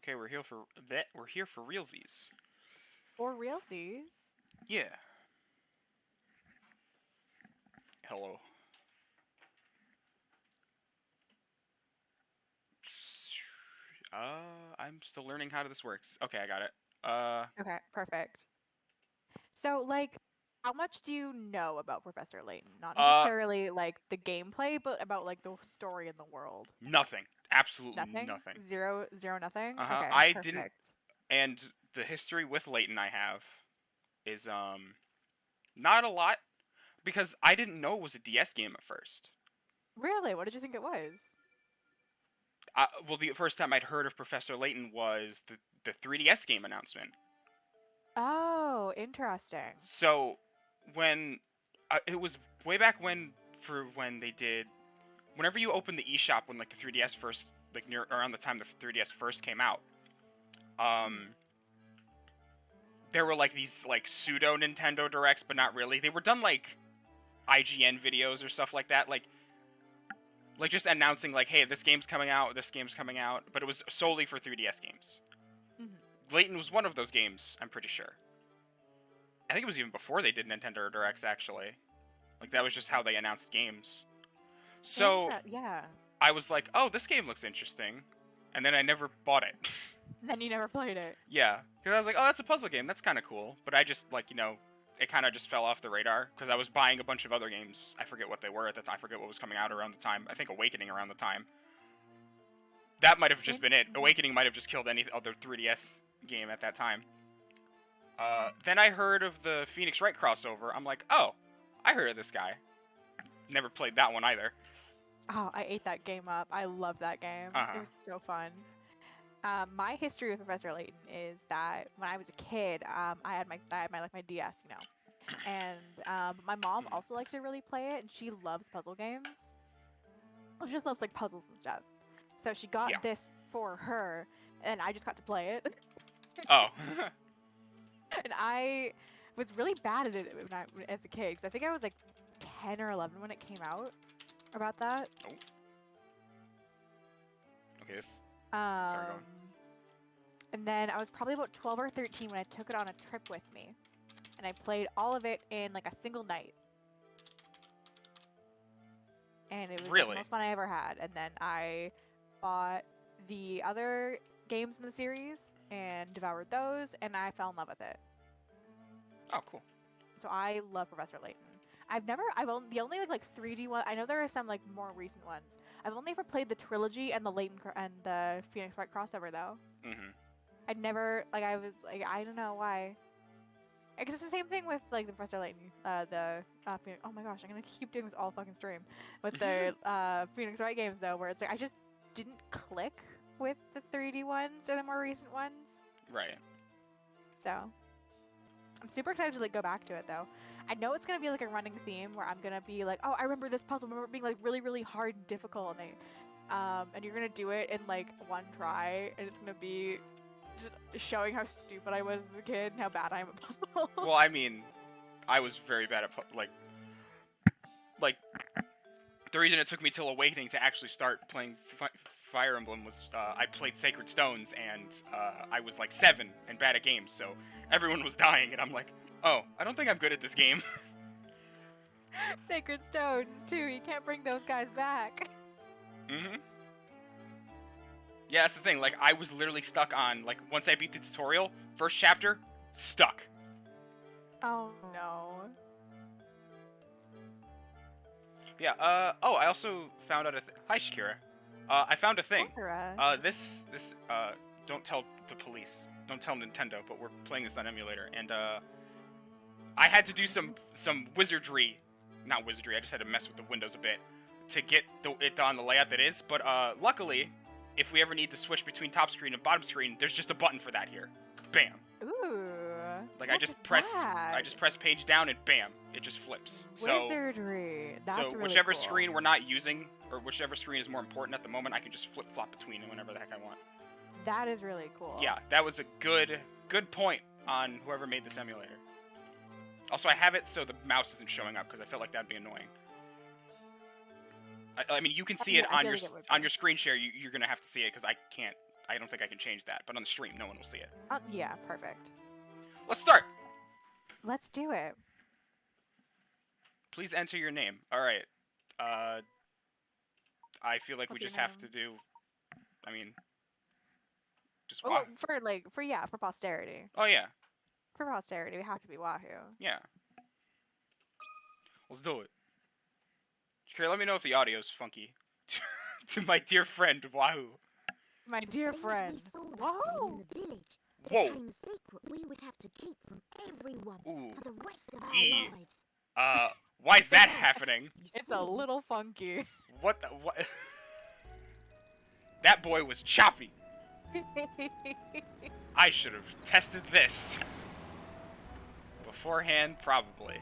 Okay, we're here for that. We're here for realsies. For realsies. Yeah. Hello. I'm still learning how this works. Okay, I got it. Okay, perfect. So, how much do you know about Professor Layton? Not uh, necessarily like the gameplay, but about like the story in the world. Nothing. Absolutely Nothing? nothing. Zero, zero, nothing? Uh-huh. Okay, I didn't, perfect. and the history with Layton I have is, not a lot, because I didn't know it was a DS game at first. Really? What did you think it was? Well, the first time I'd heard of Professor Layton was the 3DS game announcement. Oh, interesting. So, when, it was way back when, for when they did, whenever you open the eShop when like the 3DS first, like near around the time the 3DS first came out, Mhm. um, there were like these like pseudo Nintendo directs, but not really. They were done like IGN videos or stuff like that, like just announcing like, hey, this game's coming out, this game's coming out, but it was solely for 3DS games. Mhm. Layton was one of those games, I'm pretty sure. I think it was even before they did Nintendo Directs, actually. Like, that was just how they announced games. So, Yeah. I was like, oh, this game looks interesting. And then I never bought it. Then you never played it. Yeah. Because I was like, oh, that's a puzzle game. That's kind of cool. But I just, like, it kind of just fell off the radar. Because I was buying a bunch of other games. I forget what they were at the time. I forget what was coming out around the time. I think Awakening around the time. That might have just been it. Mhm. Awakening might have just killed any other 3DS game at that time. Then I heard of the Phoenix Wright crossover. I'm like, oh, I heard of this guy. Never played that one either. Oh, I ate that game up. I love that game. Uh It huh. was so fun. My history with Professor Layton is that when I was a kid, I had my like my DS, and my mom also likes to really play it, and she loves puzzle games. Well, she just loves like puzzles and stuff. So she Yeah. got this for her, and I just got to play it. Oh. And I was really bad at it as a kid, because I think I was like 10 or 11 when it came out. About that. Oh. Okay. This. Sorry, going. Um, and then I was probably about 12 or 13 when I took it on a trip with me, and I played all of it in like a single night. And it was like the Really? most fun I ever had. And then I bought the other games in the series and devoured those, and I fell in love with it. Oh, cool. So I love Professor Layton. The only like 3D one. I know there are some like more recent ones. I've only ever played the trilogy and and the Phoenix Wright crossover though. Mm-hmm. I'd never like I was like I don't know why. Because it's the same thing with like the Professor Layton, Phoenix. Oh my gosh, I'm gonna keep doing this all fucking stream with the Phoenix Wright games though, where it's like I just didn't click with the 3D ones or the more recent ones. Right. So I'm super excited to like go back to it though. I know it's gonna be like a running theme where I'm gonna be like, oh, I remember this puzzle. I remember it being like really, really hard and difficult, and you're gonna do it in like one try, and it's gonna be just showing how stupid I was as a kid and how bad I am at puzzles. Well, I mean, I was very bad at like the reason it took me till Awakening to actually start playing Fire Emblem was I played Sacred Stones and I was like 7 and bad at games, so everyone was dying, and I'm like, oh, I don't think I'm good at this game. Sacred Stones too. You can't bring those guys back. Mm-hmm. Yeah, that's the thing. Like, I was literally stuck on, like, once I beat the tutorial, first chapter, stuck. Oh no. Yeah, oh, I also found out hi, Shakira. I found a thing. Sakura. Don't tell the police. Don't tell Nintendo, but we're playing this on emulator, and, I had to do some wizardry. Not wizardry, I just had to mess with the windows a bit to get it on the layout that is, but, luckily, if we ever need to switch between top screen and bottom screen, there's just a button for that here. Bam. Ooh. Like, Look at that. I just press page down and bam, it just flips. Wizardry. That's So really whichever cool. screen we're not using, or whichever screen is more important at the moment, I can just flip flop between them whenever the heck I want. That is really cool. Yeah, that was a good point on whoever made this emulator. Also, I have it so the mouse isn't showing up because I felt like that'd be annoying. I mean, you can see it I on feel your like it would on be. your screen share. You're gonna have to see it because I can't. I don't think I can change that. But on the stream, no one will see it. Yeah, perfect. Let's start. Let's do it. Please enter your name. All right. I feel like we What's your just have to name? do. I mean, just Well, Wahoo. for posterity. Oh yeah, For posterity, we have to be Wahoo. yeah. Let's do it. Okay, let me know if the audio's funky. To my dear friend Wahoo. My dear friend. Wahoo! Whoa. Secret we would have to keep from everyone Ooh. for the rest of our E. lives. Why is that happening? It's a little funky. What the what? That boy was choppy. I should have tested this beforehand, probably.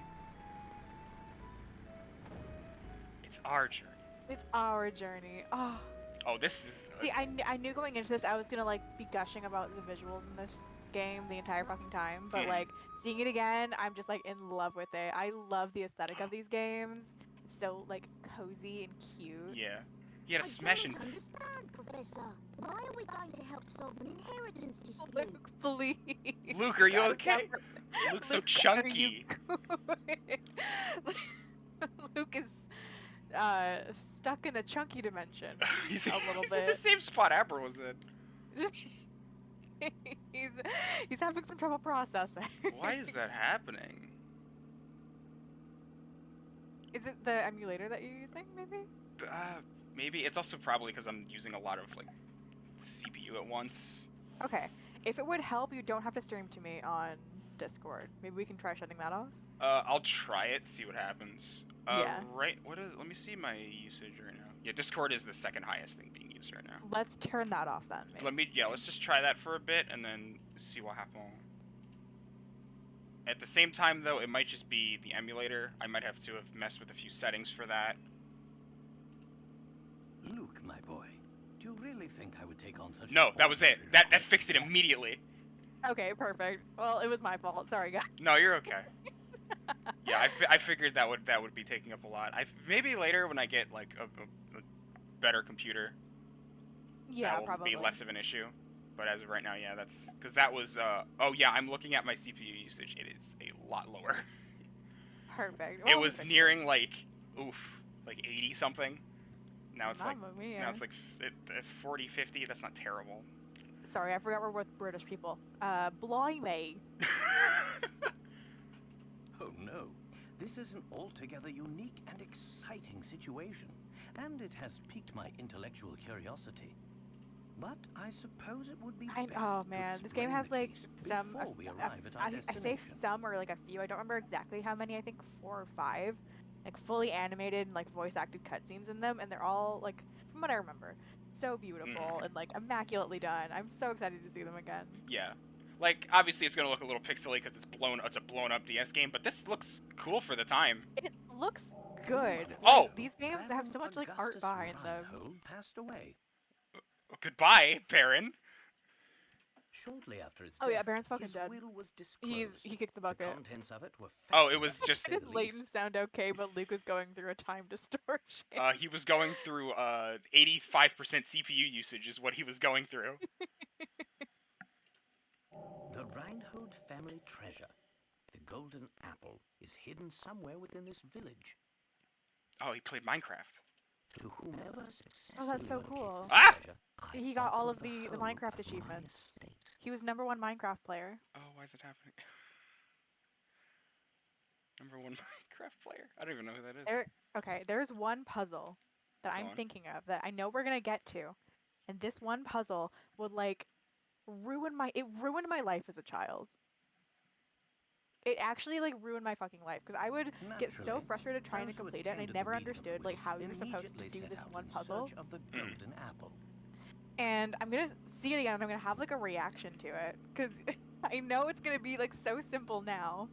It's our journey. It's our journey. Oh. Oh, this is. See, I knew going into this I was gonna like be gushing about the visuals in this game the entire fucking time, but like seeing it again, I'm just like in love with it. I love the aesthetic of these games. It's so like cozy and cute. Yeah. You had a smashing. I don't understand, Professor. Why are we going to help solve an inheritance dispute? Luke, please. Luke, are you God, okay? never- Luke's so Luke, are chunky. you good? Luke is stuck in the chunky dimension he's a little he's in the bit. same spot Abra was in. he's having some trouble processing. Why is that happening? Is it the emulator that you're using, maybe? Maybe it's also probably because I'm using a lot of like CPU at once. Okay. If it would help, you don't have to stream to me on Discord. Maybe we can try shutting that off. I'll try it, see what happens. Yeah. Right. What is? Let me see my usage right now. Yeah, Discord is the second highest thing being used right now. Let's turn that off then. Maybe. Let's just try that for a bit and then see what happens. At the same time, though, it might just be the emulator. I might have to have messed with a few settings for that. Luke, my boy, do you really think I would take on such? No, that was it. That fixed it immediately. Okay, perfect. Well, it was my fault. Sorry, guys. No, you're okay. Yeah, I figured that would be taking up a lot. maybe later when I get like a better computer. Yeah, that will probably. be less of an issue. But as of right now, yeah, that's because that was. Oh yeah, I'm looking at my CPU usage. It is a lot lower. Perfect. It Well, was fix nearing like 80 something. Now it's like Mamma mia. now it's like 40, 50. That's not terrible. Sorry, I forgot we're with British people. Blimey. Oh no, this is an altogether unique and exciting situation, and it has piqued my intellectual curiosity. But I suppose it would be best Oh to man, this explain game has the like case some. before we arrive at our I say destination. some or like a few. I don't remember exactly how many. I think 4 or 5, like fully animated and like voice acted cutscenes in them, and they're all like, from what I remember, so beautiful and like immaculately done. I'm so excited to see them again. Yeah. Like, obviously it's gonna look a little pixely because it's a blown up DS game, but this looks cool for the time. It looks good. Oh! Like, these games have so much like art Augustus behind them. Reinhold passed away. Goodbye, Baron. Shortly after his Oh yeah, death, Baron's fucking his dead. will was disclosed. He kicked the The bucket. contents of it were Oh, it was fascinating, just- to Why say did the Layton least. sound okay, but Luke was going through a time distortion? He was going through 85% CPU usage is what he was going through. The Reinhold family treasure, the golden apple, is hidden somewhere within this village. Oh, he played Minecraft. To whomever Oh, that's so successfully cool. locates this Ah! treasure, I He got all offer of the whole Minecraft of my achievements. estate. He was #1 Minecraft player. Oh, why is it happening? Number 1 Minecraft player? I don't even know who that is. Okay, there's one puzzle that Go I'm on. thinking of that I know we're gonna get to, and this one puzzle would like ruined my life as a child. It actually like ruined my fucking life because I would get so Naturally, frustrated trying to those who complete it, and I attended the never reading of the understood like will how you were supposed to immediately do set this out one in puzzle. search of the golden apple. And I'm gonna see it again, and I'm gonna have like a reaction to it because I know it's gonna be like so simple now.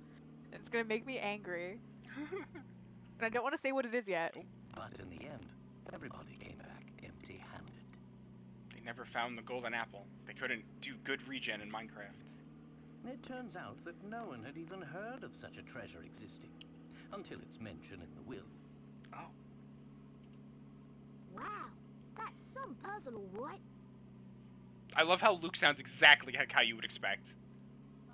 And it's gonna make me angry, and I don't want to say what it is yet. But in the end, everybody came back empty-handed. They never found the golden apple. They couldn't do good regen in Minecraft. It turns out that no one had even heard of such a treasure existing, until its mention in the will. Oh. Wow, that's some puzzle, all right. I love how Luke sounds exactly like how you would expect.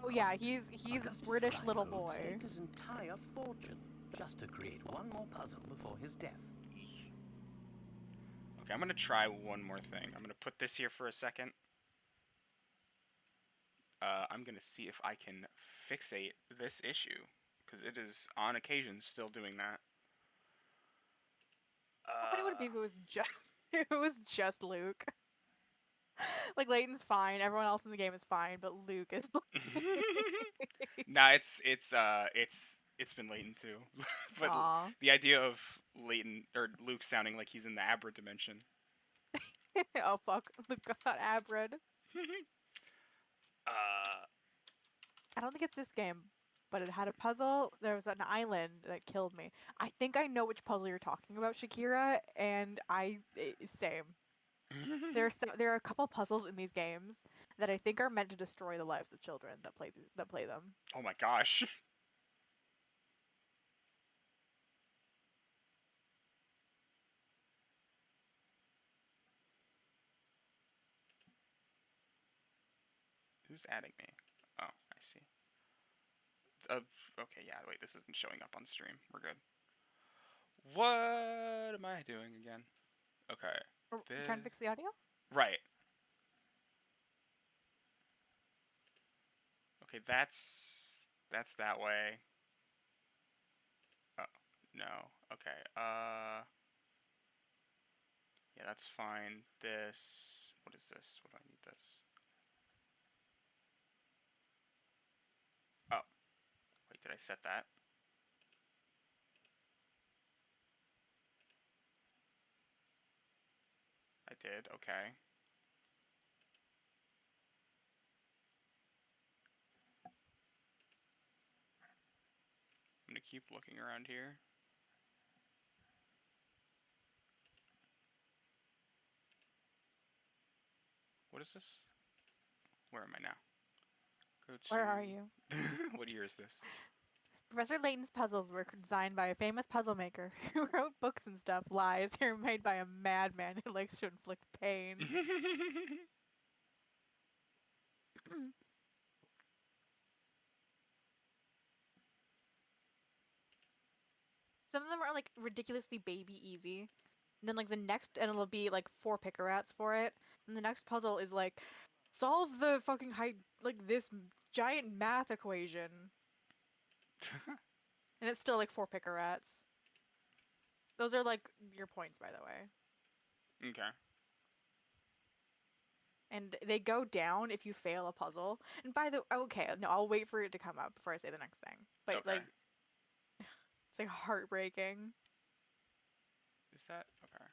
Oh yeah, he's Augustus British little Freiberg boy. staked his entire fortune just to create one more puzzle before his death. Okay, I'm gonna try one more thing. I'm gonna put this here for a second. I'm gonna see if I can fixate this issue, because it is on occasion still doing that. How funny would it be if it was just if it was just Luke? Like Layton's fine, everyone else in the game is fine, but Luke is. Nah, it's been Layton too, but Aw. the idea of Layton or Luke sounding like he's in the Abra dimension. Oh fuck, Luke got Abred. uh, I don't think it's this game, but it had a puzzle. There was an island that killed me. I think I know which puzzle you're talking about, Shakira, and same. There are a couple puzzles in these games that I think are meant to destroy the lives of children that play them. oh my gosh. Who's adding me? Oh, I see. Okay, yeah, wait, this isn't showing up on stream. We're good. What am I doing again? Okay. Trying to fix the audio? Right. Okay, that's that way. Oh, no. Okay. Yeah, that's fine. This, what is this? What do I need this? Oh, wait, did I set that? I did, okay. I'm gonna keep looking around here. What is this? Where am I now? Go to... Where are you? What year is this? Professor Layton's puzzles were designed by a famous puzzle maker who wrote books and stuff. Lies. They were made by a madman who likes to inflict pain. Some of them are like ridiculously baby easy. And then like the next, and it'll be like 4 picarats for it. And the next puzzle is like, solve the fucking like this giant math equation. And it's still like 4 picarats. Those are like your points, by the way. Okay. And they go down if you fail a puzzle. And by the okay, no, I'll wait for it to come up before I say the next thing. But Okay. like, it's like heartbreaking. Is that okay?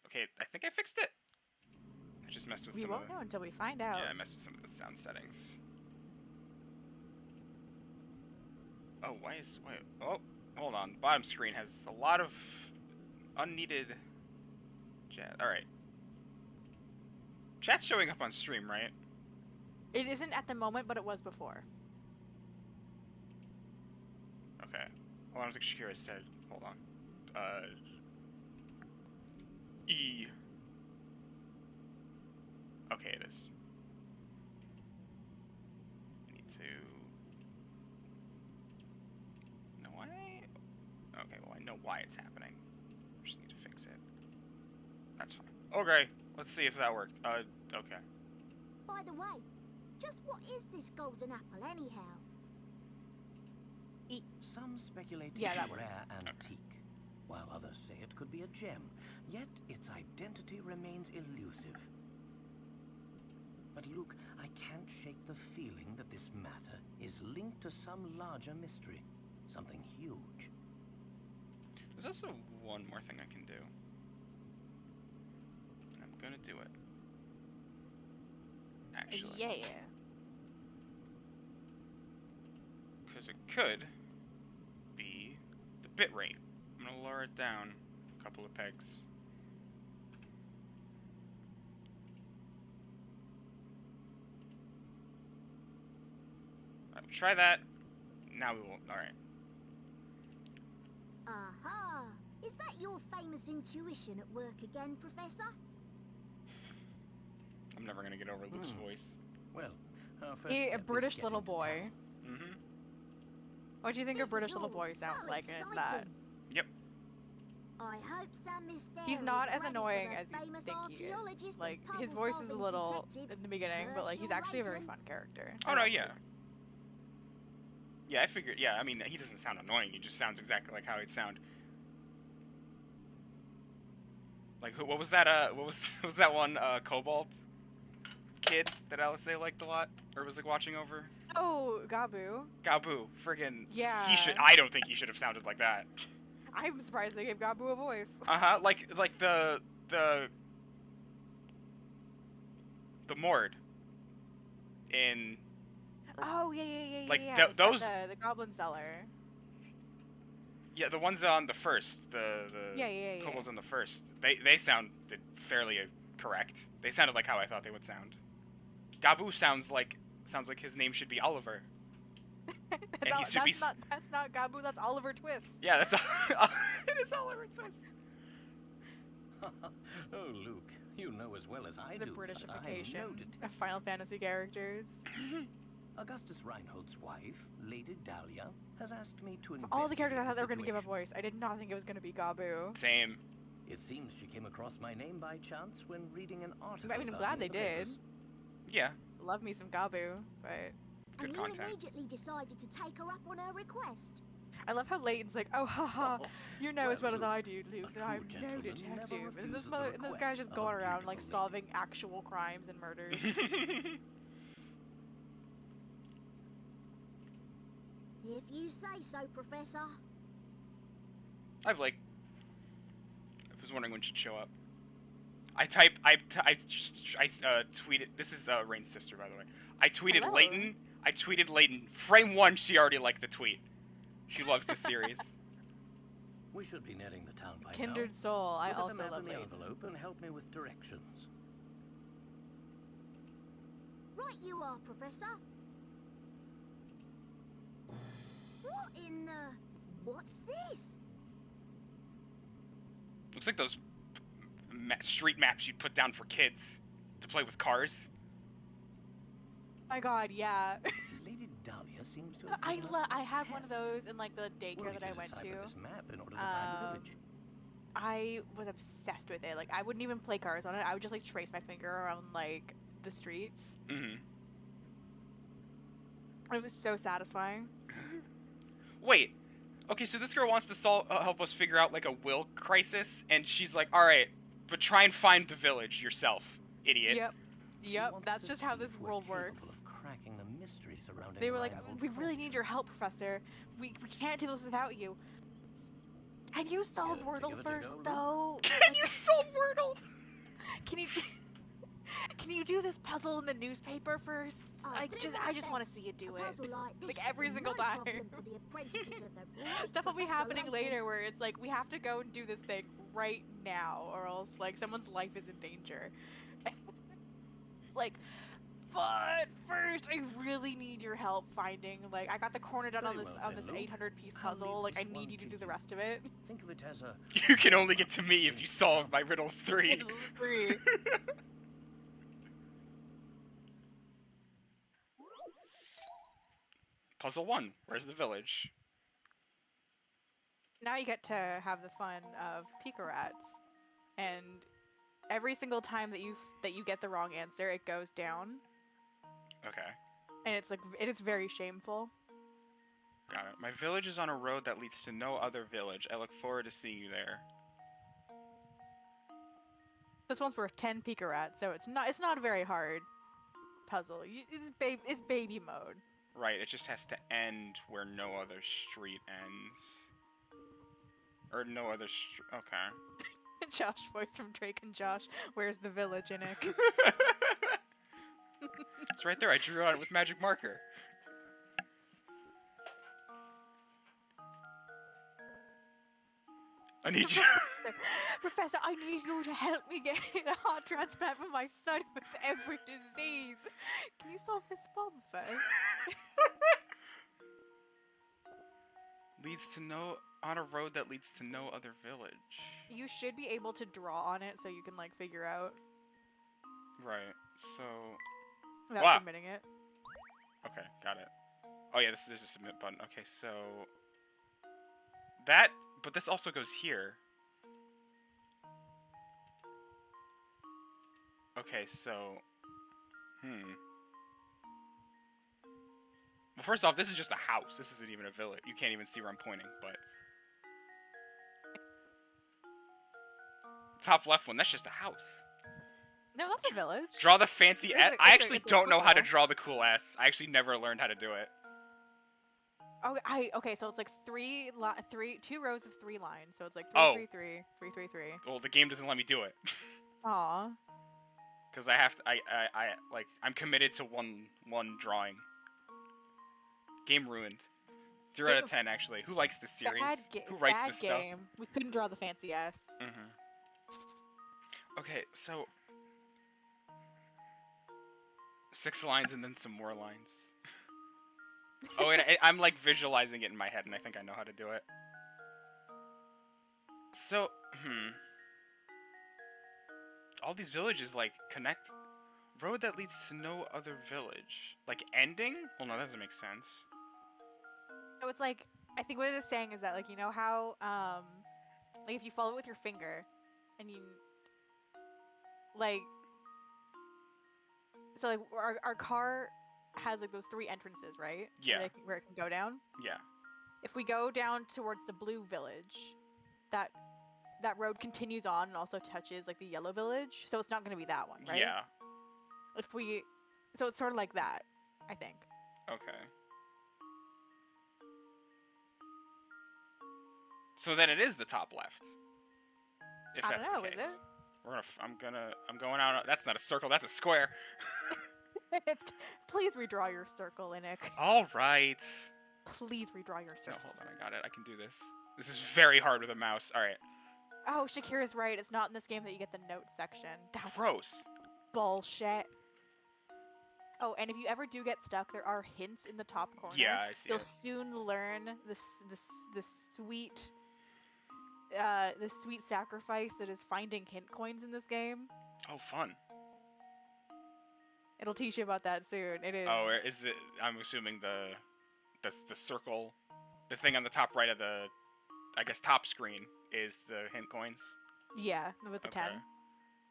Okay, I think I fixed it. I just messed with We some won't of the... know until we find out. Yeah, I messed with some of the sound settings. Oh, wait, oh, hold on. The bottom screen has a lot of unneeded chat. Alright. Chat's showing up on stream, right? It isn't at the moment, but it was before. Okay. Hold on, I think Shakira said, hold on. E. Okay, it is. I need to... No, why? Okay, well, I know why it's happening. I just need to fix it. That's fine. Okay, let's see if that worked. Okay. By the way, just what is this golden apple anyhow? Some speculate Yeah, it's that a rare works. antique, while others say it could be a gem, yet its identity remains elusive. But Luke, I can't shake the feeling that this matter is linked to some larger mystery, something huge. There's also one more thing I can do. And I'm gonna do it. Actually. Yeah. Because it could be the bitrate. I'm gonna lower it down a couple of pegs. Alright, try that. Now we will. Alright. Aha! Is that Put your famous intuition at work again, Professor? I'm never gonna get over Luke's voice. Well, our first He, a step is British getting little to boy. town. Mm-hmm. What do you think a This British is little all boy sounds so like? And it's that. exciting. Yep. I hope Sam Mysterio He's not is as ready annoying for the as you famous think he is. archaeologist and Like, his voice is a puzzle-solving little detective, in the beginning, but like, he's Herschel actually a very Layton. fun character. Oh I no, love yeah. Luke. Yeah, I figured. Yeah, I mean, he doesn't sound annoying. He just sounds exactly like how he'd sound. Like, what was that? What was that one? Cobalt kid that Alice liked a lot, or was like watching over? Oh, Gabu. Gabu, friggin'. Yeah. He should. I don't think he should have sounded like that. I'm surprised they gave Gabu a voice. Like the Mord in. Oh yeah. Like, yeah. those- the Goblin Cellar. Yeah, the ones on the first, the Yeah. kobolds on the first, they sounded fairly correct. They sounded like how I thought they would sound. Gabu sounds like his name should be Oliver. And he should be. That's not Gabu. That's Oliver Twist. Yeah, that's it is Oliver Twist. Oh, Luke, you know as well as I The do that Britishification I'm no of Final Fantasy characters. Augustus Reinhold's wife, Lady Dahlia, has asked me to investigate All the characters I thought they were going to give a situation. voice. I did not think it was going to be Gabu. Same. It seems she came across my name by chance when reading an article. I mean, I'm about glad me they in the did. papers. Yeah, Love me some Gabu, but it's good And content. you immediately decided to take her up on her request. I love how Layton's like, oh haha, you know as well as Well, I do, Luke, a that I'm true no gentleman never detective. And this refuses the this guy's just request going of a around like beautiful solving actual crimes and murders. If you say so, Professor. I was wondering when she'd show up. I tweeted. This is Rain's sister, by the way. I tweeted Hello. Layton. I tweeted Layton. Frame one, she already liked the tweet. She loves the series. We should be nearing the town by Kindred now. soul, I Look at also the map love in the Layton. envelope and help me with directions. Right you are, Professor. What in the... What's this? Looks like those street maps you'd put down for kids to play with cars. My god, yeah. Lady Dahlia seems to have given us I a have one of test. those in like the We'll daycare need that I to went decipher to. this map in order to find the village. I was obsessed with it. Like, I wouldn't even play cars on it. I would just like trace my finger around like the streets. Mm-hmm. It was so satisfying. Wait. Okay, so this girl wants to help us figure out like a will crisis, and she's like, "All right, but try and find the village yourself, idiot." Yep. She Yep, wants that's to just how see this if we're world works. capable of cracking the mysteries surrounding They were like, Reinhold we really need your French. help, Professor. We can't do this without you. Can you solve Yeah, Wordle give it a first, go, Luke. though? Can you solve Wordle? Can you can you do this puzzle in the newspaper first? I'll do I my just want to best. see you do A it. puzzle like this Like, every is single no time. problem for the apprentices of the great Stuff will be Professor happening Layton. later where it's like we have to go and do this thing right now, or else like someone's life is in danger. Like, but first I really need your help finding. Like, I got the corner done on Very this well then, Luke. 800-piece I'll puzzle. leave Like, I this need one you to to do the you. rest of it. Think of it as a... You can only get to me if you solve my riddles 3. Riddle 3. Puzzle 1. Where's the village? Now you get to have the fun of Pika Rats, and every single time that you get the wrong answer, it goes down, Okay. and it's like it's very shameful. Got it. My village is on a road that leads to no other village. I look forward to seeing you there. This one's worth 10 Pika Rats, so it's not a very hard puzzle. It's baby mode. Right, it just has to end where no other street ends. Or no other okay. Josh voice from Drake and Josh. Where's the village, Innick? It's right there. I drew on it with magic marker. I need you. Professor, I need you to help me get a heart transplant for my son with every disease. Can you solve this problem first? Leads to no On a road that leads to no other village. You should be able to draw on it so you can like figure out Right. So. without Wow. submitting it. Okay, got it. Oh yeah, this is a submit button. Okay, so that, but this also goes here. Okay, so Well, first off, this is just a house. This isn't even a village. You can't even see where I'm pointing, but top left one, that's just a house. No, that's a village. Draw the fancy S. I actually it's a don't know how to circle. draw the cool S. I actually never learned how to do it. Okay, so it's like two rows of 3 lines. So it's like Oh. 3, 3, 3, 3, 3. Well, the game doesn't let me do it. Aw. Because I have to, I'm committed to one drawing. Game ruined. 0 out of 10, actually. Who likes this series? Who writes this stuff? Game. We couldn't draw the fancy S. Okay, so 6 lines and then some more lines. Oh, and I'm like visualizing it in my head, and I think I know how to do it. So, all these villages like connect. Road that leads to no other village. Like ending? Well, no, that doesn't make sense. So it's like, I think what it's saying is that, like, you know how, like, if you follow it with your finger, and you, like, so, like, our car has, like, those 3 entrances, right? Yeah. Where it can go down? Yeah. If we go down towards the blue village, that road continues on and also touches, like, the yellow village, so it's not going to be that one, right? Yeah. So it's sort of like that, I think. Okay. So then it is the top left. If I that's don't know, the is case. it? I'm going out. That's not a circle. That's a square. Please redraw your circle, Inic. All right. Please redraw your No, circle. hold on. I got it. I can do this. This is very hard with a mouse. All right. Oh, Shakira's right. It's not in this game that you get the notes section. That's Gross. bullshit. Oh, and if you ever do get stuck, there are hints in the top corner. Yeah, I see You'll it. soon learn the sweet sacrifice that is finding hint coins in this game. Oh, fun. It'll teach you about that soon. It is. Oh, is it? I'm assuming the circle, the thing on the top right of the, I guess, top screen is the hint coins. Yeah, with the 10.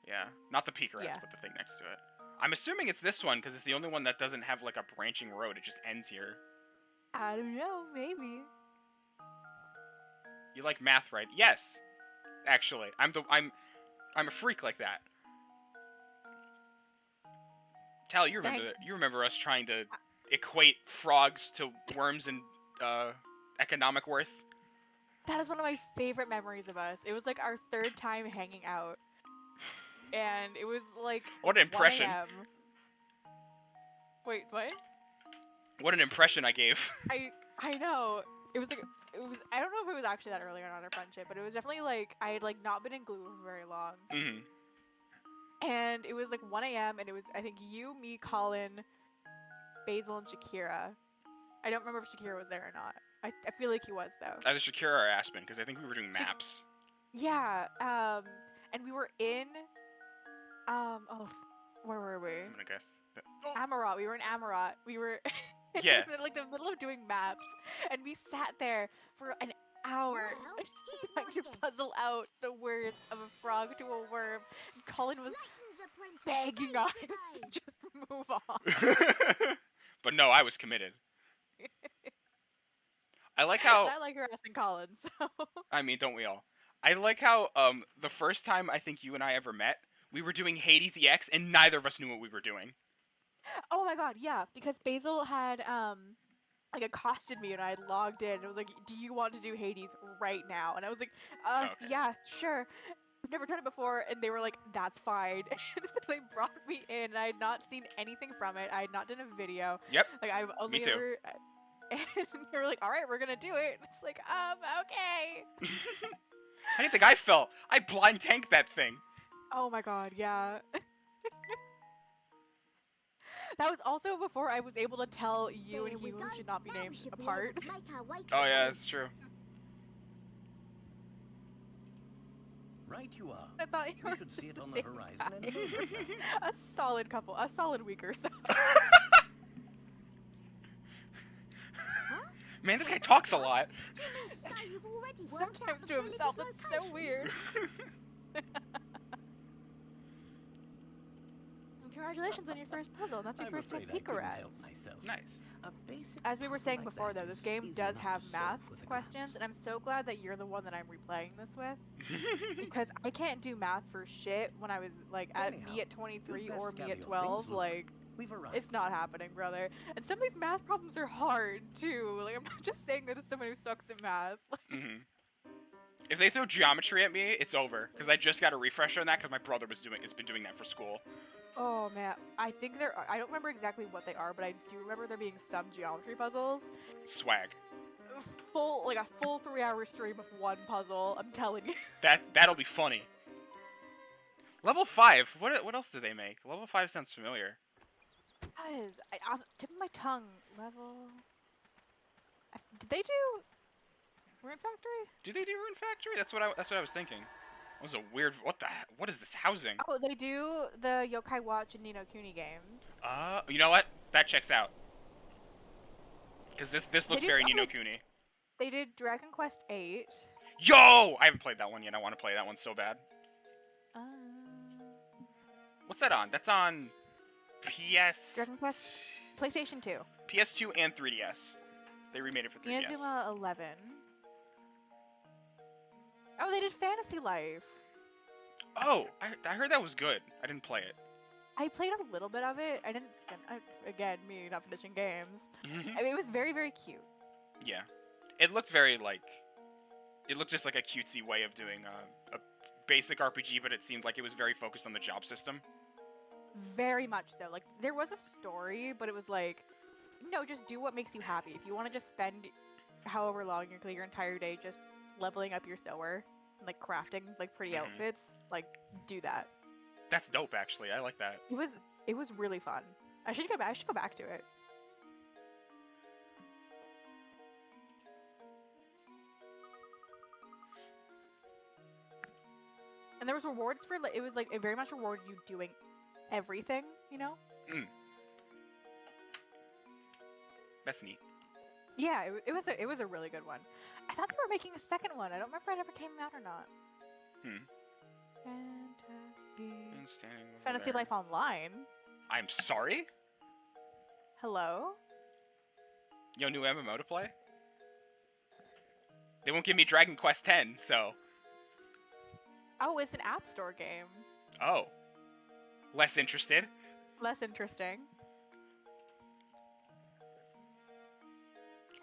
Yeah, not the peak rats, Yeah. but the thing next to it. I'm assuming it's this one because it's the only one that doesn't have like a branching road. It just ends here. I don't know, maybe. You like math, right? Yes. Actually, I'm a freak like that. Tally, you remember us trying to equate frogs to worms and economic worth? That is one of my favorite memories of us. It was like our 3rd time hanging out. And it was like What an impression. 1 a.m. Wait, what? What an impression I gave. I know. It was I don't know if it was actually that early on in our friendship, but it was definitely like I had like not been in glue for very long. And it was like 1 a.m. and it was I think you, me, Colin, Basil, and Shakira. I don't remember if Shakira was there or not. I feel like he was though. Either Shakira or Aspen, because I think we were doing maps. Yeah. And we were in where were we? I'm gonna guess. Amarat. We were in Amarat. We were Yeah. in like the middle of doing maps, and we sat there for an hour Well, here's trying my to guess. puzzle out the words of a frog to a worm. And Colin was Layton's apprentice begging saves us the to day. just move on. But no, I was committed. I like how. I like harassing Colin, so I mean, don't we all? I like how the first time I think you and I ever met, we were doing Hades EX, and neither of us knew what we were doing. oh my god, yeah, because Basil had like accosted me and I had logged in and it was like, do you want to do Hades right now? And I was like, Okay. yeah, sure. I've never done it before, and they were like, that's fine. And so they brought me in, and I had not seen anything from it. I had not done a video. Yep. Like I've only Me too. ever and they were like, all right, we're gonna do it. And it's like, okay. How do you think I felt? I blind tanked that thing. Oh my god, yeah. That was also before I was able to tell you and There we he who go. should not be Now we named should be able apart. to make our way to Oh the yeah, village. that's true. Right you are. I thought you We were should just see it the on the same horizon guy. any moment now. A solid couple, a solid week or so. Man, this guy talks a lot. Do you mean to say you've already worked out Sometimes the to himself. village's That's so location? weird. Congratulations on your first puzzle. That's your I'm first afraid I technique couldn't rats. help myself. Nice. A basic As we were puzzle saying like before, that though, this is game easy does enough have to math solve with a questions, glance. and I'm so glad that you're the one that I'm replaying this with, because I can't do math for shit when I was like at Anyhow, me at you'd 23 best or me gather at your 12. things, look. Like, We've arrived. it's not happening, brother. And some of these math problems are hard too. Like, I'm not just saying that as someone who sucks at math. Hmm. If they throw geometry at me, it's over. Because I just got a refresher on that because my brother has been doing that for school. Oh man, I think there are, I don't remember exactly what they are, but I do remember there being some geometry puzzles. Swag. Like a full 3-hour stream of one puzzle, I'm telling you. That'll be funny. Level 5. What else did they make? Level 5 sounds familiar. Guys, on the tip of my tongue, level... Did they do Rune Factory? Do they do Rune Factory? That's what I was thinking. That was a weird. What is this housing? Oh, they do the Yokai Watch and Nino Kuni games. You know what? That checks out. Because this looks did- very oh, Ni no they- Kuni. They did Dragon Quest 8. Yo! I haven't played that one yet. I want to play that one so bad. What's that on? That's on PS... Dragon Quest PlayStation 2. PS2 and 3DS. They remade it for 3DS. Inazuma 11. Oh, they did Fantasy Life. Oh, I heard that was good. I didn't play it. I played a little bit of it. I didn't. Again, me not finishing games. I mean, it was very, very cute. Yeah. It looked very, like... It looked just like a cutesy way of doing a basic RPG, but it seemed like it was very focused on the job system. Very much so. Like, there was a story, but it was like, no, just do what makes you happy. If you want to just spend however long your entire day just leveling up your sewer, and, like, crafting, like, pretty outfits, like, do that. That's dope, actually. I like that. It was really fun. I should go back to it. And there was rewards for, like, it was like it very much rewarded you doing everything, you know? That's neat. Yeah, it was a really good one. I thought they were making a second one. I don't remember if it ever came out or not. Fantasy Life Online. I'm sorry? Hello? Yo, new MMO to play? They won't give me Dragon Quest X, so... Oh, it's an App Store game. Oh. Less interested? Less interesting.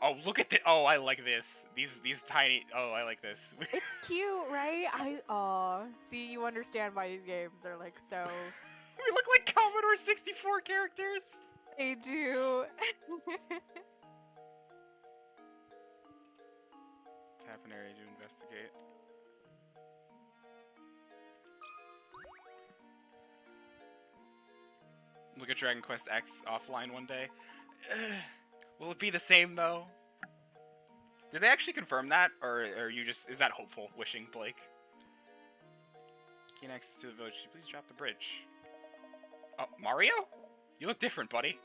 Oh, look at this. Oh, I like this. These tiny... Oh, I like this. It's cute, right? See, you understand why these games are, like, so... We look like Commodore 64 characters! They do. Tap an area to investigate. Look at Dragon Quest X offline one day. Will it be the same, though? Did they actually confirm that? Or are you just... Is that hopeful wishing, Blake? Gain access to the village. Please drop the bridge. Oh, Mario? You look different, buddy.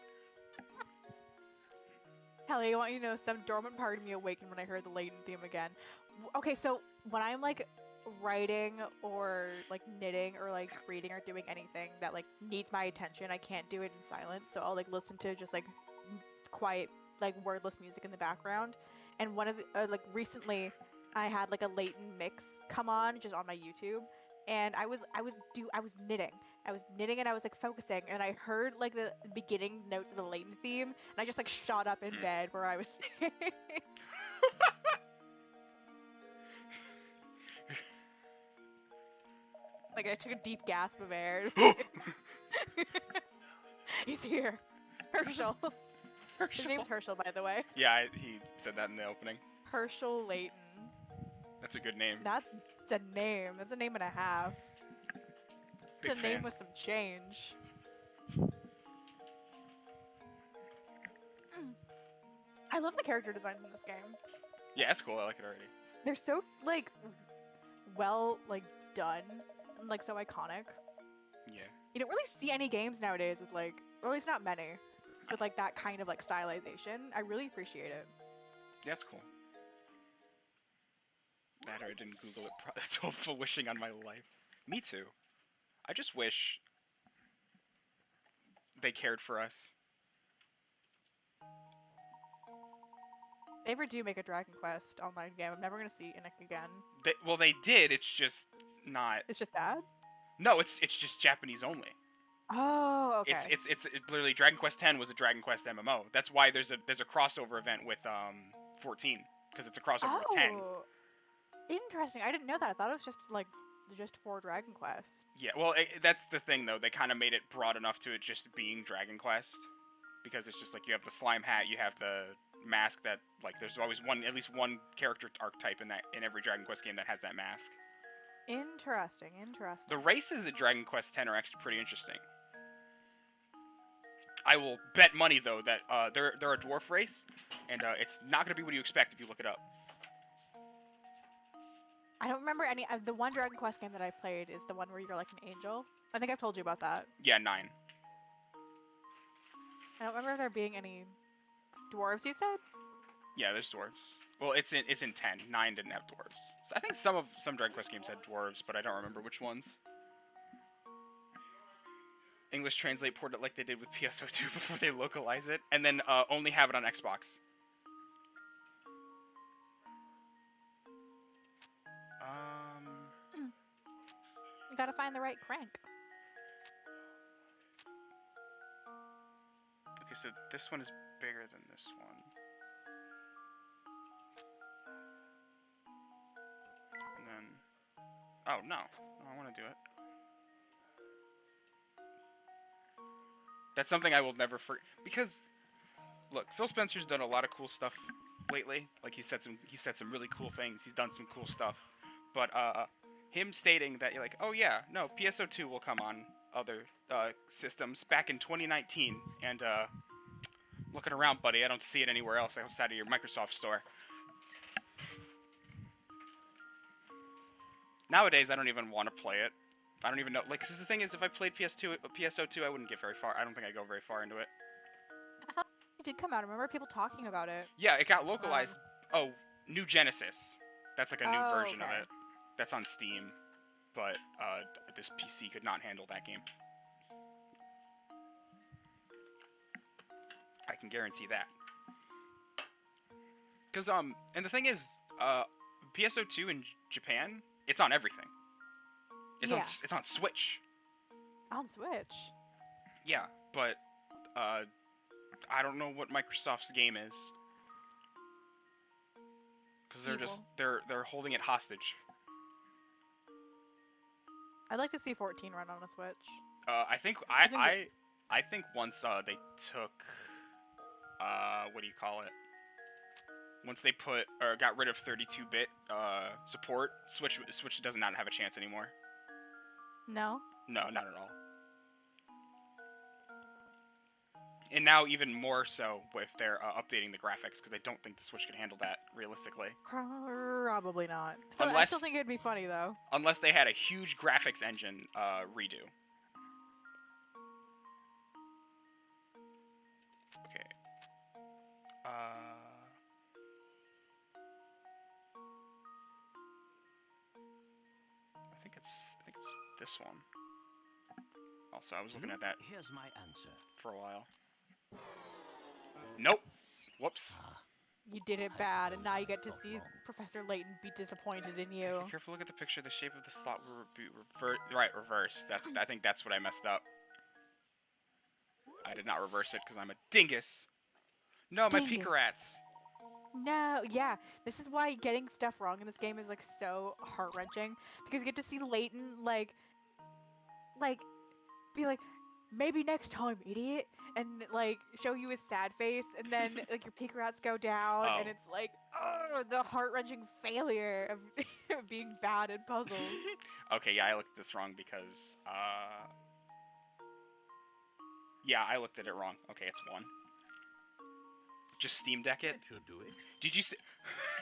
Kelly, I want you to know some dormant part of me awakened when I heard the Layton theme again. Okay, so when I'm, like, writing or, like, knitting or, like, reading or doing anything that, like, needs my attention, I can't do it in silence, so I'll, like, listen to just, like, quiet, like, wordless music in the background. And one of the, like, recently, I had, like, a Layton mix come on, just on my YouTube, and I was knitting. I was knitting and I was, like, focusing, and I heard, like, the beginning notes of the Layton theme, and I just, like, shot up in bed where I was sitting. Like, I took a deep gasp of air. He's here. Herschel. His name's Herschel, by the way. Yeah, he said that in the opening. Herschel Layton. That's a good name. That's a name. That's a name and a half. Big It's a name fan. with some change. I love the character designs in this game. Yeah, that's cool. I like it already. They're so, like, well, like, done and like so iconic. Yeah. You don't really see any games nowadays with like, or at least not many, with like that kind of like stylization. I really appreciate it. Yeah, that's cool. That or I didn't Google it. That's hopeful wishing on my life. Me too. I just wish they cared for us. If they ever do make a Dragon Quest online game, I'm never gonna see it again. Well, they did. It's just not. It's just that. No, it's just Japanese only. Oh, okay. It's literally Dragon Quest X was a Dragon Quest MMO. That's why there's a crossover event with 14 because it's a crossover with 10. Interesting. I didn't know that. I thought it was just for Dragon Quest. Yeah, well, that's the thing though. They kind of made it broad enough to it just being Dragon Quest because it's just like you have the slime hat, you have the mask that like there's always at least one character archetype in every Dragon Quest game that has that mask. Interesting. The races at Dragon Quest X are actually pretty interesting. I will bet money though that they're a dwarf race, and it's not going to be what you expect if you look it up. I don't remember any. The one Dragon Quest game that I played is the one where you're like an angel. I think I've told you about that. Yeah, 9. I don't remember there being any dwarves. You said? Yeah, there's dwarves. Well, it's in 10. 9 didn't have dwarves. So I think some Dragon Quest games had dwarves, but I don't remember which ones. English Translate port it like they did with PSO2 before they localize it, and then only have it on Xbox. You gotta find the right crank. Okay, so this one is bigger than this one. And then... Oh, no. I want to do it. That's something I will never forget. Because, look, Phil Spencer's done a lot of cool stuff lately. Like, he said some really cool things. He's done some cool stuff. But, him stating that you're like, oh yeah, no, PSO2 will come on other systems back in 2019, and looking around, buddy, I don't see it anywhere else outside of your Microsoft store. Nowadays, I don't even want to play it. I don't even know, like, cause the thing is, if I played PSO2, I wouldn't get very far. I don't think I'd go very far into it. I thought it did come out. I remember people talking about it. Yeah, it got localized. New Genesis. That's like a new version of it. That's on Steam, but this PC could not handle that game. I can guarantee that. Cause and the thing is, PSO2 in Japan, it's on everything. It's on Switch. On Switch. Yeah, but I don't know what Microsoft's game is. Cause they're holding it hostage. I'd like to see 14 run on a Switch. I think once they took what do you call it? Once they got rid of 32-bit support, Switch does not have a chance anymore. No? No, not at all. And now even more so if they're updating the graphics, because I don't think the Switch can handle that realistically. Probably not. Unless, I still think it'd be funny though. Unless they had a huge graphics engine redo. Okay. I think it's this one. Also, I was looking at that. Here's my answer. For a while. Nope. Whoops. You did it bad, and now you get to see Professor Layton be disappointed in you. Take a careful look at the picture. The shape of the slot will be reversed. I think that's what I messed up. I did not reverse it because I'm a dingus. No, my Pika-Rats. No, yeah. This is why getting stuff wrong in this game is like so heart-wrenching, because you get to see Layton like be like, maybe next time, idiot, and like show you his sad face, and then like your Pika-Rats go down, and it's like, oh, the heart-wrenching failure of being bad at puzzles. Okay, yeah, I looked at this wrong because yeah, I looked at it wrong. Okay, it's 1. Just Steam Deck it. That should do it. Did you see?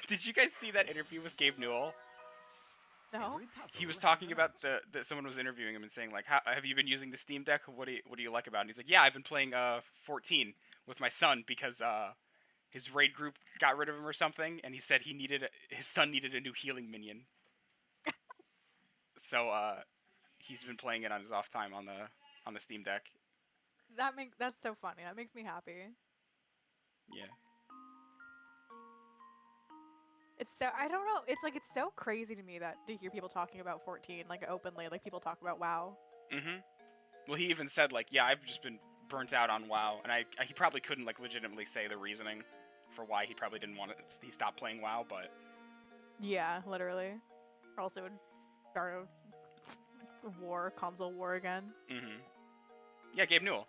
Did you guys see that interview with Gabe Newell? No. He was talking about the someone was interviewing him and saying like, how, have you been using the Steam Deck? What do you like about it? And he's like, yeah, I've been playing 14 with my son because his raid group got rid of him or something, and he said his son needed a new healing minion. So he's been playing it on his off time on the Steam Deck. That's so funny. That makes me happy. Yeah. It's so I don't know. It's like it's so crazy to me that to hear people talking about 14 like openly, like people talk about WoW. Mhm. Well, he even said like, yeah, I've just been burnt out on WoW, and he probably couldn't like legitimately say the reasoning for why he probably didn't want to. He stopped playing WoW, but Yeah, literally. Or else it would start a war, console war again. mhm. Yeah, Gabe Newell.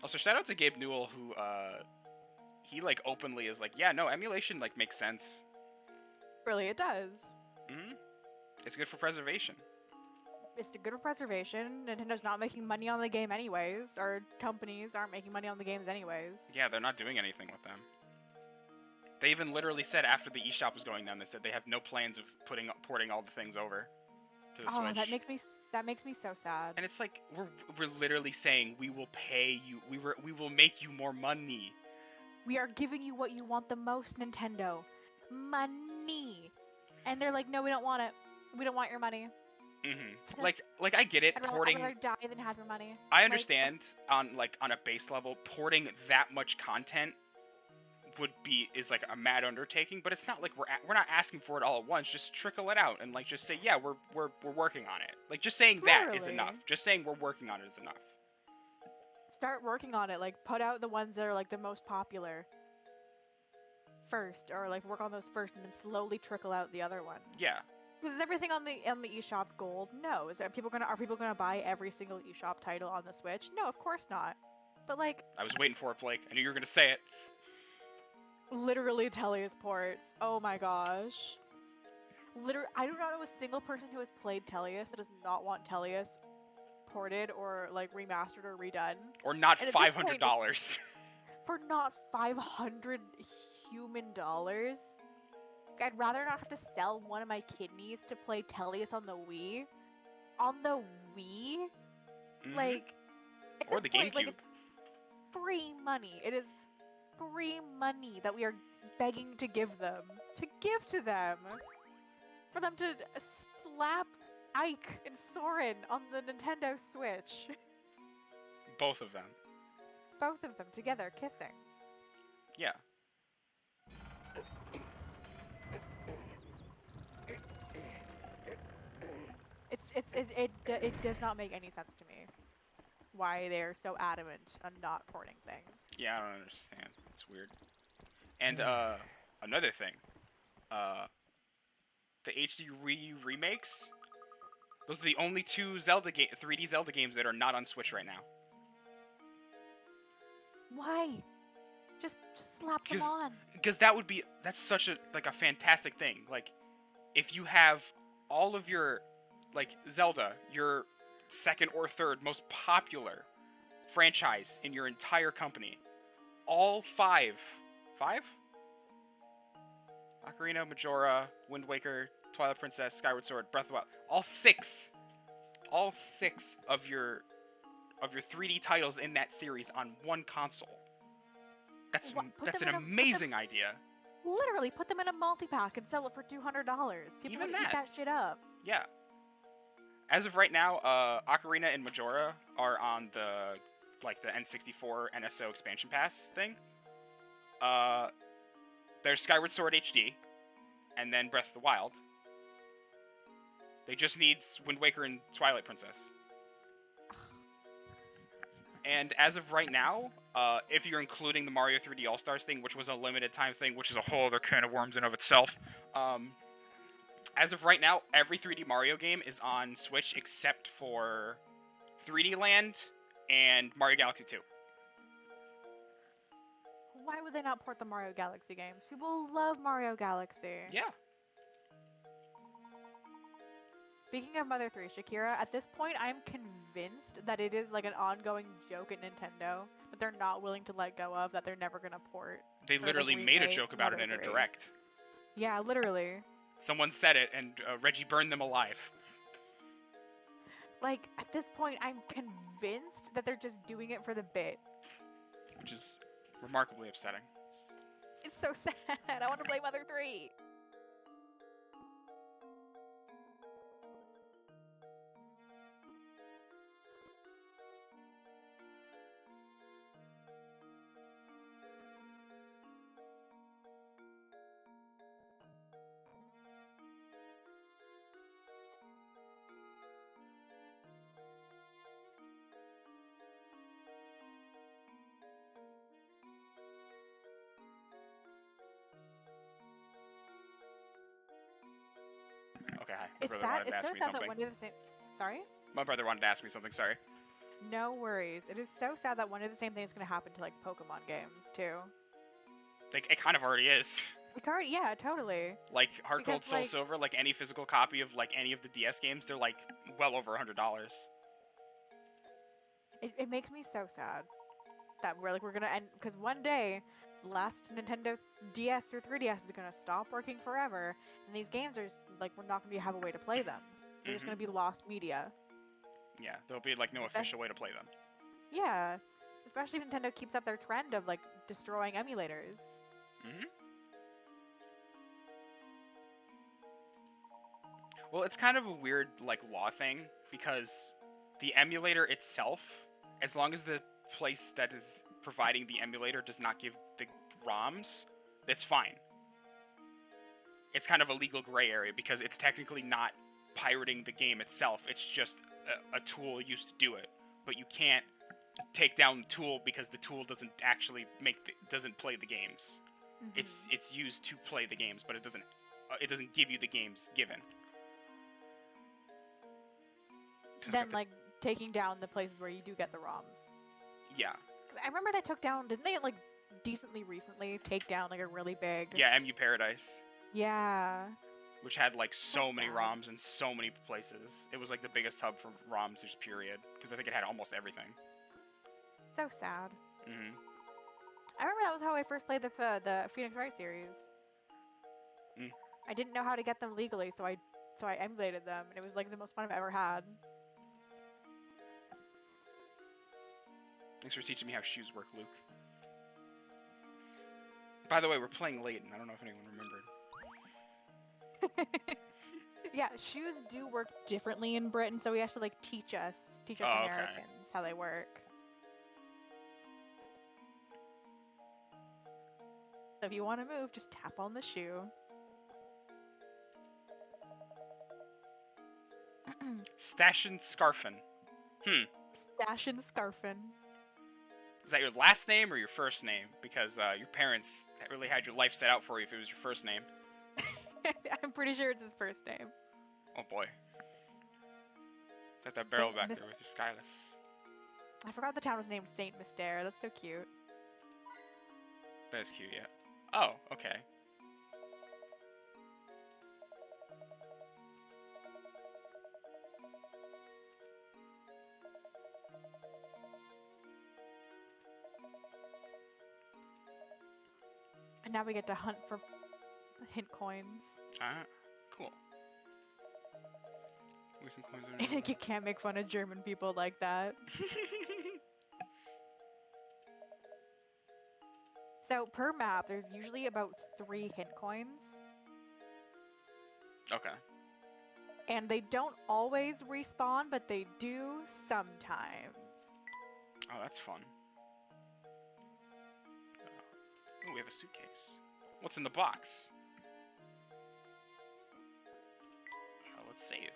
Also, shout out to Gabe Newell who he like openly is like, yeah, no, emulation like makes sense. Really, it does. Mhm. It's good for preservation. It's good for preservation. Nintendo's not making money on the game anyways, or companies aren't making money on the games anyways. Yeah, they're not doing anything with them. They even literally said after the eShop was going down, they said they have no plans of porting all the things over to the Oh, Switch. that makes me so sad. And it's like we're literally saying we will pay you. We will make you more money. We are giving you what you want the most, Nintendo. Money. And they're like, no, we don't want it. We don't want your money. Mm-hmm. Like I get it. I'd Porting. rather die than have your money. I understand on a base level, porting that much content is like a mad undertaking, but it's not like we're not asking for it all at once. Just trickle it out and like just say, yeah, we're working on it. Like just saying that is Literally. enough. Just saying we're working on it is enough. Start working on it. Like put out the ones that are like the most popular first, or like work on those first, and then slowly trickle out the other one. Yeah. Is everything on the eShop gold? No. Are people gonna buy every single eShop title on the Switch? No, of course not. But like, I was waiting for it, Blake. I knew you were gonna say it. literally Tellius ports. Oh my gosh. Literally, I do not know a single person who has played Tellius that does not want Tellius ported or like remastered or redone. Or not And at this $500. For not $500 human dollars. I'd rather not have to sell one of my kidneys to play Tellius on the Wii. On the Wii? Mhm. Like, at Or this the point, like, GameCube. it's free money. It is free money that we are begging to give them. To give to them. For them to slap Ike and Soren on the Nintendo Switch. Both of them. Both of them together kissing. Yeah. It does not make any sense to me why they're so adamant on not porting things. Yeah, I don't understand. It's weird. And another thing, the HD remakes. Those are the only two 3D Zelda games that are not on Switch right now. Why? Just slap them on. Because that's such a fantastic thing. Like, if you have all of your Zelda, your second or third most popular franchise in your entire company, all five, Ocarina, Majora, Wind Waker, Twilight Princess, Skyward Sword, Breath of the Wild, all six of your 3D titles in that series on one console. That's an amazing idea. Literally, put them in a multi-pack and sell it for $200. People Even would eat that shit up. Yeah. As of right now, Ocarina and Majora are on the N64 NSO expansion pass thing. There's Skyward Sword HD, and then Breath of the Wild. They just need Wind Waker and Twilight Princess. And as of right now, if you're including the Mario 3D All-Stars thing, which was a limited time thing, which is a whole other can of worms in of itself, as of right now, every 3D Mario game is on Switch except for 3D Land and Mario Galaxy 2. Why would they not port the Mario Galaxy games? People love Mario Galaxy. Yeah. Speaking of Mother 3, Shakira, at this point, I'm convinced that it is like an ongoing joke at Nintendo that they're not willing to let go of, that they're never gonna port. They literally made a joke about it in a Mother 3. direct. Yeah, literally. Someone said it, and Reggie burned them alive. Like, at this point, I'm convinced that they're just doing it for the bit. Which is remarkably upsetting. It's so sad. I want to play Mother 3. Okay, hi. My It's brother sad. wanted to It's ask so me sad that something. one of the same. Sorry? My brother wanted to ask me something, sorry. No worries. It is so sad that one of the same things is going to happen to, like, Pokemon games, too. Like, it kind of already is. Like, already, yeah, totally. Like, Heart Gold, Because, Soul like- Silver, like any physical copy of, like, any of the DS games, they're, like, well over $100. It makes me so sad that we're gonna end, because one day the last Nintendo DS or 3DS is gonna stop working forever, and these games are like, we're not gonna have a way to play them. They're just gonna be lost media. Yeah, there'll be, like, no official way to play them. Yeah, especially if Nintendo keeps up their trend of like destroying emulators. Well, it's kind of a weird, like, law thing, because the emulator itself, as long as the place that is providing the emulator does not give the ROMs, that's fine. It's kind of a legal gray area, because it's technically not pirating the game itself, it's just a tool used to do it. But you can't take down the tool because the tool doesn't actually doesn't play the games. It's used to play the games, but it doesn't give you the games given. Then like taking down the places where you do get the ROMs. Yeah. 'Cause I remember they took down, didn't they, like decently recently take down like a really big? Yeah, MU Paradise. Yeah. Which had like so many sad. ROMs in so many places. It was like the biggest hub for ROMs, just period. Because I think it had almost everything. So sad. Mm-hmm. I remember that was how I first played the Phoenix Wright series. I didn't know how to get them legally, so I emulated them, and it was like the most fun I've ever had. Thanks for teaching me how shoes work, Luke. By the way, we're playing Layton. I don't know if anyone remembered. Yeah, shoes do work differently in Britain, so he has to like teach us Oh, okay. Americans how they work. So if you want to move, just tap on the shoe. Stashin Scarfin. Stash and Scarfin. Is that your last name or your first name? Because your parents really had your life set out for you if it was your first name. I'm pretty sure it's his first name. Oh boy. Got that barrel Saint back Mis- there with your Skyless. I forgot the town was named Saint Mystere. That's so cute. That is cute, yeah. Oh, okay. And now we get to hunt for hint coins. Cool. With some coins I think you can't make fun of German people like that. So per map, there's usually about 3 hint coins, Okay. and they don't always respawn, but they do sometimes. Oh, that's fun. Oh, we have a suitcase. What's in the box? Let's save.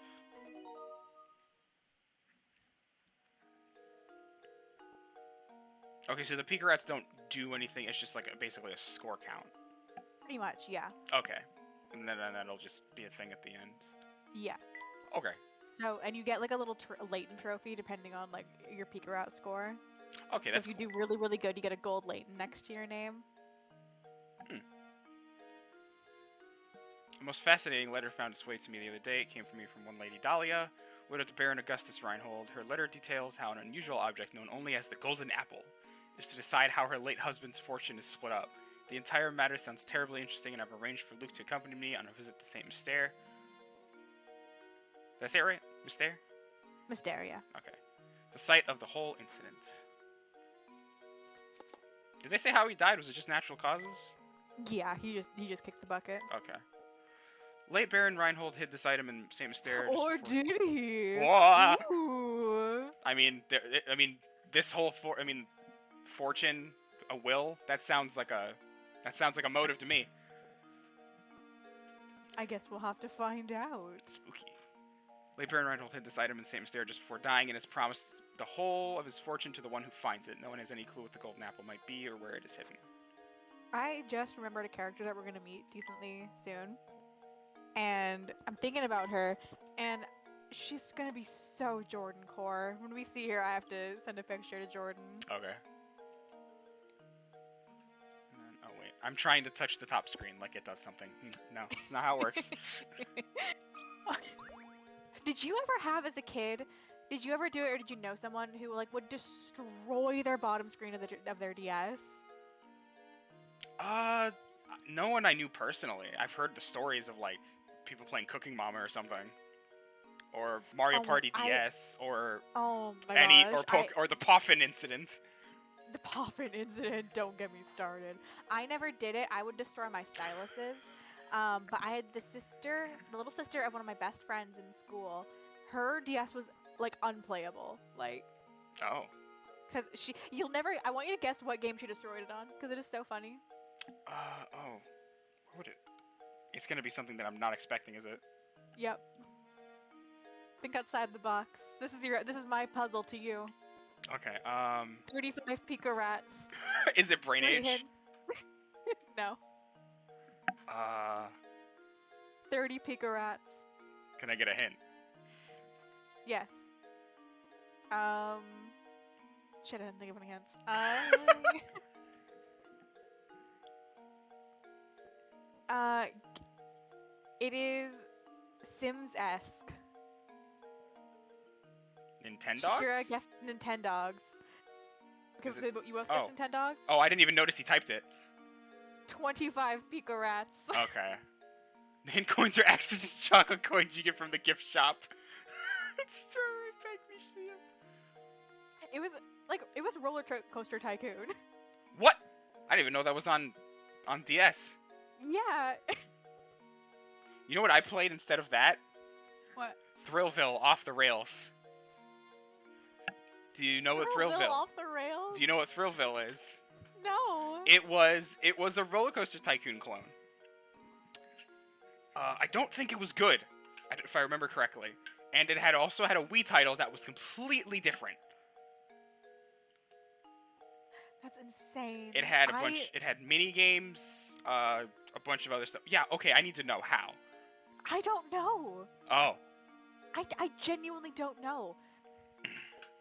Okay, so the Pika Rats don't do anything. It's just like basically a score count. Pretty much, yeah. Okay. And then that'll just be a thing at the end. Yeah. Okay. So, and you get like a little Layton trophy depending on like your Pika Rat score. Okay, So that's if you do really, really good, you get a gold Layton next to your name. The most fascinating letter found its way to me the other day. It came from one Lady Dahlia, widow to Baron Augustus Reinhold. Her letter details how an unusual object known only as the Golden Apple is to decide how her late husband's fortune is split up. The entire matter sounds terribly interesting, and I've arranged for Luke to accompany me on a visit to St. Mystere. Did I say it right? Mystere? Mysteria. Okay. The site of the whole incident. Did they say how he died? Was it just natural causes? Yeah, he just kicked the bucket. Okay. Late Baron Reinhold hid this item in St. Mystere. Or did he? What? Ooh. I mean, this whole fortune, a will. That sounds like a motive to me. I guess we'll have to find out. Spooky. Late Baron Reinhold hid this item in St. Mystere just before dying and has promised the whole of his fortune to the one who finds it. No one has any clue what the golden apple might be or where it is hidden. I just remembered a character that we're gonna meet decently soon, and I'm thinking about her, and she's gonna be so Jordan core. When we see her, I have to send a picture to Jordan. Okay. And then, oh wait, I'm trying to touch the top screen like it does something. No, it's not how it works. Did you ever have, as a kid, did you ever do it, or did you know someone who like would destroy their bottom screen of their DS? No one I knew personally. I've heard the stories of like people playing Cooking Mama or something, or Mario Party DS, or oh my any gosh, or the Poffin incident. The Poffin incident. Don't get me started. I never did it. I would destroy my styluses. But I had the little sister of one of my best friends in school. Her DS was like unplayable. Like, Oh. cause I want you to guess what game she destroyed it on, cause it is so funny. Oh. What would it? It's gonna be something that I'm not expecting, is it? Yep. Think outside the box. This is my puzzle to you. Okay. 35 Pico Rats. Is it Brain 3 Age? hidden- No. 30 Pico Rats. Can I get a hint? Yes. Shit, I didn't think of any hints. It is Sims-esque. Nintendogs? Sure, I guess Nintendogs. Because Is it- you both guessed Nintendogs? Oh, I didn't even notice he typed it. 25 Pico Rats. Okay. The hint coins are actually just chocolate coins you get from the gift shop. Strawberry Bank Museum. It was Roller Coaster Tycoon. What? I didn't even know that was on DS. Yeah. You know what I played instead of that? What? Thrillville off the rails. Do you know what Thrillville? Off the rails? Do you know what Thrillville is? No. It was a Roller Coaster Tycoon clone. I don't think it was good, if I remember correctly. And it also had a Wii title that was completely different. That's insane. It had It had mini games, a bunch of other stuff. Yeah. Okay. I need to know how. I don't know. Oh. I genuinely don't know.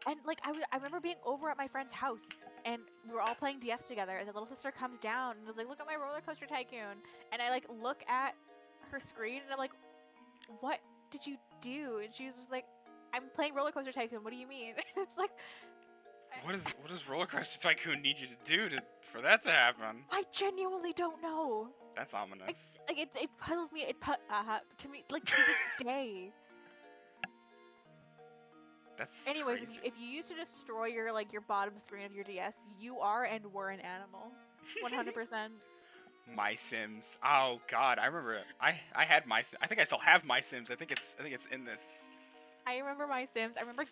And like I remember being over at my friend's house, and we were all playing DS together, and the little sister comes down and was like, "Look at my Roller Coaster Tycoon," and I like look at her screen and I'm like, "What did you do?" And she was just like, "I'm playing Roller Coaster Tycoon. What do you mean?" It's like, What does Roller Coaster Tycoon need you to do for that to happen? I genuinely don't know. That's ominous. It puzzles me. To me like to this day. That's Anyways, crazy. if you used to destroy your bottom screen of your DS, you are and were an animal. 100%. My Sims. Oh God, I remember. I had My Sims. I think I still have My Sims. I think it's in this. I remember My Sims. I remember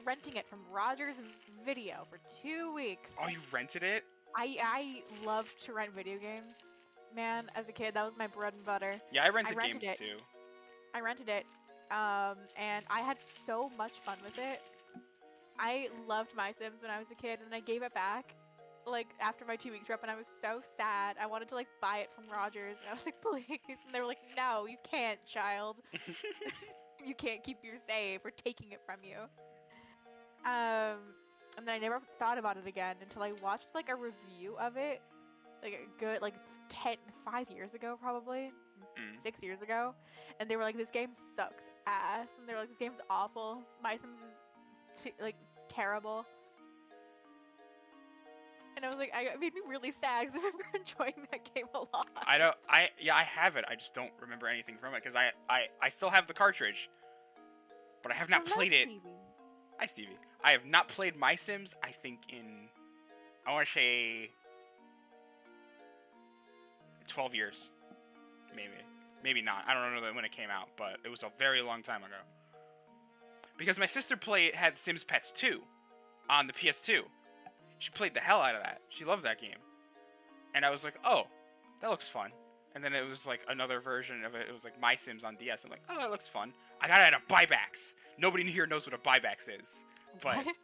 renting it from Rogers Video for 2 weeks. Oh, you rented it? I loved to rent video games. Man, as a kid, that was my bread and butter. Yeah, I rented rented games it. too. I rented it, and I had so much fun with it. I loved My Sims when I was a kid, and I gave it back, like, after my 2 week trip, and I was so sad. I wanted to, like, buy it from Rogers, and I was like, please, and they were like, no, you can't, child. You can't keep your save. We're taking it from you. And then I never thought about it again until I watched, like, a review of it, like, a good, like, 5 years ago, probably. 6 years ago, and they were like, this game sucks ass, and they were like, this game's awful. My Sims is terrible. And And I was like, it made me really sad because I remember enjoying that game a lot. I have it. I just don't remember anything from it because I still have the cartridge, but I have not Hello, played it. Stevie. Hi, Stevie. I have not played My Sims. I think I want to say 12 years, maybe not. I don't know when it came out, but it was a very long time ago. Because my sister had Sims Pets 2 on the PS2. She played the hell out of that. She loved that game. And I was like, oh, that looks fun. And then it was like another version of it. It was like My Sims on DS. I'm like, oh, that looks fun. I got it at a buybacks. Nobody here knows what a buybacks is. But, What?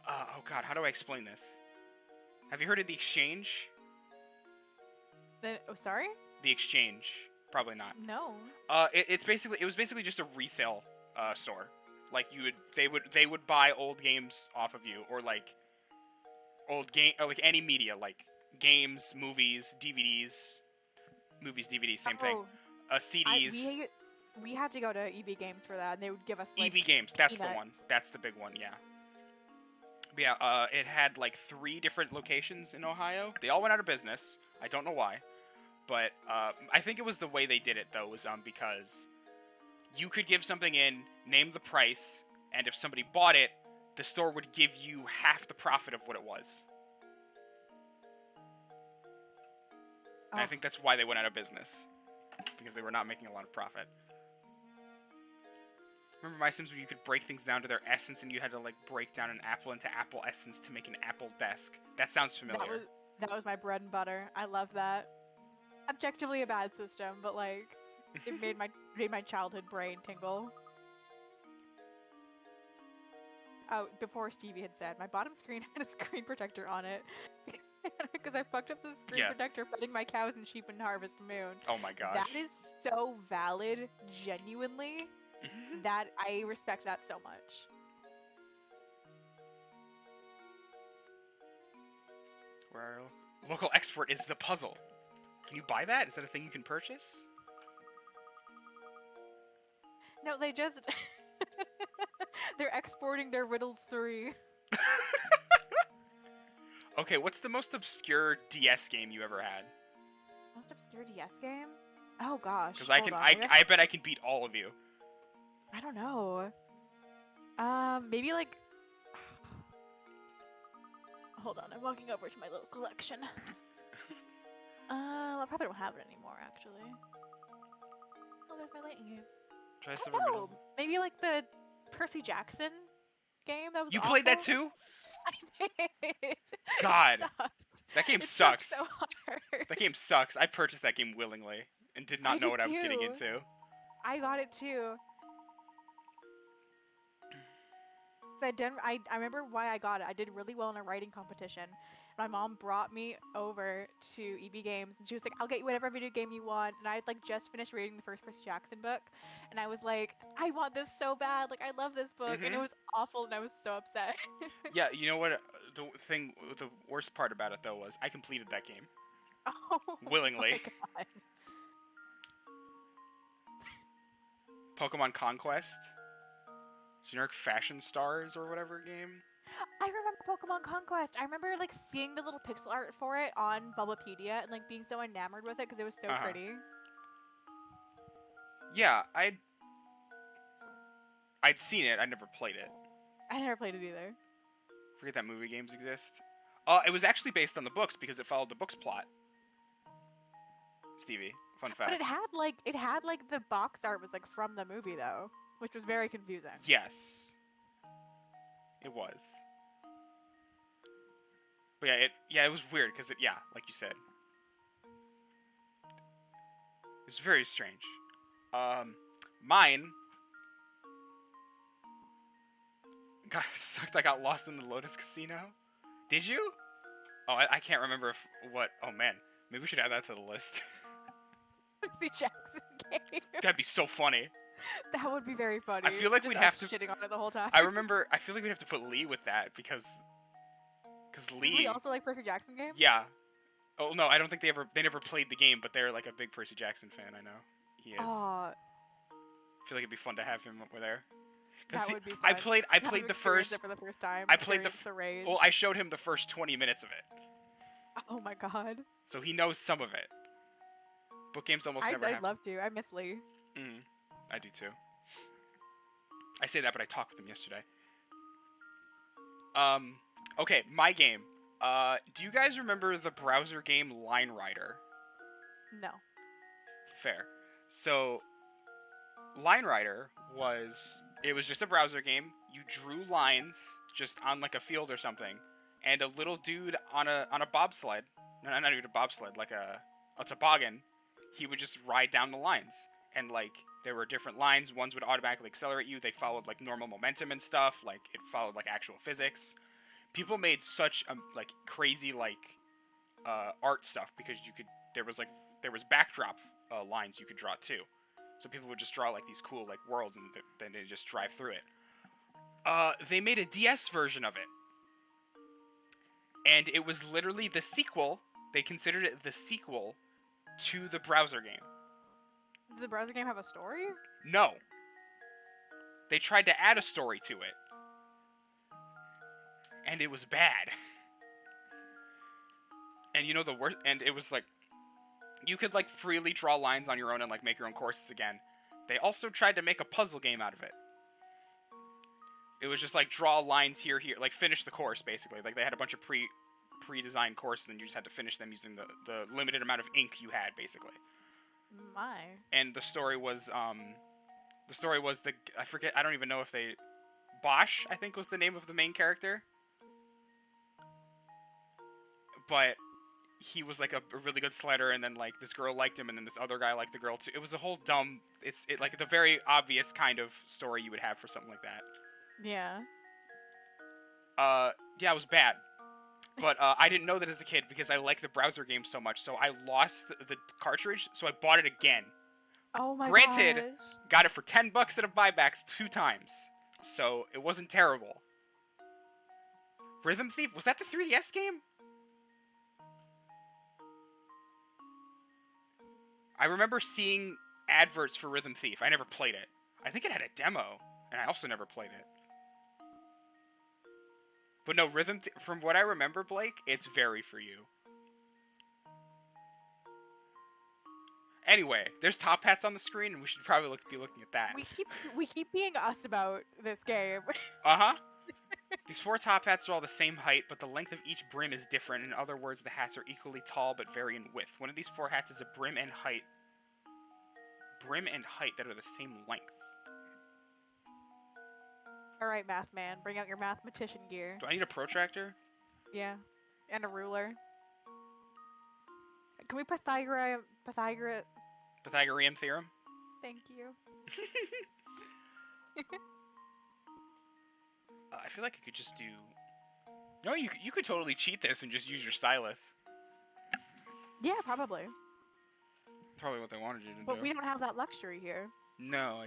oh god, how do I explain this? Have you heard of the exchange? Oh, sorry? The exchange. Probably not. No. It was basically just a resale store. Like they would buy old games off of you, or like old game, or like any media, like games, movies, DVDs, DVDs, same thing. CDs. We had to go to EB Games for that, and they would give us like EB Games, that's the peanuts. one. That's the big one, yeah. But yeah, it had like 3 different locations in Ohio. They all went out of business. I don't know why. But I think it was the way they did it, though, was because you could give something in, name the price, and if somebody bought it, the store would give you half the profit of what it was. And I think that's why they went out of business. Because they were not making a lot of profit. Remember My Sims, where you could break things down to their essence, and you had to like break down an apple into apple essence to make an apple desk? That sounds familiar. That was my bread and butter. I love that. Objectively a bad system, but like it made my childhood brain tingle. Oh, before Stevie had said, my bottom screen had a screen protector on it because I fucked up the screen protector feeding my cows and sheep in Harvest Moon. Oh my gosh. That is so valid, genuinely. That I respect that so much. Where local export is the puzzle. Can you buy that? Is that a thing you can purchase? No, they just they're exporting their Riddles 3. Okay, what's the most obscure DS game you ever had? Most obscure DS game? Oh gosh. Because I bet I can beat all of you. I don't know. Maybe like. Hold on, I'm walking over to my little collection. I probably don't have it anymore, actually. Oh, there's my Layton games. Try Oh, maybe like the Percy Jackson game that was. You played that too? I did. God, that game It sucks. so hard. That game sucks. I purchased that game willingly and did not know what I was getting into. I got it too. I remember why I got it. I did really well in a writing competition. My mom brought me over to EB Games, and she was like, I'll get you whatever video game you want. And I had like just finished reading the first Percy Jackson book, and I was like, I want this so bad. Like, I love this book. And it was awful, and I was so upset. Yeah, you know what? The worst part about it, though, was I completed that game. Oh, willingly. My God. Pokemon Conquest. Generic Fashion Stars or whatever game. I remember Pokemon Conquest. I remember like seeing the little pixel art for it on Bulbapedia and like being so enamored with it because it was so pretty. Yeah, I'd seen it. I never played it. I never played it either. Forget that movie games exist. It was actually based on the books because it followed the book's plot. Stevie, fun fact. But it had like the box art was like from the movie though, which was very confusing. Yes. It was. But it was weird because like you said. It was very strange. Mine got sucked. I got lost in the Lotus Casino. Did you? Oh, I can't remember oh man. Maybe we should add that to the list. Percy Jackson game. That'd be so funny. That would be very funny. I feel like Just we'd have to shitting on it the whole time. I feel like we'd have to put Lee with that because Lee. Lee also like Percy Jackson games? Yeah. Oh no, I don't think they never played the game, but they're like a big Percy Jackson fan. I know he is. I feel like it'd be fun to have him over there. That would be fun. I played the first. It for the first time. I played the raid. Well, I showed him the first 20 minutes of it, Oh my god. So he knows some of it. Book games almost never I'd have. love to. I miss Lee. I do too. I say that, but I talked with him yesterday. Okay, my game. Do you guys remember the browser game Line Rider? No. Fair. So, Line Rider was just a browser game. You drew lines just on like a field or something, and a little dude on a bobsled. No, not even a bobsled, like a toboggan. He would just ride down the lines, and like there were different lines. Ones would automatically accelerate you. They followed like normal momentum and stuff. Like it followed like actual physics. People made such like crazy like art stuff because there was backdrop lines you could draw too. So people would just draw like these cool like worlds and then they just drive through it. They made a DS version of it, and it was literally the sequel. They considered it the sequel to the browser game. Did the browser game have a story? No. They tried to add a story to it, and it was bad. And you know the worst, and it was like, you could like freely draw lines on your own and like make your own courses again. They also tried to make a puzzle game out of it. It was just like draw lines here, like finish the course basically. Like they had a bunch of pre-designed courses and you just had to finish them using the limited amount of ink you had basically. My. And the story was I forget, I don't even know if Bosch, I think was the name of the main character. But he was like a really good sledder, and then like this girl liked him, and then this other guy liked the girl too. It was a whole dumb, it like the very obvious kind of story you would have for something like that. Yeah. Yeah, it was bad. But I didn't know that as a kid because I liked the browser game so much, so I lost the cartridge, so I bought it again. Oh my Granted, gosh. got it for $10 at a buybacks 2 times, so it wasn't terrible. Rhythm Thief, was that the 3DS game? I remember seeing adverts for Rhythm Thief. I never played it. I think it had a demo, and I also never played it. But no, from what I remember, Blake, it's very for you. Anyway, there's top hats on the screen, and we should probably be looking at that. We keep being us about this game. Uh-huh. These 4 top hats are all the same height, but the length of each brim is different. In other words, the hats are equally tall but vary in width. One of these 4 hats is a brim and height that are the same length. All right, math man, bring out your mathematician gear. Do I need a protractor? Yeah, and a ruler. Can we Pythagorean? Pythagorean theorem? Thank you. I feel like I could just do... No, you could totally cheat this and just use your stylus. Yeah, probably. Probably what they wanted you to do. But we don't have that luxury here. No,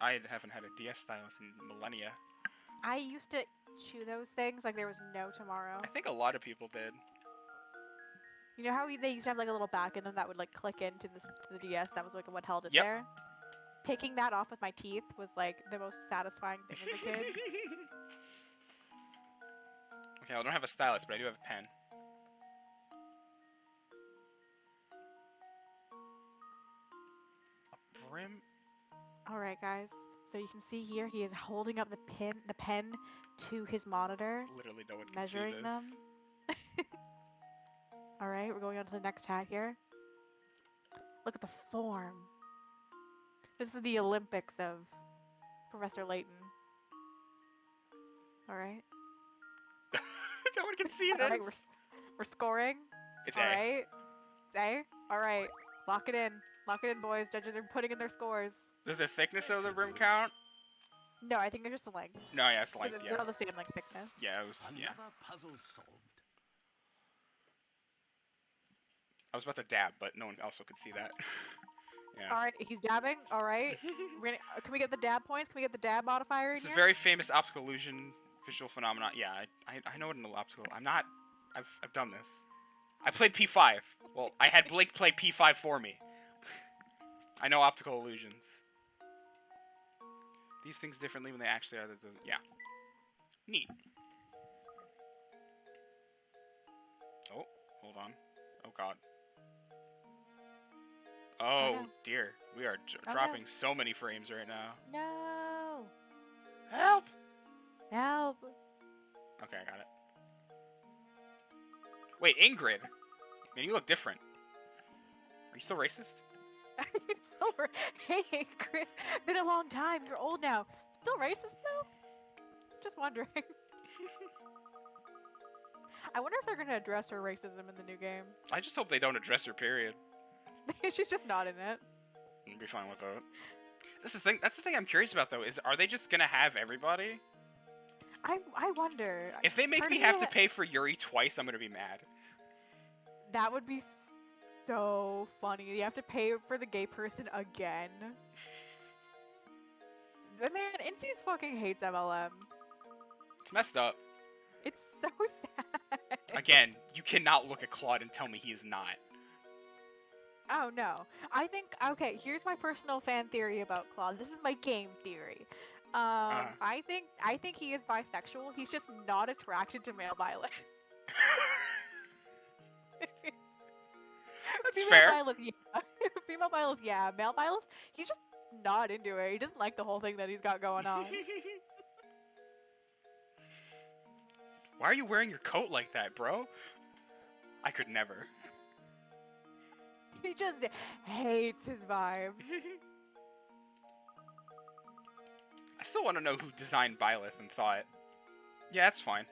I haven't had a DS stylus in millennia. I used to chew those things like there was no tomorrow. I think a lot of people did. You know how they used to have like a little back in them that would like click into the DS? That was like what held it Yep. there. Picking that off with my teeth was like the most satisfying thing as a kid. Okay, I don't have a stylus, but I do have a pen. A brim? Alright guys, so you can see here he is holding up the pen to his monitor, Literally no one can measuring see this. them. Alright, we're going on to the next hat here. Look at the form. This is the Olympics of Professor Layton. Alright. No one can see Alright, this. we're scoring. It's A. Alright. It's A? Alright. Lock it in. Lock it in, boys. Judges are putting in their scores. Does the thickness of the brim count? No, I think it's just the length. No, yeah, it's like, They're yeah. all the same like thickness. Yeah, it was, yeah. Another puzzle solved. I was about to dab, but no one also could see that. Yeah. Alright, he's dabbing. Alright. Can we get the dab points? Can we get the dab modifier in It's a here? very famous optical illusion visual phenomenon. Yeah, I know what an optical... I've done this. I played P5. Well, I had Blake play P5 for me. I know optical illusions. These things differently when they actually are... Yeah. Neat. Oh, Hold on. Oh god. Oh no. dear. We are no. dropping so many frames right now. No. Help! Help. Okay, I got it. Wait, Ingrid. Man, you look different. Are you still racist? It's over. Hey, Chris. Been a long time. You're old now. Still racist though? Just wondering. I wonder if they're gonna address her racism in the new game. I just hope they don't address her, period. She's just not in it. I'd be fine with that. That's the thing I'm curious about, though, is are they just gonna have everybody? I wonder. If they make Part me of have to pay for Yuri twice, I'm gonna be mad. That would be so funny. You have to pay for the gay person again. The man, Incy's fucking hates MLM. It's messed up. It's so sad. Again, you cannot look at Claude and tell me he is not. Oh no. I think okay, here's my personal fan theory about Claude. This is my game theory. I think he is bisexual. He's just not attracted to male violence. That's Female fair. Violence, yeah. Female violence, yeah. Male violence, he's just not into it. He doesn't like the whole thing that he's got going on. Why are you wearing your coat like that, bro? I could never. He just hates his vibe. I still want to know who designed Byleth and thought, yeah, that's fine.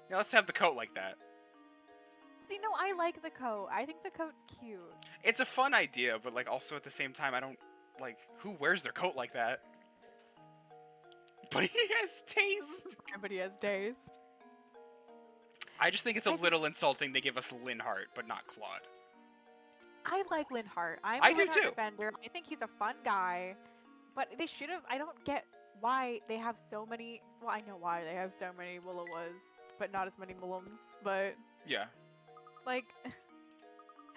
Yeah, let's have the coat like that. See, no, I like the coat. I think the coat's cute. It's a fun idea, but like also at the same time, I don't like who wears their coat like that. But he has taste. Everybody has taste. I just think it's a little insulting they give us Linhart, but not Claude. I like Linhart. I'm I a do Linhart too. defender. I think he's a fun guy. But they should have. I don't get why they have so many. Well, I know why they have so many Willowas, but not as many Mullums. But Yeah. like,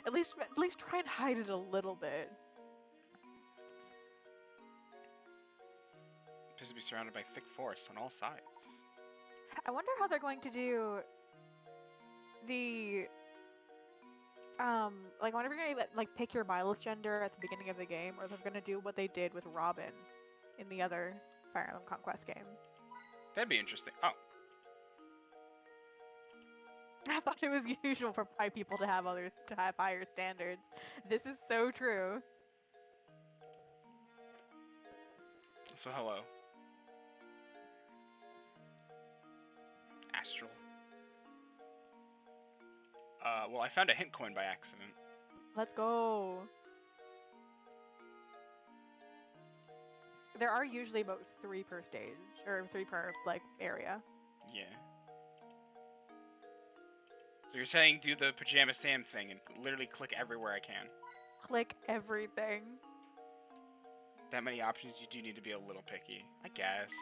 at least try and hide it a little bit. Appears to be surrounded by thick forest on all sides. I wonder how they're going to do the like, I wonder if you're gonna like pick your Byleth gender at the beginning of the game, or if they're gonna do what they did with Robin in the other Fire Emblem Conquest game. That'd be interesting. Oh, I thought it was usual for people to have higher standards. This is so true. so hello. Astral. Well, I found a hint coin by accident. Let's go. There are usually about 3 per stage, or 3 per like area. Yeah. So you're saying do the Pajama Sam thing and literally click everywhere I can. Click everything. That many options, you do need to be a little picky, I guess.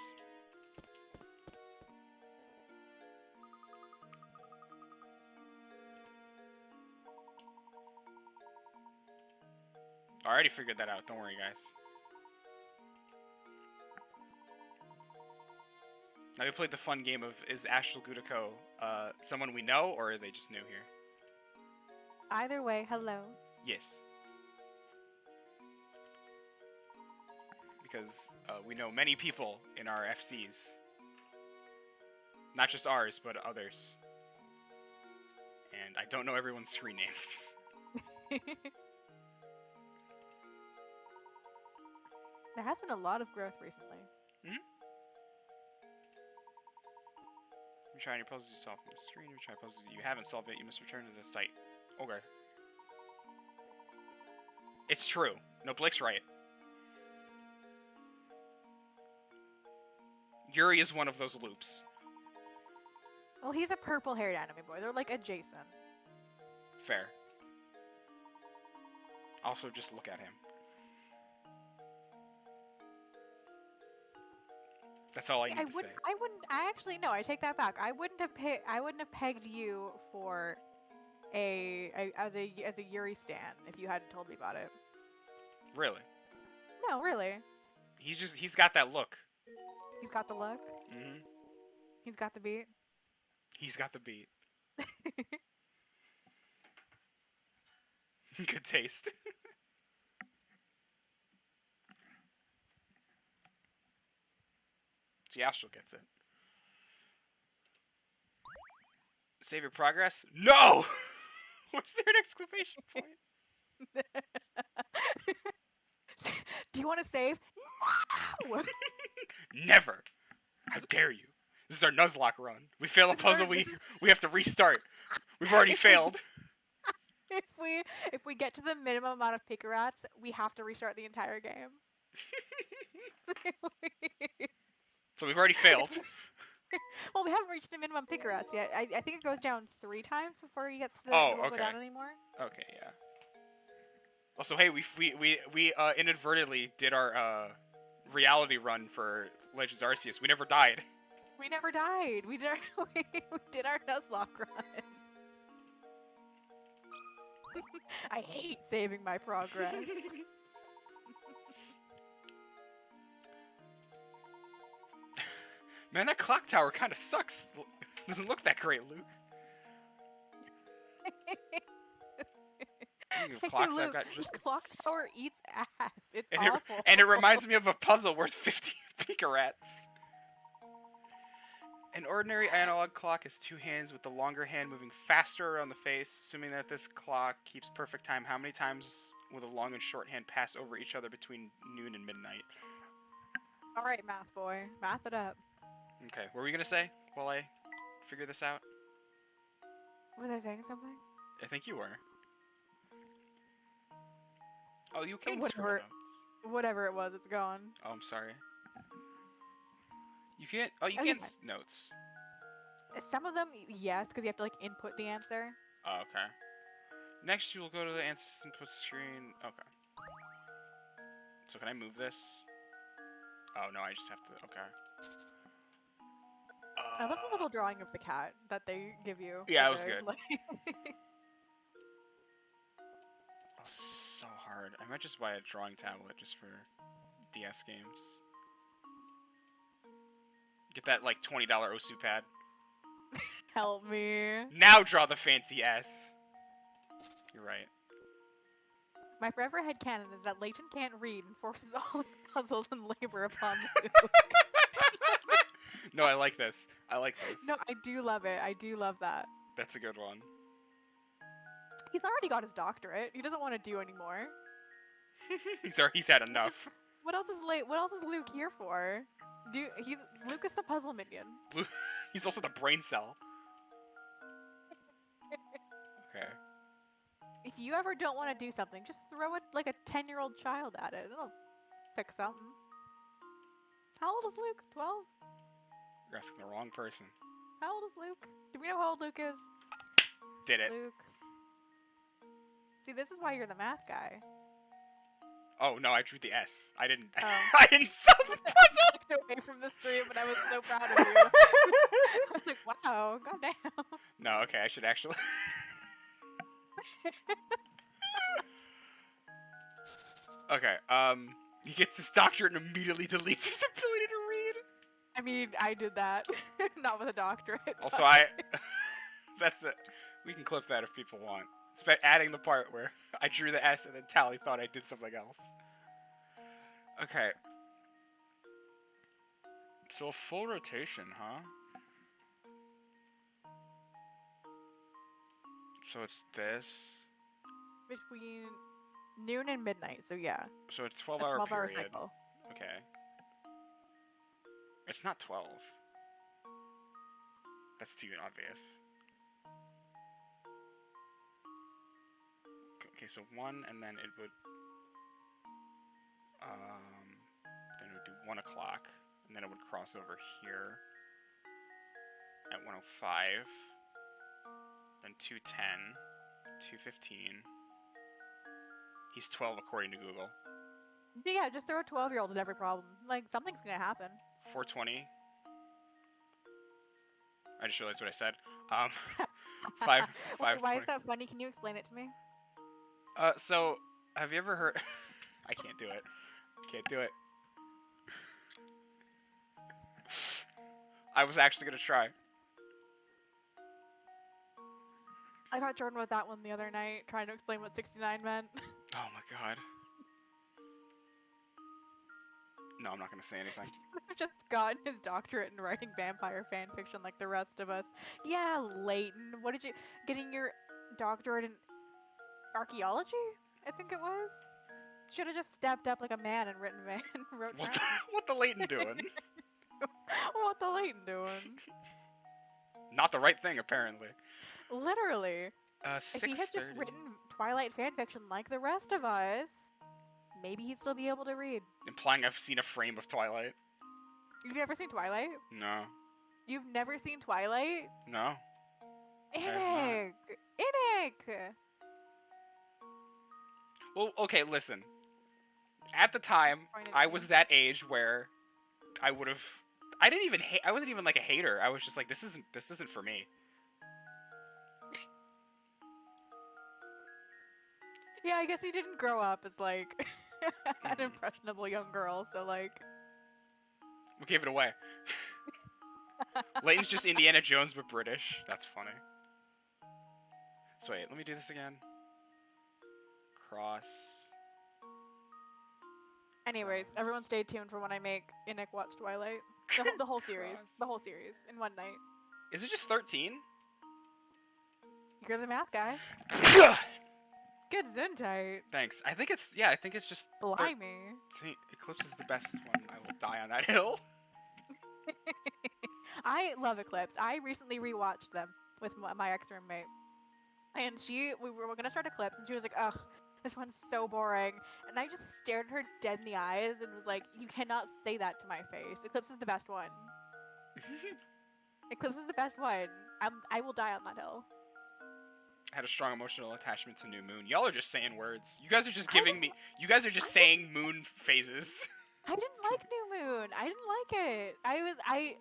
I already figured that out, don't worry guys. Now we played the fun game of, is Astral Gudako someone we know, or are they just new here? Either way, hello. Yes. Because we know many people in our FCs. Not just ours, but others. And I don't know everyone's screen names. There has been a lot of growth recently. You try your puzzles you solve from the screen. You try puzzles you haven't solved yet. You must return to the site. Okay. It's true. No, Blake's right. Yuri is one of those loops. Well, he's a purple-haired anime boy. They're like adjacent. Fair. Also, just look at him. That's all I need to say. I actually no. I take that back. I wouldn't have pegged you for as a Yuri stan if you hadn't told me about it. Really? No, really. He's got that look. He's got the look. Mm-hmm. He's got the beat. He's got the beat. Good taste. See, Astral gets it. Save your progress? No! Was there an exclamation point? Do you want to save? No! Never! How dare you? This is our Nuzlocke run. We fail a puzzle, we have to restart. We've already failed. If we get to the minimum amount of Picarats, we have to restart the entire game. So we've already failed. Well, we haven't reached the minimum Picarats yet. I think it goes down 3 times before he gets to the Oh, it won't okay. go down anymore. Okay, yeah. Also, hey, we inadvertently did our reality run for Legends Arceus. We never died. We never died. We did our Nuzlocke run. I hate saving my progress. Man, that clock tower kind of sucks. Doesn't look that great, Luke. Speaking of clocks, Luke, I've got just... the clock tower eats ass. It's And awful. it reminds me of a puzzle worth 50 Picarats. An ordinary analog clock is 2 hands with the longer hand moving faster around the face. Assuming that this clock keeps perfect time, how many times will the long and short hand pass over each other between noon and midnight? All right, math boy, math it up. Okay, what were you gonna say while I figure this out? Was I saying something? I think you were. Oh, you can Whatever. notes. Whatever it was, it's gone. Oh, I'm sorry. You can't. Oh, you Oh, can't you're notes. Some of them, yes, because you have to like input the answer. Oh, okay. Next, you will go to the answer input screen. Okay. So can I move this? Oh no, I just have to. Okay. I love the little drawing of the cat that they give you. Yeah, for it was the, good. like- Oh, so hard. I might just buy a drawing tablet just for DS games. Get that like $20 Osu pad. Help me. Now draw the fancy S. You're right. My forever headcanon is that Layton can't read and forces all his puzzles and labor upon the No, I like this. I like this. No, I do love it. I do love that. That's a good one. He's already got his doctorate. He doesn't want to do anymore. He's had enough. What else is Luke here for? Luke is the puzzle minion. He's also the brain cell. Okay. If you ever don't want to do something, just throw it like a 10-year-old child at it. It'll fix something. How old is Luke? 12? You're asking the wrong person. How old is Luke? Do we know how old Luke is? Did it. Luke. See, this is why you're the math guy. Oh, no, I drew the S. I didn't. Oh. I didn't solve the puzzle! I looked away from the stream and I was so proud of you. I was like, wow, goddamn. No, okay, I should actually. Okay, he gets his doctorate and immediately deletes his ability to read. I mean, I did that. Not with a doctorate. Also, but- that's it. We can clip that if people want. Adding the part where I drew the S and then Tally thought I did something else. Okay. So a full rotation, huh? So it's this. Between noon and midnight, so yeah. So it's A 12-hour 12-hour period. cycle. Okay. It's not 12. That's too obvious. Okay, so 1, and then it would... then it would be 1 o'clock, and then it would cross over here at 1:05, then 2:10, 2:15. He's 12 according to Google. Yeah, just throw a 12-year-old at every problem. Like, something's gonna happen. 4:20. I just realized what I said. 5. Wait, why is that funny? Can you explain it to me? So have you ever heard? I can't do it. Can't do it. I was actually gonna try. I got Jordan with that one the other night, trying to explain what 69 meant. Oh my god. No, I'm not gonna say anything. I've just gotten his doctorate in writing vampire fan fiction like the rest of us. Yeah, Layton, what did you... Getting your doctorate in archaeology? I think it was? Should have just stepped up like a man and wrote What down. the, what the Layton doing? What the Layton doing? Not the right thing, apparently. Literally. If he had just 6:30. written Twilight fanfiction like the rest of us, maybe he'd still be able to read. Implying I've seen a frame of Twilight. You've never seen Twilight? No. You've never seen Twilight? No. have not. Enoch! Enoch! Well, okay, listen. At the time, Pointed I at was me. that age where I would have. I didn't even hate. I wasn't even like a hater. I was just like, this isn't for me. Yeah, I guess you didn't grow up as like an Mhm. impressionable young girl, so like We gave it away. Layton's just Indiana Jones but British. That's funny. So wait, let me do this again. Cross. anyways, Cross. everyone stay tuned for when I make Enoch watch Twilight. The whole series. Cross. The whole series in one night. Is it just 13? You're the math guy. Good Zentite. Thanks. I think it's I think it's just Blimey. Eclipse is the best one. I will die on that hill. I love Eclipse. I recently rewatched them with my ex-roommate. And we were gonna start Eclipse, and she was like, ugh, this one's so boring. And I just stared at her dead in the eyes and was like, you cannot say that to my face. Eclipse is the best one. Eclipse is the best one. I will die on that hill. Had a strong emotional attachment to New Moon. Y'all are just saying words. You guys are just I giving didn't- me. You guys are just saying moon phases. I didn't like New Moon. I didn't like it.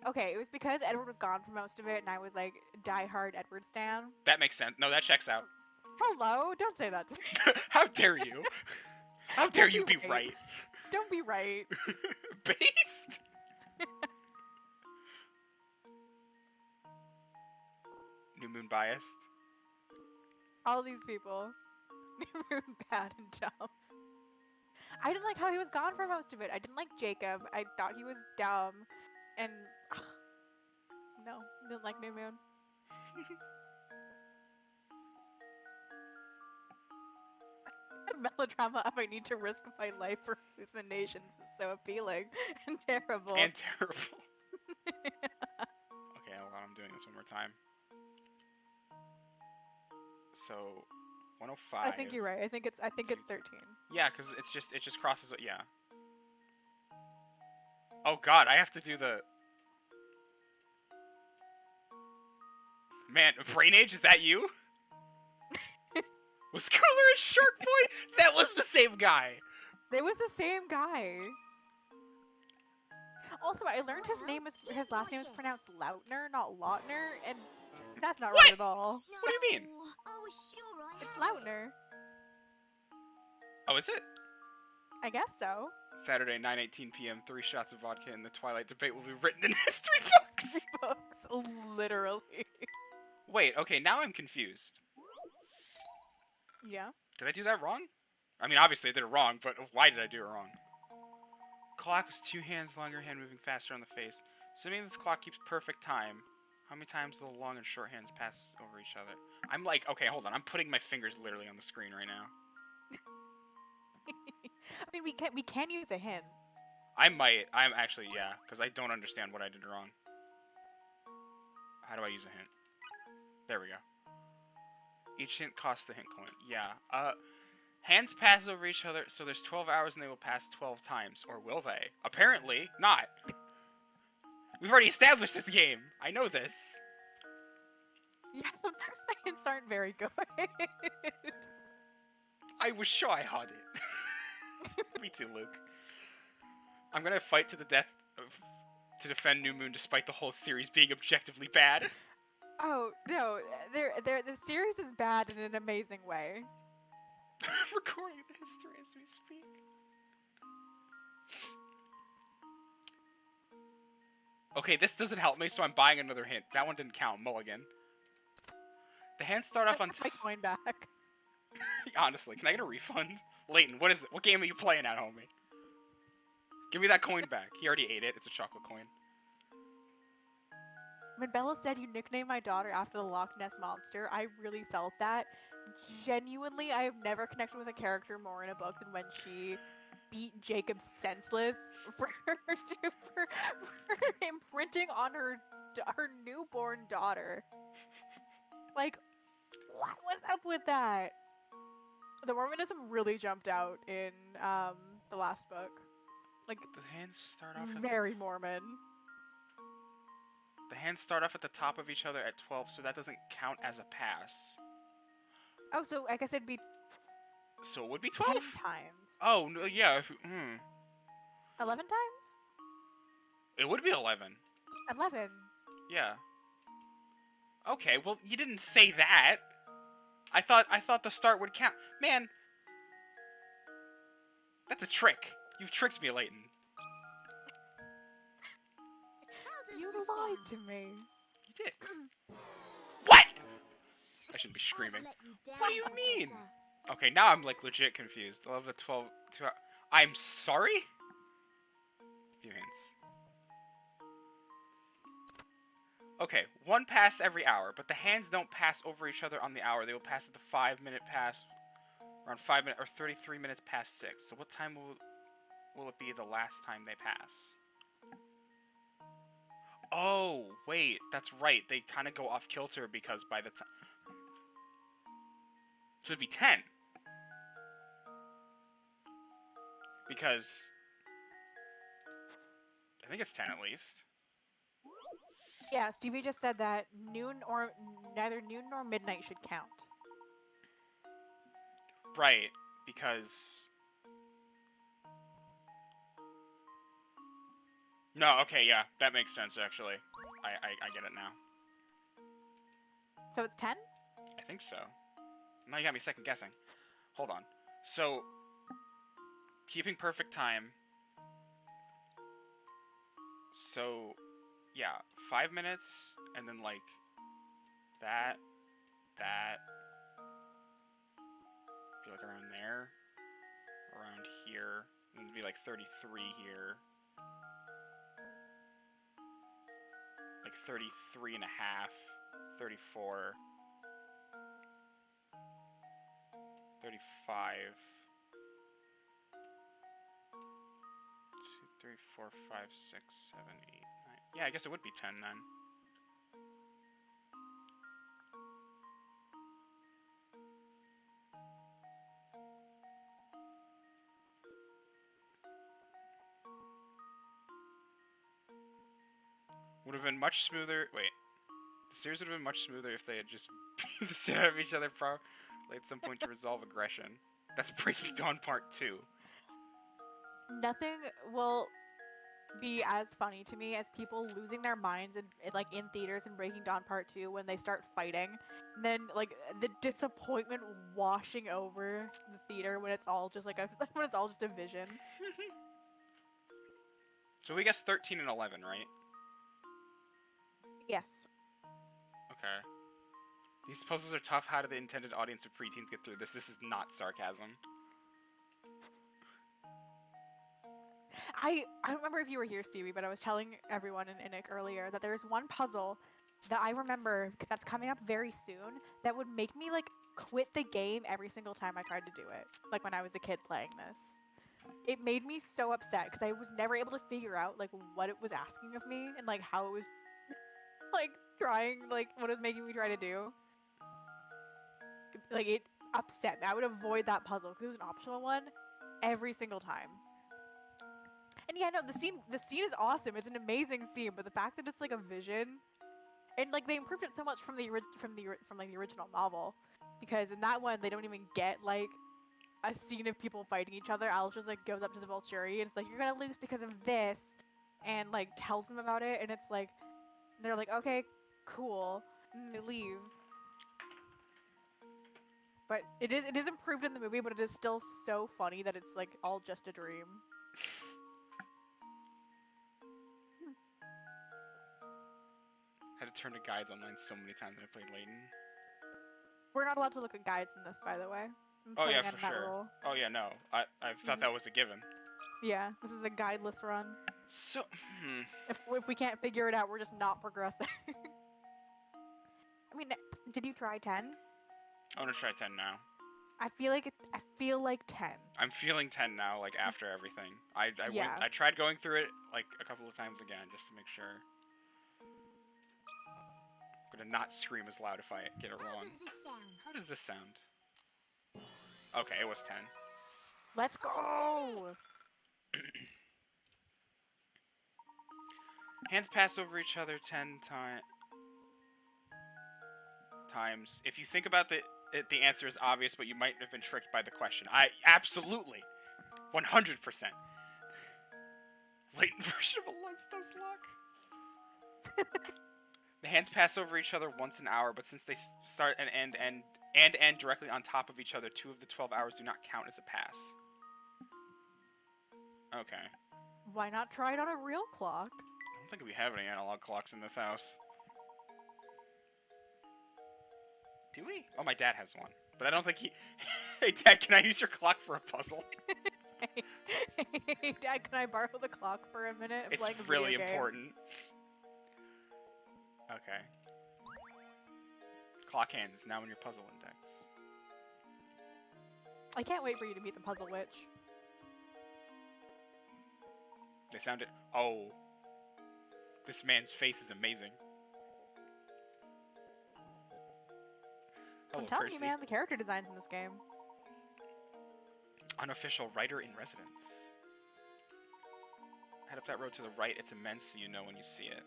Okay, it was because Edward was gone for most of it, and I was like diehard Edward stan. That makes sense. No, that checks out. Hello, don't say that to me. How dare you? How dare Don't you be be right. right? Don't be right. Based? New Moon biased. All these people. New Moon bad and dumb. I didn't like how he was gone for most of it. I didn't like Jacob. I thought he was dumb. And no, didn't like New Moon. The melodrama of I need to risk my life for hallucinations is so appealing and terrible. And terrible. Okay, hold on. I'm doing this one more time. So, 105. I think you're right. I think it's 13. Yeah, because it just crosses. Yeah. Oh God, I have to do the. Man, Brain Age, is that you? Was Cooler a Shark Boy? That was the same guy. It was the same guy. Also, I learned his last name is pronounced Lautner, not Lautner, and that's not What? right at all. What do you mean? I was sure I It's had. Lautner. Oh, is it? I guess so. Saturday, 9:18 p.m. 3 shots of vodka and the Twilight debate will be written in history books. Books, literally. Wait, okay, now I'm confused. Yeah. Did I do that wrong? I mean, obviously I did it wrong, but why did I do it wrong? Clock was 2 hands longer, hand moving faster on the face. Assuming this clock keeps perfect time, how many times do the long and short hands pass over each other? I'm like, okay, hold on. I'm putting my fingers literally on the screen right now. I mean, we can use a hint. I'm actually, yeah, because I don't understand what I did wrong. How do I use a hint? There we go. Each hint costs a hint coin. Yeah. Hands pass over each other, so there's 12 hours and they will pass 12 times. Or will they? Apparently not. We've already established this game. I know this. Yeah, sometimes the hints aren't very good. I was sure I had it. Me too, Luke. I'm gonna fight to the death to defend New Moon despite the whole series being objectively bad. Oh no, the series is bad in an amazing way. I'm recording the history as we speak. Okay, this doesn't help me, so I'm buying another hint. That one didn't count. Mulligan. The hands start off on. My coin back. Honestly, can I get a refund? Layton, what is it? What game are you playing at, homie? Give me that coin back. He already ate it. It's a chocolate coin. When Bella said you nicknamed my daughter after the Loch Ness Monster, I really felt that. Genuinely, I have never connected with a character more in a book than when she beat Jacob senseless for imprinting on her newborn daughter. Like, what was up with that? The Mormonism really jumped out in the last book. Like, The hands start off at very Mormon. the hands start off at the top of each other at 12, so that doesn't count as a pass. Oh, so I guess it'd be So it would be 10 12? times. Oh, no, yeah. 11 times? It would be 11. 11. Yeah. Okay, well, you didn't say that. I thought the start would count. Man, that's a trick. You've tricked me, Layton. You lied to me. You did. What? I shouldn't be screaming. What do you mean? Okay, now I'm like legit confused. 11, 12, 2. I'm sorry? Few hints. Okay, one pass every hour, but the hands don't pass over each other on the hour. They will pass at the 5-minute pass, around 5 minutes or 33 minutes past 6. So what time will it be the last time they pass? Oh, wait, that's right. They kind of go off kilter because by the time... So it'd be 10. Because... I think it's 10 at least. Yeah, Stevie just said that neither noon nor midnight should count. Right, because... No, okay, yeah, that makes sense, actually. I get it now. So it's 10? I think so. Now you got me second guessing. Hold on. So, keeping perfect time. So, yeah, 5 minutes, and then, like, that, be like around there, around here, and it'd be like 33 here. Like 33 and a half, 34, 35, 2, 3, 4, 5, 6, 7, 8, 9. Yeah, I guess it would be 10 then. Would have been much smoother. Wait. The series would have been much smoother if they had just beat the shit out of each other at some point to resolve aggression. That's Breaking Dawn Part 2. Nothing will be as funny to me as people losing their minds in theaters in Breaking Dawn Part 2 when they start fighting. And then like the disappointment washing over the theater when it's all just when it's all just a vision. So we guess 13 and 11, right? Yes. Okay. These puzzles are tough. How do the intended audience of preteens get through this? This is not sarcasm. I don't remember if you were here, Stevie, but I was telling everyone in Nick earlier that there's one puzzle that I remember that's coming up very soon that would make me like quit the game every single time I tried to do it. Like when I was a kid playing this. It made me so upset because I was never able to figure out like what it was asking of me and like how it was like trying like what it was making me try to do. Like it upset me. I would avoid that puzzle because it was an optional one every single time. And yeah, no, the scene is awesome. It's an amazing scene, but the fact that it's like a vision, and like they improved it so much from the original novel, because in that one they don't even get like a scene of people fighting each other. Alice just like goes up to the Volturi and it's like, you're gonna lose because of this, and like tells them about it, and it's like they're like, okay, cool, and they leave. But it is improved in the movie, but it is still so funny that it's like all just a dream. I had to turn to guides online so many times when I played Layton. We're not allowed to look at guides in this, by the way. I'm Oh yeah, putting for in that sure. rule. Oh yeah, no. I thought that was a given. Yeah, this is a guideless run. So, If we can't figure it out, we're just not progressing. I mean, did you try 10? I'm gonna try 10 now. I feel like 10. I'm feeling 10 now, like after everything. Yeah. I tried going through it like a couple of times again just to make sure. I'm gonna not scream as loud if I get it wrong. How does this sound? Okay, it was 10. Let's go! Hands pass over each other 10 times. If you think about the answer is obvious, but you might have been tricked by the question. Absolutely, 100%. Layton version of a Let's Does Luck. The hands pass over each other once an hour, but since they start and end directly on top of each other, 2 of the 12 hours do not count as a pass. Okay. Why not try it on a real clock? I don't think we have any analog clocks in this house. Do we? Oh, my dad has one. But I don't think he... Hey, Dad, can I use your clock for a puzzle? Hey, Dad, can I borrow the clock for a minute? It's really important. Okay. Clock hands is now in your puzzle index. I can't wait for you to meet the Puzzle Witch. They sounded... Oh. This man's face is amazing. Hello, I'm telling Percy. you, man, the character designs in this game. Unofficial writer in residence. Head up that road to the right. It's immense, so you know when you see it.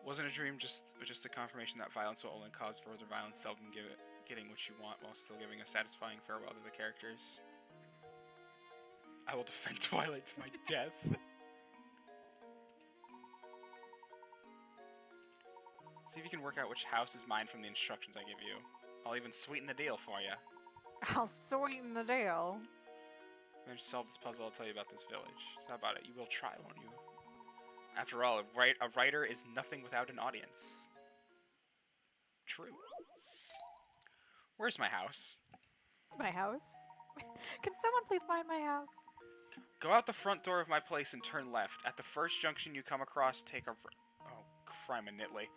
Wasn't a dream, just a confirmation that violence will only cause further violence, seldom getting what you want while still giving a satisfying farewell to the characters. I will defend Twilight to my death. See if you can work out which house is mine from the instructions I give you. I'll even sweeten the deal for you. I'll sweeten the deal. When you solve this puzzle, I'll tell you about this village. So how about it? You will try, won't you? After all, a writer is nothing without an audience. True. Where's my house? My house? Can someone please find my house? Go out the front door of my place and turn left. At the first junction you come across, take a... Oh, criminally.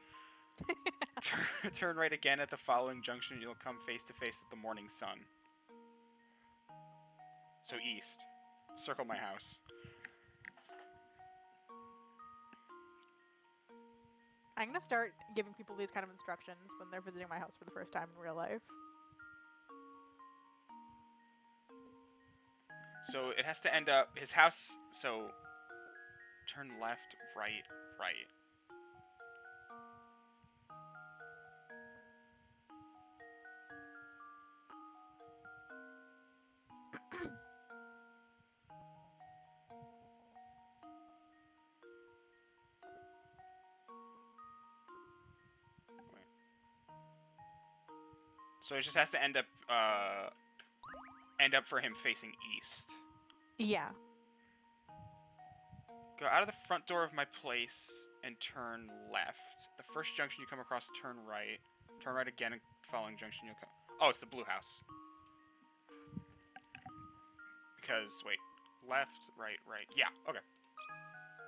Turn right again at the following junction and you'll come face to face with the morning sun. So east. Circle my house. I'm gonna start giving people these kind of instructions when they're visiting my house for the first time in real life. So it has to end up... His house... So... Turn left, right, right. So it just has to end up for him facing east. Yeah. Go out of the front door of my place and turn left. The first junction you come across, turn right. Turn right again, and following junction you'll come... Oh, it's the blue house. Because, wait. Left, right, right. Yeah, okay.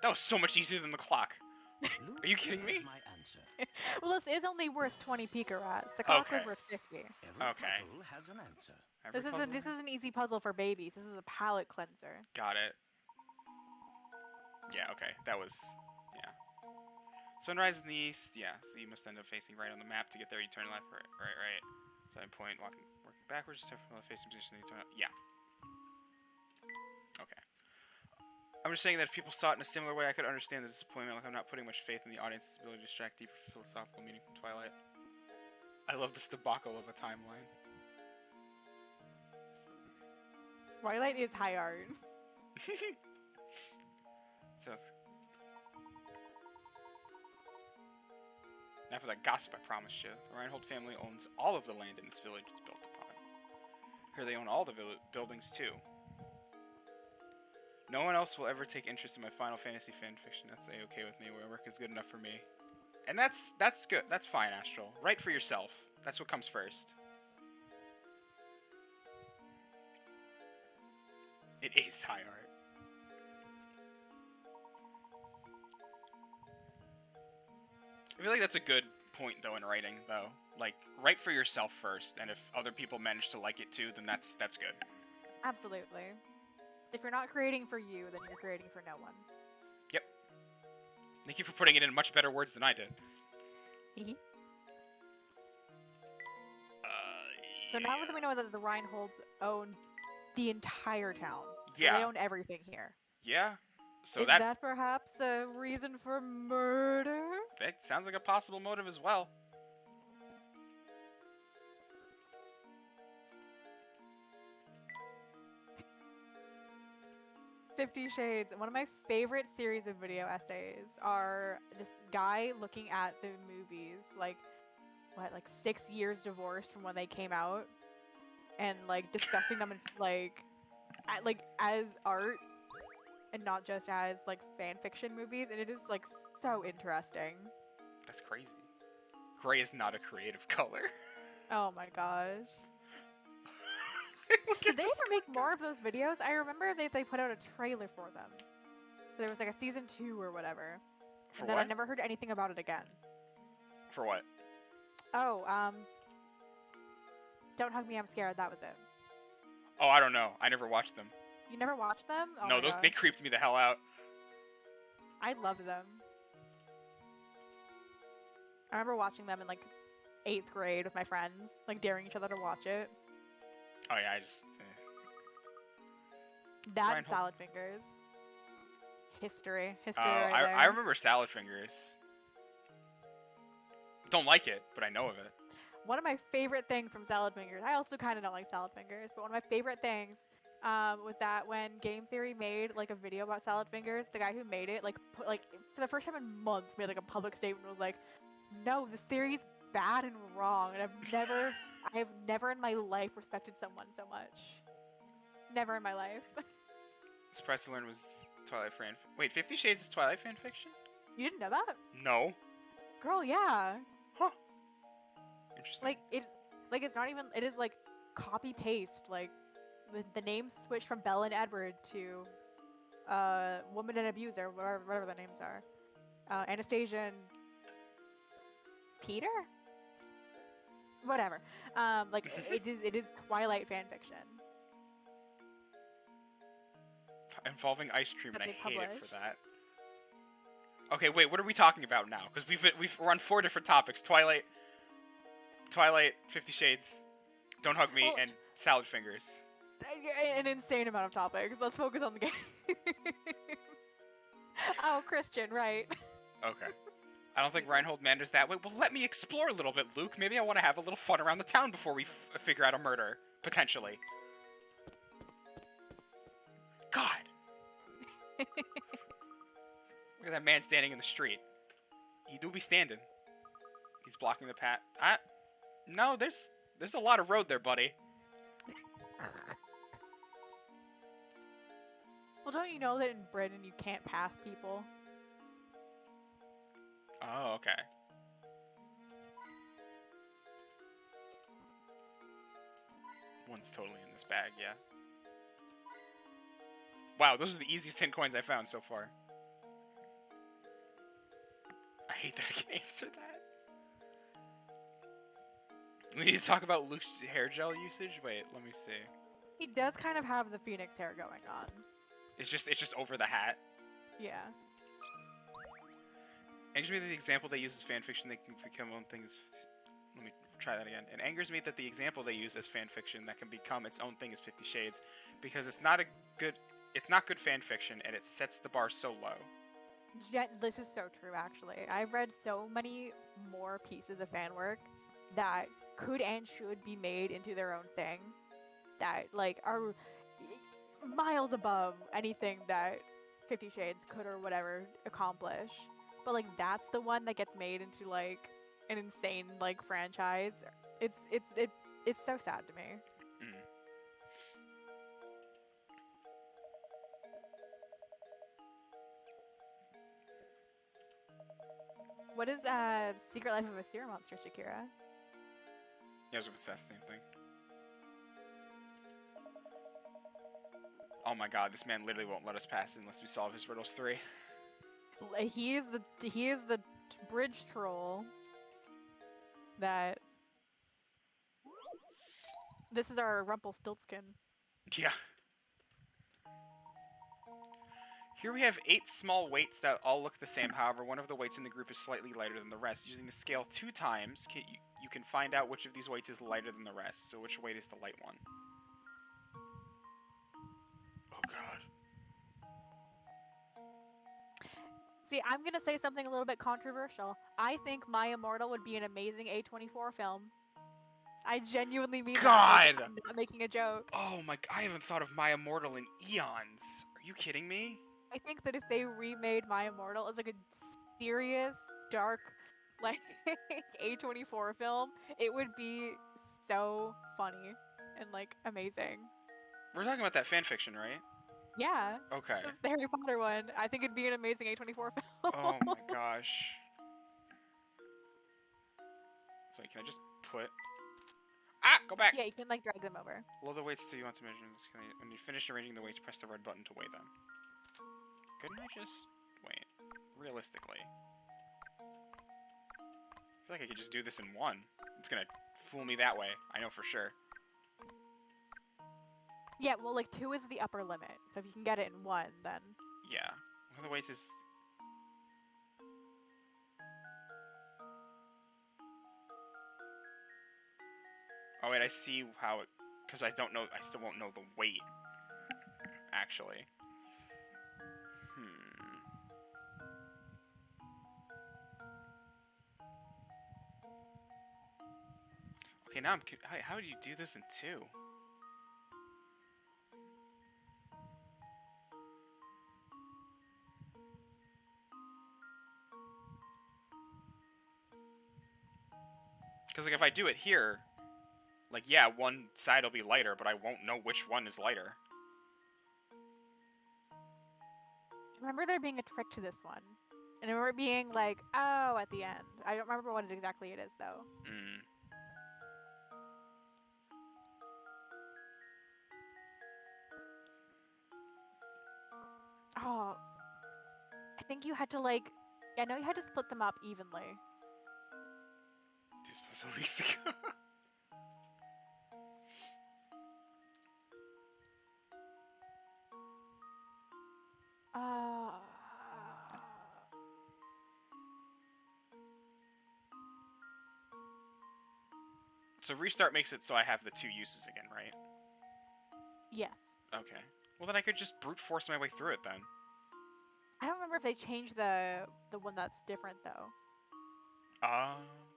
That was so much easier than the clock. Are you kidding me? My answer. Well, this is only worth 20 Pika rats. The clock Okay. is worth 50. Every Okay. puzzle has an answer. This is an easy puzzle for babies. This is a palate cleanser. Got it. Yeah, okay. That was... Yeah. Sunrise in the east. Yeah, so you must end up facing right on the map. To get there, you turn left, right, right, right. So I point, working backwards, step from the facing position, then you turn up. Yeah. Okay. I'm just saying that if people saw it in a similar way, I could understand the disappointment. Like, I'm not putting much faith in the audience's ability to extract deeper philosophical meaning from Twilight. I love the debacle of a timeline. Twilight is high art. So, now for that gossip I promised you. The Reinhold family owns all of the land in this village it's built upon. Here they own all the buildings too. No one else will ever take interest in my Final Fantasy fan fiction. That's A-okay with me. Where work is good enough for me. And that's good. That's fine, Astral. Write for yourself. That's what comes first. It is high art. I feel like that's a good point, though, in writing, though. Like, write for yourself first, and if other people manage to like it too, then that's good. Absolutely. If you're not creating for you, then you're creating for no one. Yep. Thank you for putting it in much better words than I did. So now that we know that the Reinholds own the entire town. So Yeah. they own everything here. Yeah. So Is that perhaps a reason for murder? that sounds like a possible motive as well. "50 Shades." One of my favorite series of video essays are this guy looking at the movies, like 6 years divorced from when they came out, and like discussing them in as art and not just as like fan fiction movies, and it is like so interesting. That's crazy. Gray is not a creative color. Oh my gosh. Did they ever make more of those videos? I remember they put out a trailer for them. So there was like a season 2 or whatever. For And then what? I never heard anything about it again. For what? Oh, Don't Hug Me, I'm Scared, that was it. Oh, I don't know. I never watched them. You never watched them? Oh No, my they gosh. creeped me the hell out. I loved them. I remember watching them in like 8th grade with my friends, like daring each other to watch it. Oh yeah, I just. That and Reinhold. Salad Fingers. History Oh, right there. I remember Salad Fingers. Don't like it, but I know of it. One of my favorite things from Salad Fingers, I also kind of don't like Salad Fingers, but one of my favorite things was that when Game Theory made like a video about Salad Fingers, the guy who made it, for the first time in months, made like a public statement, was like, "No, this theory's bad and wrong, and I have never in my life respected someone so much. Never in my life." Surprised to learn was Twilight fan. Wait, 50 Shades is Twilight fan fiction? You didn't know that? No. Girl, yeah. Huh. Interesting. It's not even, it is like copy paste, like the names switched from Bella and Edward to Woman and Abuser, whatever the names are. Anastasia and Peter? Whatever. It is Twilight fanfiction. Involving ice cream, and That I they hate it publish. for that. Okay, wait, what are we talking about now? Because we've run 4 different topics: Twilight, 50 Shades, Don't Hug Me, Well, and Salad Fingers. An insane amount of topics. Let's focus on the game. Oh, Christian, right. Okay. I don't think Reinhold Manders that way. Well, let me explore a little bit, Luke. Maybe I want to have a little fun around the town before we figure out a murder, potentially. God. Look at that man standing in the street. He do be standing. He's blocking the path. No, there's a lot of road there, buddy. Well, don't you know that in Britain you can't pass people? Oh, okay. One's totally in this bag, yeah. Wow, those are the easiest 10 coins I found so far. I hate that I can answer that. We need to talk about Luke's hair gel usage? Wait, let me see. He does kind of have the phoenix hair going on. It's just over the hat. Yeah. Angers me that the example they use as fanfiction they can become own things. Let me try that again. It angers me that the example they use as fanfiction that can become its own thing is 50 Shades, because it's not good fanfiction and it sets the bar so low. This is so true, actually. I've read so many more pieces of fan work that could and should be made into their own thing that like are miles above anything that 50 Shades could or whatever accomplish. But like that's the one that gets made into like an insane like franchise. It's so sad to me. Mm. What is Secret Life of a Sewer Monster, Shakira? Yeah, I was gonna say the same thing. Oh my god, this man literally won't let us pass unless we solve his riddles 3. He is the bridge troll. That. This is our Rumpelstiltskin. Yeah. Here we have 8 small weights that all look the same. However, one of the weights in the group is slightly lighter than the rest. Using the scale 2 times, you can find out which of these weights is lighter than the rest. So which weight is the light one? Oh god. See, I'm gonna say something a little bit controversial. I think My Immortal would be an amazing A24 film. I genuinely mean God! that. I'm not making a joke. Oh my, I haven't thought of My Immortal in eons. Are you kidding me? I think that if they remade My Immortal as like a serious, dark, like A24 film, it would be so funny and like amazing. We're talking about that fanfiction, right? Yeah. Okay. The Harry Potter one. I think it'd be an amazing A24 film. Oh my gosh. So can I just put... Ah! Go back! Yeah, you can like drag them over. Load the weights till you want to measure them. When you finish arranging the weights, press the red button to weigh them. Couldn't I just... Wait. Realistically. I feel like I could just do this in one. It's gonna fool me that way. I know for sure. Yeah, well, like 2 is the upper limit. So if you can get it in 1, then... Yeah. One of the weights is... Oh wait, I see how it... Because I don't know... I still won't know the weight. Actually. Okay, now I'm... How do you do this in 2? Because, like, if I do it here, like, yeah, one side will be lighter, but I won't know which one is lighter. I remember there being a trick to this one. And I remember it being like, oh, at the end. I don't remember what exactly it is, though. Oh. I think you had to, like... I know you had to split them up evenly. This was a weeks ago. So restart makes it so I have the 2 uses again, right? Yes. Okay. Well, then I could just brute force my way through it then. I don't remember if they changed the one that's different, though.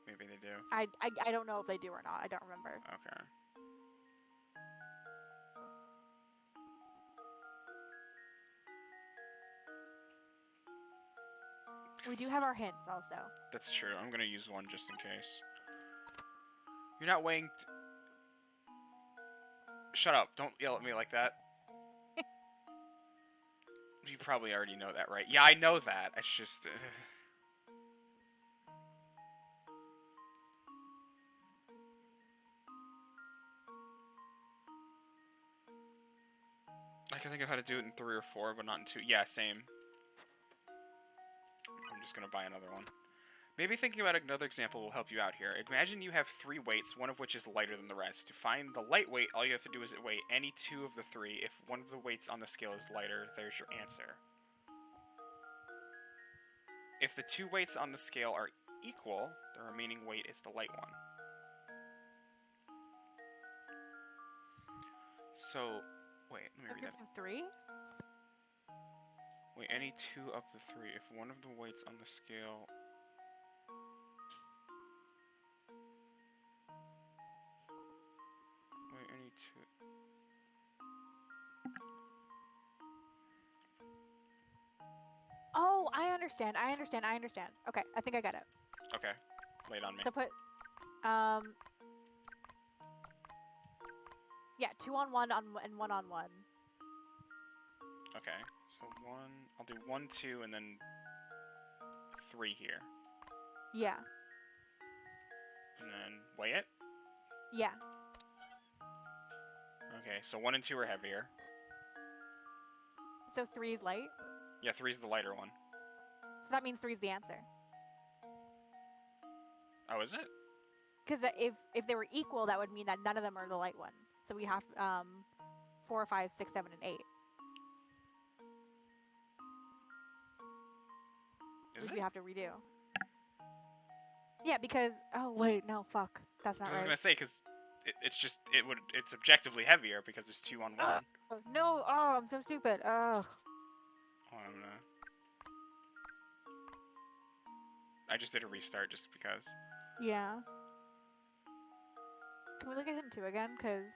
Maybe they do. I don't know if they do or not. I don't remember. Okay. We do have our hints, also. That's true. I'm gonna use one just in case. You're not weighing... Shut up. Don't yell at me like that. You probably already know that, right? Yeah, I know that. It's just... I can think of how to do it in 3 or 4, but not in 2. Yeah, same. I'm just gonna buy another one. Maybe thinking about another example will help you out here. Imagine you have 3 weights, one of which is lighter than the rest. To find the light weight, all you have to do is weigh any 2 of the 3. If one of the weights on the scale is lighter, there's your answer. If the 2 weights on the scale are equal, the remaining weight is the light one. So, wait, let me read Groups that. of 3? Wait, any 2 of the 3. If one of the weights on the scale... Wait, any 2... Oh, I understand. Okay, I think I got it. Okay, lay it on me. So put, yeah, 2 on 1 and 1 on 1. Okay, so 1... I'll do 1, 2, and then 3 here. Yeah. And then weigh it. Yeah. Okay, so 1 and 2 are heavier. So 3 is light. Yeah, 3's the lighter one. So that means 3 is the answer. Oh, is it? Because if they were equal, that would mean that none of them are the light one. So we have 4, 5, 6, 7, and 8. Is Which it? we have to redo. Yeah, because wait, no, fuck, that's not I was right. gonna say because it's objectively heavier because it's 2 on 1. No, I'm so stupid. Oh. Hold on, I just did a restart just because. Yeah. Can we look at hint 2 again? Cause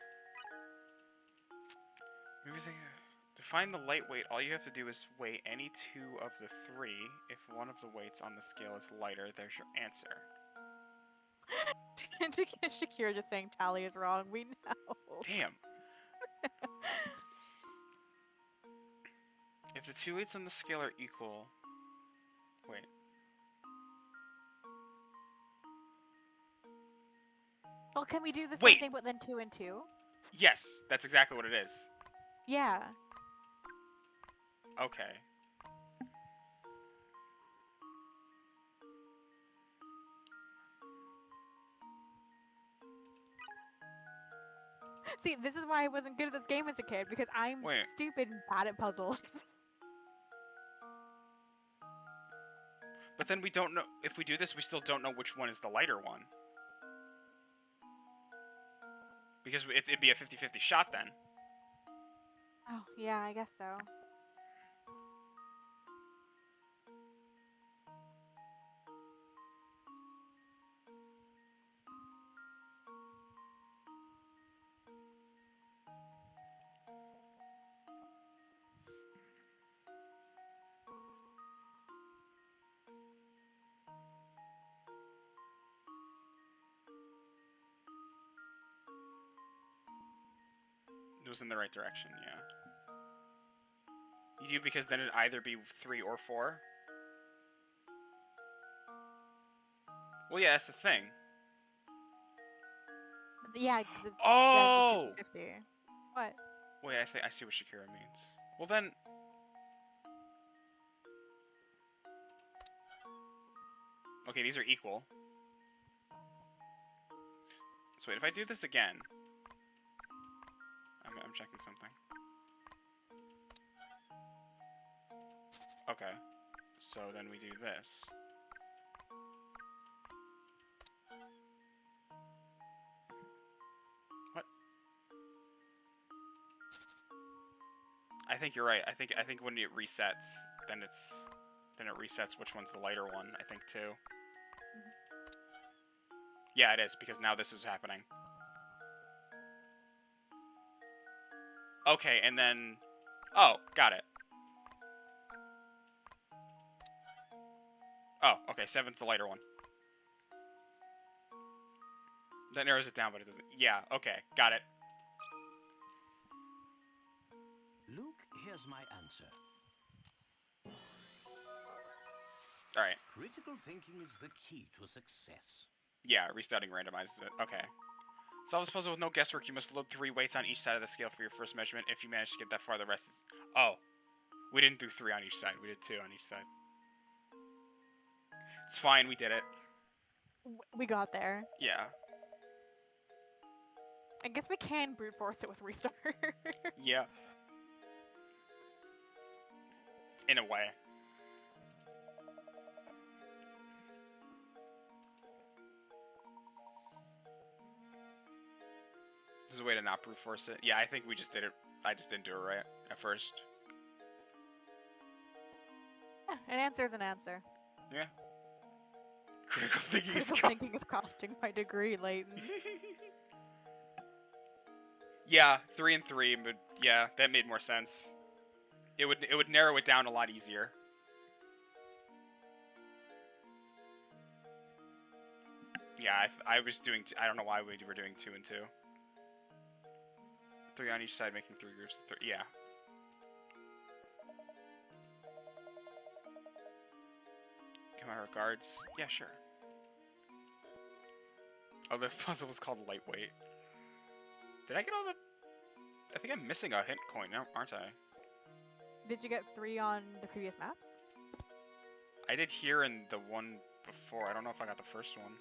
Maybe to find the light weight, all you have to do is weigh any 2 of the 3. If one of the weights on the scale is lighter, there's your answer. Shakira just saying tally is wrong. We know. Damn. If the 2 weights on the scale are equal, wait. Well, can we do the Wait. same thing but then 2 and 2? Yes, that's exactly what it is. Yeah. Okay. See, this is why I wasn't good at this game as a kid, because I'm Wait. stupid and bad at puzzles. But then we don't know, if we do this, we still don't know which one is the lighter one. Because it'd be a 50-50 shot then. Oh, yeah, I guess so. It was in the right direction, yeah. You do because then it'd either be 3 or 4. Well, yeah, that's the thing. Yeah, Oh! 50. What? Wait, I see what Shakira means. Well then... Okay, these are equal. So wait, if I do this again... I'm checking something. Okay. So then we do this. What? I think you're right. I think when it resets, then it resets which one's the lighter one, I think too. Yeah, it is, because now this is happening. Okay, and then... Oh, got it. Oh, okay, 7's the lighter one. That narrows it down, but it doesn't... Yeah, okay, got it. Luke, here's my answer. Alright. Critical thinking is the key to success. Yeah, restarting randomizes it. Okay. Solve this puzzle with no guesswork. You must load 3 weights on each side of the scale for your first measurement. If you manage to get that far, the rest is... Oh. We didn't do 3 on each side. We did 2 on each side. It's fine. We did it. We got there. Yeah. I guess we can brute force it with restart. Yeah. In a way. There's a way to not brute force it. Yeah, I think we just did it. I just didn't do it right at first. Yeah, an answer is an answer. Yeah. Critical thinking is Critical thinking is costing my degree, Layton. Yeah, 3 and 3, but yeah, that made more sense. It would narrow it down a lot easier. Yeah, I was doing... I don't know why we were doing 2 and 2. 3 on each side, making 3 groups. Yeah. Give my regards. Yeah, sure. Oh, the puzzle was called Lightweight. Did I get all the... I think I'm missing a hint coin, aren't I? Did you get 3 on the previous maps? I did here and the one before. I don't know if I got the first one.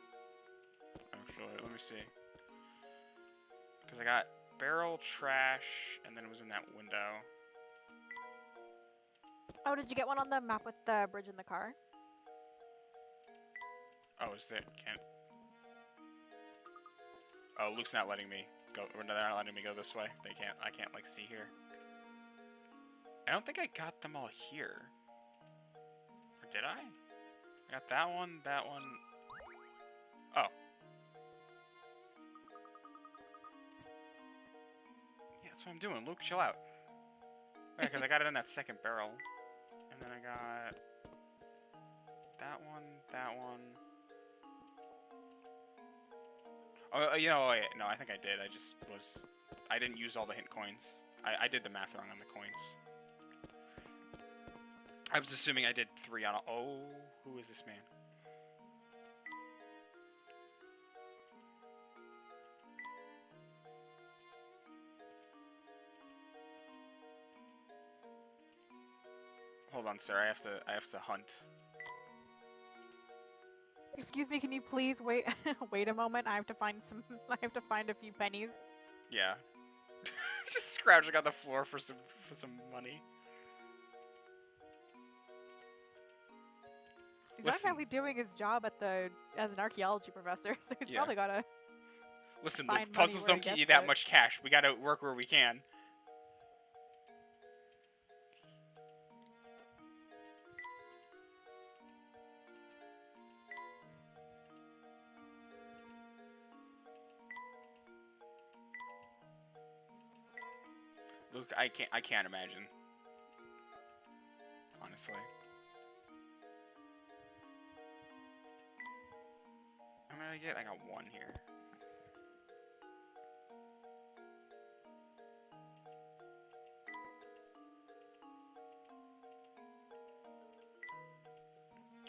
Actually, let me see. Because I got barrel, trash, and then it was in that window. Oh, did you get one on the map with the bridge in the car? Oh, is it? Can't... Oh, Luke's not letting me go. Or no, they're not letting me go this way. They can't. I can't, like, see here. I don't think I got them all here. Or did I? I got that one, that one. Oh. Yeah, that's what I'm doing. Luke, chill out. Yeah, because I got it in that second barrel. And then I got that one, that one. Oh, you know, wait, no, I think I did. I didn't use all the hint coins. I did the math wrong on the coins. I was assuming I did 3 on. Oh, who is this man? Hold on, sir. I have to hunt. Excuse me, can you please wait wait a moment? I have to find a few pennies. Yeah. Just scrounging on the floor for some money. He's Listen. not exactly doing his job as an archaeology professor, so he's Yeah. probably gotta. Listen, Find Luke, money puzzles where don't he get you gets that it. much cash. We gotta work where we can. Luke, I can't imagine. Honestly. How many did I get? I got 1 here.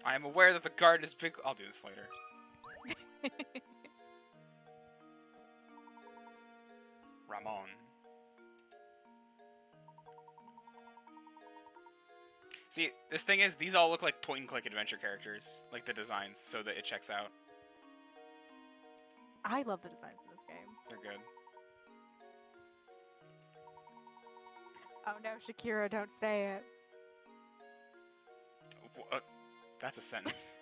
I am aware that the garden is big. I'll do this later. Ramon. See, this thing is, these all look like point-and-click adventure characters, like the designs, so that it checks out. I love the designs in this game. They're good. Oh no, Shakira, don't say it. That's a sentence.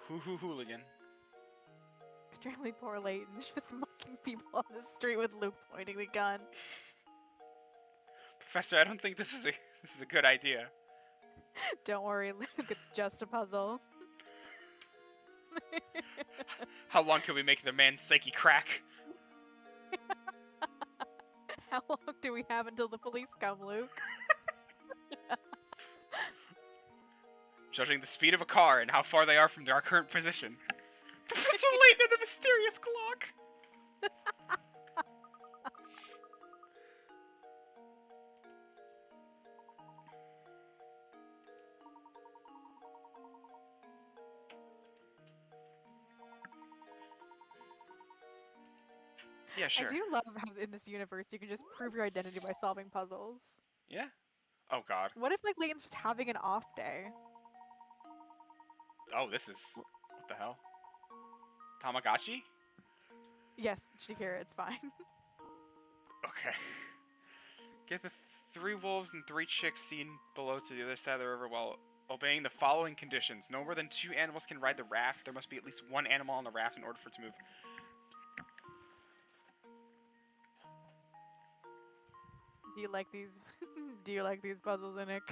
Hoo-hoo hooligan. Extremely poor Layton, just mocking people on the street with Luke pointing the gun. Professor, I don't think this is a good idea. Don't worry, Luke, it's just a puzzle. How long can we make the man's psyche crack? How long do we have until the police come, Luke? Judging the speed of a car and how far they are from our current position. Professor Layton and the mysterious clock! Yeah, sure. I do love how in this universe you can just prove your identity by solving puzzles. Yeah? Oh god. What if like Layton's just having an off day? Oh, this is... What the hell? Tamagotchi? Yes, Shakira, it's fine. Okay. Get the 3 wolves and 3 chicks seen below to the other side of the river while obeying the following conditions. No more than 2 animals can ride the raft. There must be at least 1 animal on the raft in order for it to move. Do you like these? Do you like these puzzles, Nick?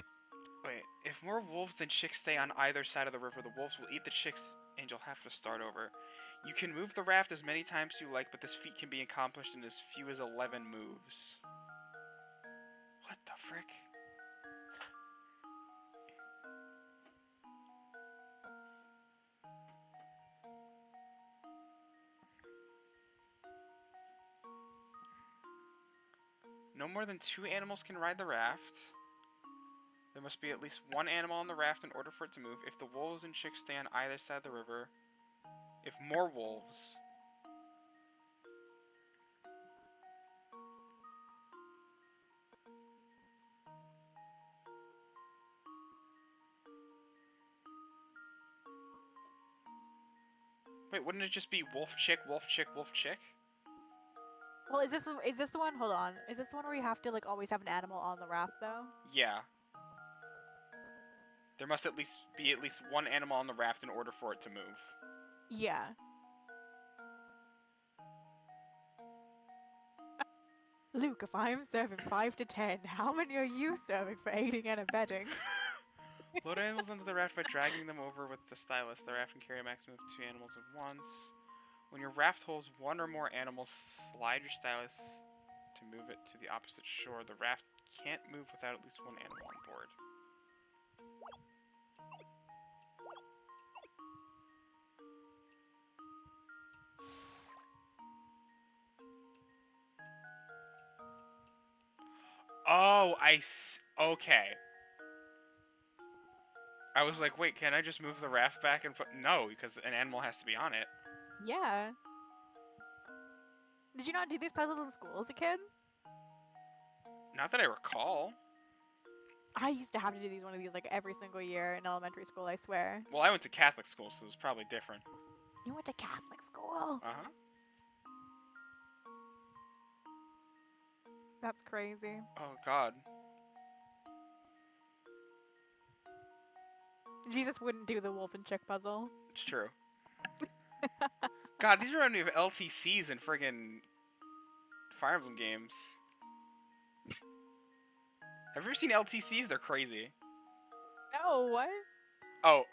Wait, if more wolves than chicks stay on either side of the river, the wolves will eat the chicks and you'll have to start over. You can move the raft as many times as you like, but this feat can be accomplished in as few as 11 moves. What the frick? No more than 2 animals can ride the raft. There must be at least one animal on the raft in order for it to move. If the wolves and chicks stay on either side of the river, if more wolves... Wait, wouldn't it just be wolf, chick, wolf, chick, wolf, chick? Well, is this the one? Hold on. Is this the one where you have to like always have an animal on the raft though? Yeah. There must be at least one animal on the raft in order for it to move. Yeah. Luke, if I'm serving 5 to 10, how many are you serving for aiding and abetting? Load animals onto the raft by dragging them over with the stylus. The raft can carry a maximum of 2 animals at once. When your raft holds one or more animals, slide your stylus to move it to the opposite shore. The raft can't move without at least one animal on board. Oh, okay. I was like, wait, can I just move the raft back and put... No, because an animal has to be on it. Yeah. Did you not do these puzzles in school as a kid? Not that I recall. I used to have to do one of these like every single year in elementary school, I swear. Well, I went to Catholic school, so it was probably different. You went to Catholic school? Uh-huh. That's crazy. Oh, God. Jesus wouldn't do the wolf and chick puzzle. It's true. God, these remind me of LTCs and friggin' Fire Emblem games. Have you ever seen LTCs? They're crazy. No, what? Oh,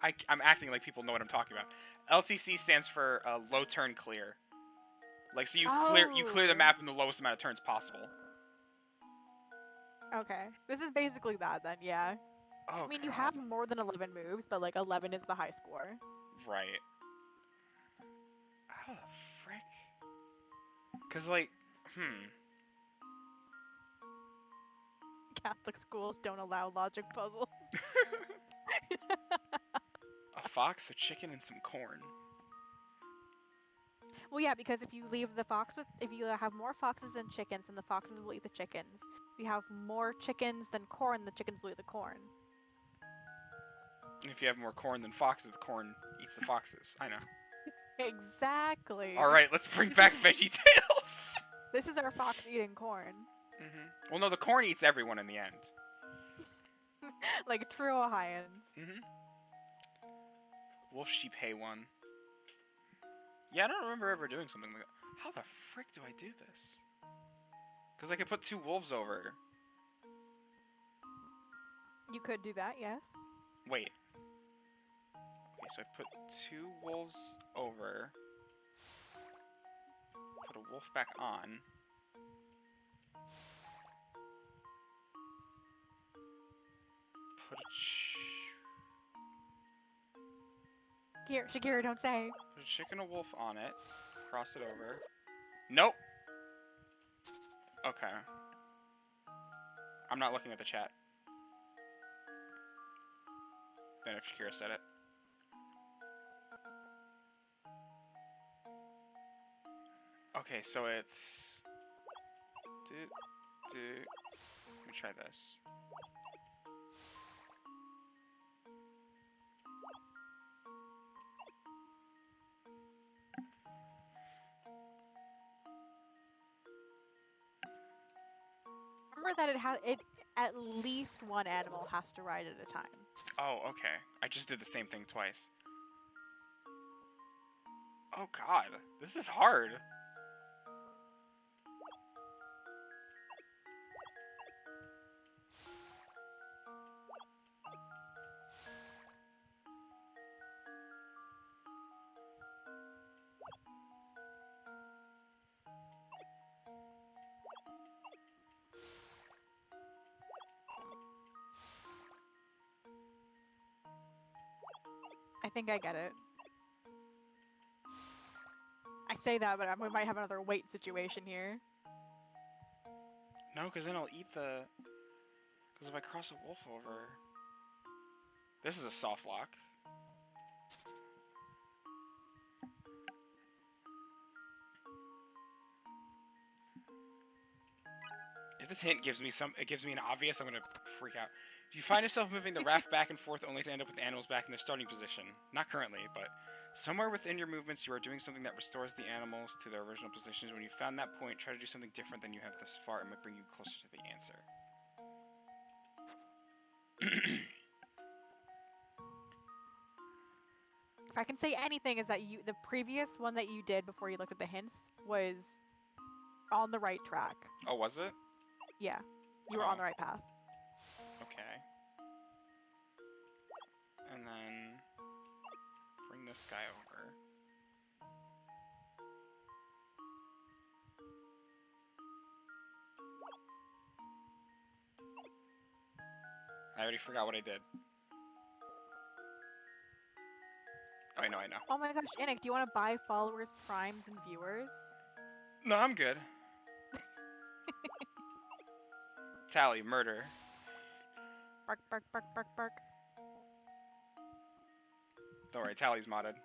I'm acting like people know what I'm talking about. LTC stands for low turn clear. Like, so you clear the map in the lowest amount of turns possible. Okay. This is basically that then, yeah. Oh, I mean, you God. have more than 11 moves, but like 11 is the high score. Right. How the frick? Cause like, Catholic schools don't allow logic puzzles. A fox, a chicken, and some corn. Well, yeah, because if you leave the fox if you have more foxes than chickens, then the foxes will eat the chickens. If you have more chickens than corn, the chickens will eat the corn. If you have more corn than foxes, the corn eats the foxes. I know. Exactly. All right, let's bring back VeggieTales. This is our fox eating corn. Well, no, the corn eats everyone in the end. Like true Ohioans. Wolf, sheep, hay one. Yeah, I don't remember ever doing something like that. How the frick do I do this? Because I could put 2 wolves over. You could do that, yes. Wait. Okay, so I put 2 wolves over. Put a wolf back on. Put a Shakira, don't say. put a chicken and a wolf on it. Cross it over. Nope. Okay. I'm not looking at the chat. Then if Shakira said it. Okay, so it's... Let me try this. Remember that it at least one animal has to ride at a time. Oh, okay. I just did the same thing twice. Oh god, this is hard. I think I get it. I say that, but we might have another weight situation here. No, because then I'll eat the... Because if I cross a wolf over... This is a soft lock. If this hint gives me an obvious, I'm gonna freak out. You find yourself moving the raft back and forth only to end up with the animals back in their starting position. Not currently, but somewhere within your movements you are doing something that restores the animals to their original positions. When you found that point, try to do something different than you have thus far. It might bring you closer to the answer. If I can say anything, is that the previous one that you did before you looked at the hints was on the right track. Oh, was it? Yeah, you were on the right path. Okay. And then bring this guy over. I already forgot what I did. Oh, I know. Oh my gosh, Anik, do you want to buy followers, primes, and viewers? No, I'm good. Tally, murder. Bark, bark, bark, bark, bark. Don't worry, Tally's modded.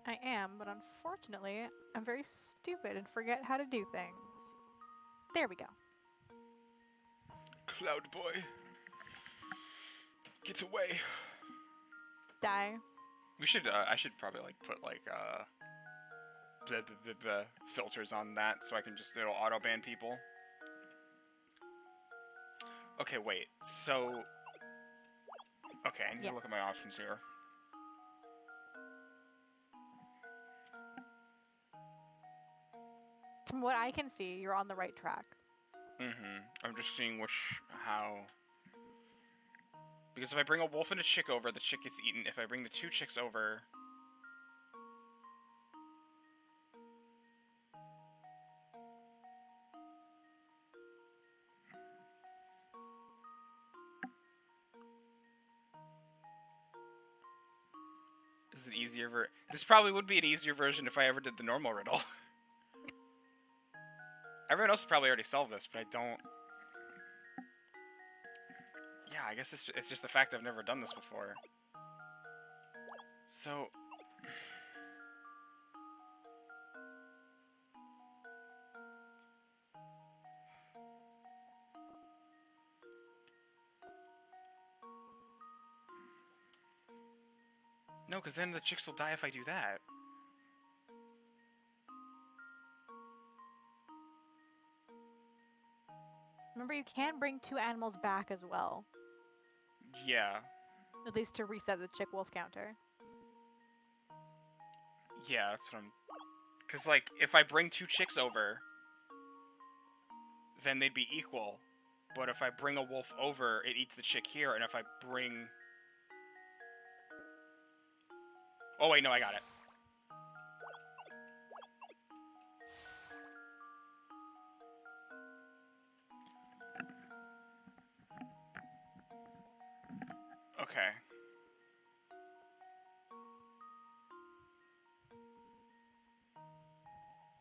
I am, but unfortunately, I'm very stupid and forget how to do things. There we go. Cloud boy. Get away. Die. We should, I should probably, like, put, like, filters on that so I can just, it'll auto-ban people. Okay, wait, so... Okay, I need to look at my options here. From what I can see, you're on the right track. I'm just seeing how... Because if I bring a wolf and a chick over, the chick gets eaten. If I bring the two chicks over... This is an easier This probably would be an easier version if I ever did the normal riddle. Everyone else has probably already solved this, but I don't... Yeah, I guess it's just the fact I've never done this before. So... No, because then the chicks will die if I do that. Remember, you can bring two animals back as well. Yeah. At least to reset the chick wolf counter. Yeah, that's what I'm... Because, like, if I bring two chicks over, then they'd be equal. But if I bring a wolf over, it eats the chick here, and if I bring... Oh, wait, no, I got it. Okay.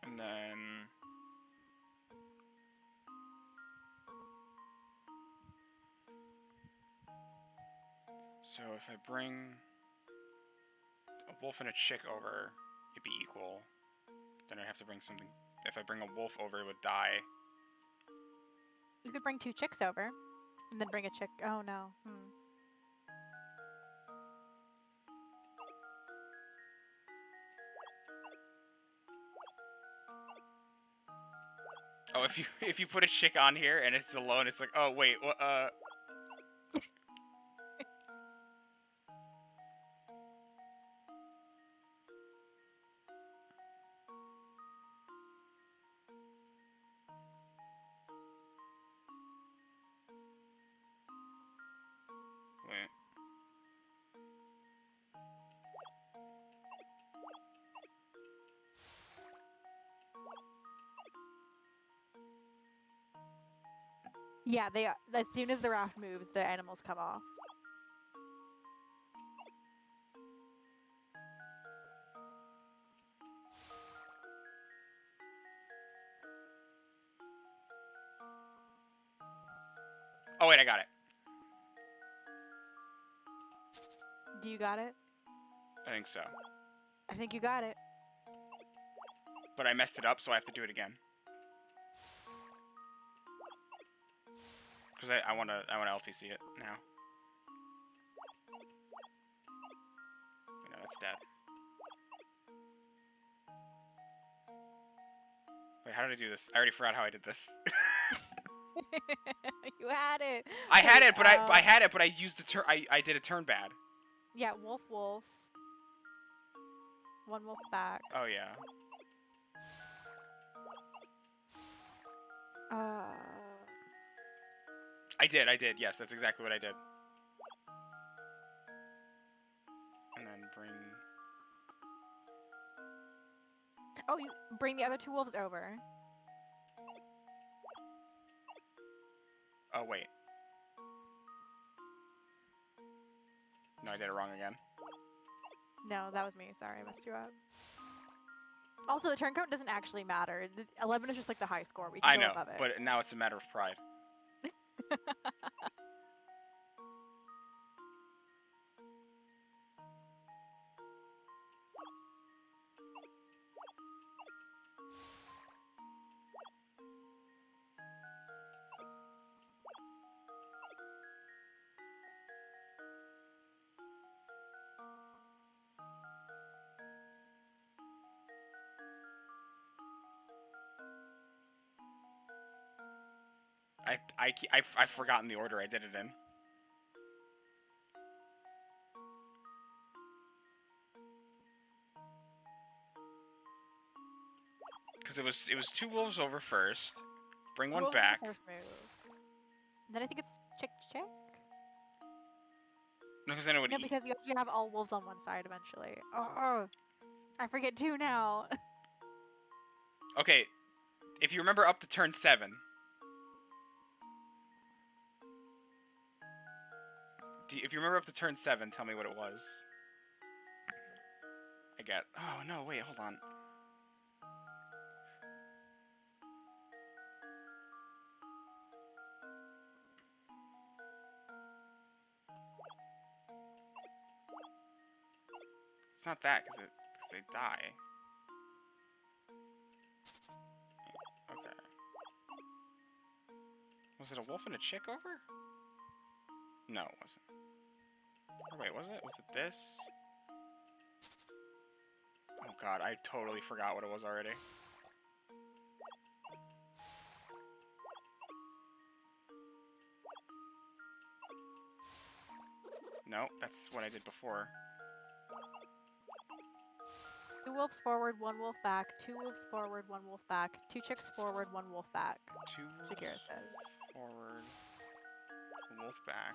And then... So if I bring a wolf and a chick over, it'd be equal. Then I'd have to bring something... If I bring a wolf over, it would die. You could bring two chicks over, and then bring a chick... Oh, no. Oh, if you put a chick on here and it's alone, it's like, oh wait, what? Wait. Yeah, as soon as the raft moves, the animals come off. Oh wait, I got it. Do you got it? I think so. I think you got it. But I messed it up, so I have to do it again. Because I wanna LTC it now. Wait, no, that's death. Wait, how did I do this? I already forgot how I did this. You had it. I had Wait, it, but I had it, but I used the turn. I did a turn bad. Yeah, wolf, wolf. One wolf back. Oh yeah. I did. Yes, that's exactly what I did. And then bring. Oh, you bring the other two wolves over. Oh wait. No, I did it wrong again. No, that was me. Sorry, I messed you up. Also, the turn count doesn't actually matter. 11 is just like the high score. We can I go know, above it. but now it's a matter of pride. I've forgotten the order I did it in. Because it was two wolves over first. Bring one Wolves is the back. first move. Then I think it's check. No, because then it would No, eat. because you have to have all wolves on one side eventually. Oh, I forget two now. Okay, if you remember up to turn 7. If you remember up to turn 7, tell me what it was. I get. Oh no! Wait, hold on. It's not that, because they die. Okay. Was it a wolf and a chick over? No, it wasn't. Or wait, was it? Was it this? Oh god, I totally forgot what it was already. No, that's what I did before. 2 wolves forward, 1 wolf back. 2 wolves forward, 1 wolf back. 2 chicks forward, 1 wolf back. Two wolves Shakira says. forward, wolf back.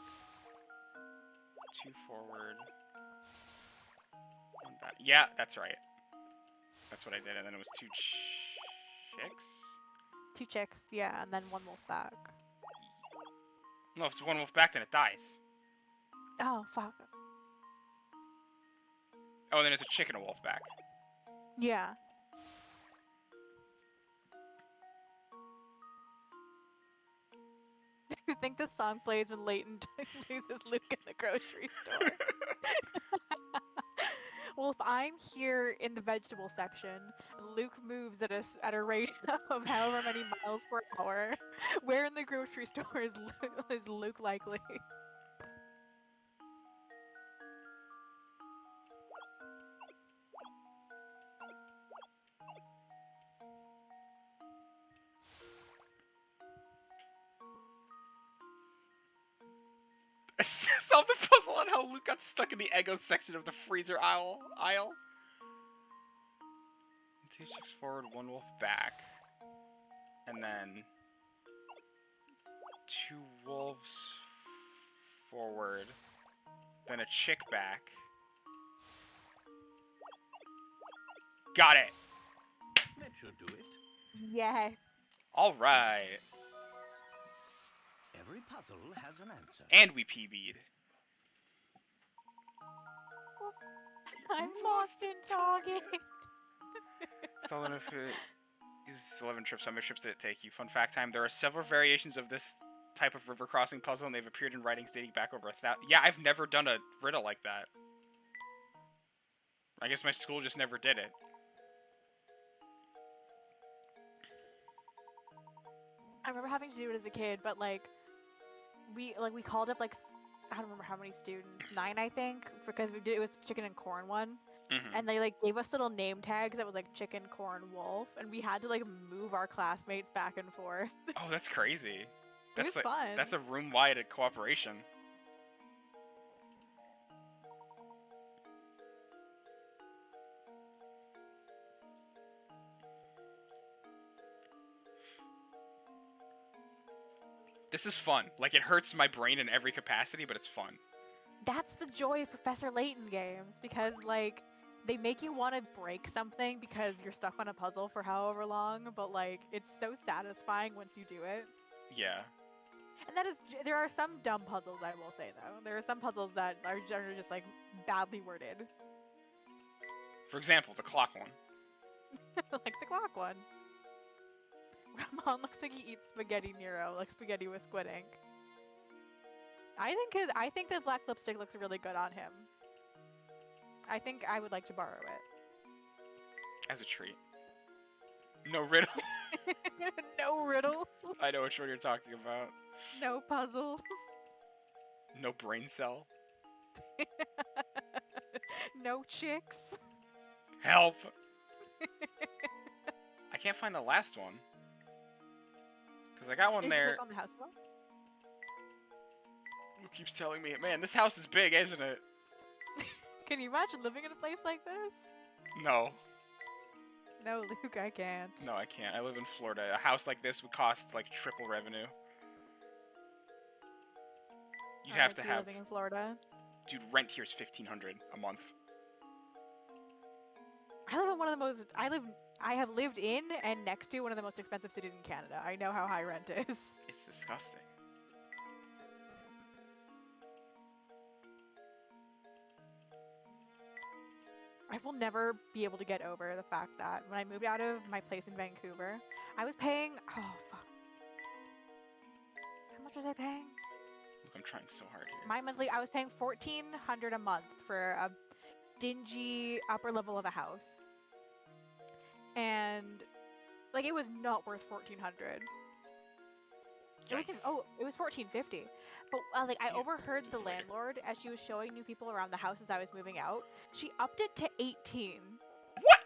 2 forward, 1 back. Yeah, that's right. That's what I did, and then it was 2 chicks? 2 chicks, yeah, and then 1 wolf back. No, if it's 1 wolf back, then it dies. Oh, fuck. Oh, and then it's a chick and a wolf back. Yeah. I think this song plays when Layton loses Luke in the grocery store. Well, if I'm here in the vegetable section and Luke moves at a rate of however many miles per hour, where in the grocery store is Luke likely? Solve the puzzle on how Luke got stuck in the Eggo section of the freezer aisle. 2 chicks forward, 1 wolf back. And then 2 wolves forward. Then a chick back. Got it! That should do it. Yeah. Alright. Every puzzle has an answer. And we PB'd. I'm lost in Target. So then if it uses 11 trips, how many trips did it take you? Fun fact time, there are several variations of this type of river crossing puzzle, and they've appeared in writings dating back over 1,000. Yeah, I've never done a riddle like that. I guess my school just never did it. I remember having to do it as a kid, but like we called up like I don't remember how many students, 9 I think, because we did it was chicken and corn one, and they like gave us little name tags that was like chicken, corn, wolf, and we had to like move our classmates back and forth. Oh, that's crazy. It was That's fun. That's a room-wide cooperation. This is fun. Like, it hurts my brain in every capacity, but it's fun. That's the joy of Professor Layton games, because like they make you want to break something because you're stuck on a puzzle for however long, but like it's so satisfying once you do it. Yeah. And that is, there are some dumb puzzles, I will say though. There are some puzzles that are generally just like badly worded. For example, the clock one. Like the clock one. Ramon looks like he eats spaghetti Nero, like spaghetti with squid ink. I think the black lipstick looks really good on him. I think I would like to borrow it. As a treat. No riddle. No riddle. I know which one you're talking about. No puzzles. No brain cell. No chicks. Help! I can't find the last one. Because I got one Did you there. click on the house one? Who keeps telling me, man, this house is big, isn't it? Can you imagine living in a place like this? No. No, Luke, I can't. No, I can't. I live in Florida. A house like this would cost like triple revenue. You'd have to be have. living in Florida. Dude, rent here is $1,500 a month. I live in one of the most. I have lived in and next to one of the most expensive cities in Canada. I know how high rent is. It's disgusting. I will never be able to get over the fact that when I moved out of my place in Vancouver, I was paying. Oh fuck. How much was I paying? Look, I'm trying so hard here. My monthly, I was paying $1,400 a month for a dingy upper level of a house, and like it was not worth $1,400. It was it was $1,450. But like I overheard the landlord as she was showing new people around the house as I was moving out. She upped it to $18. What?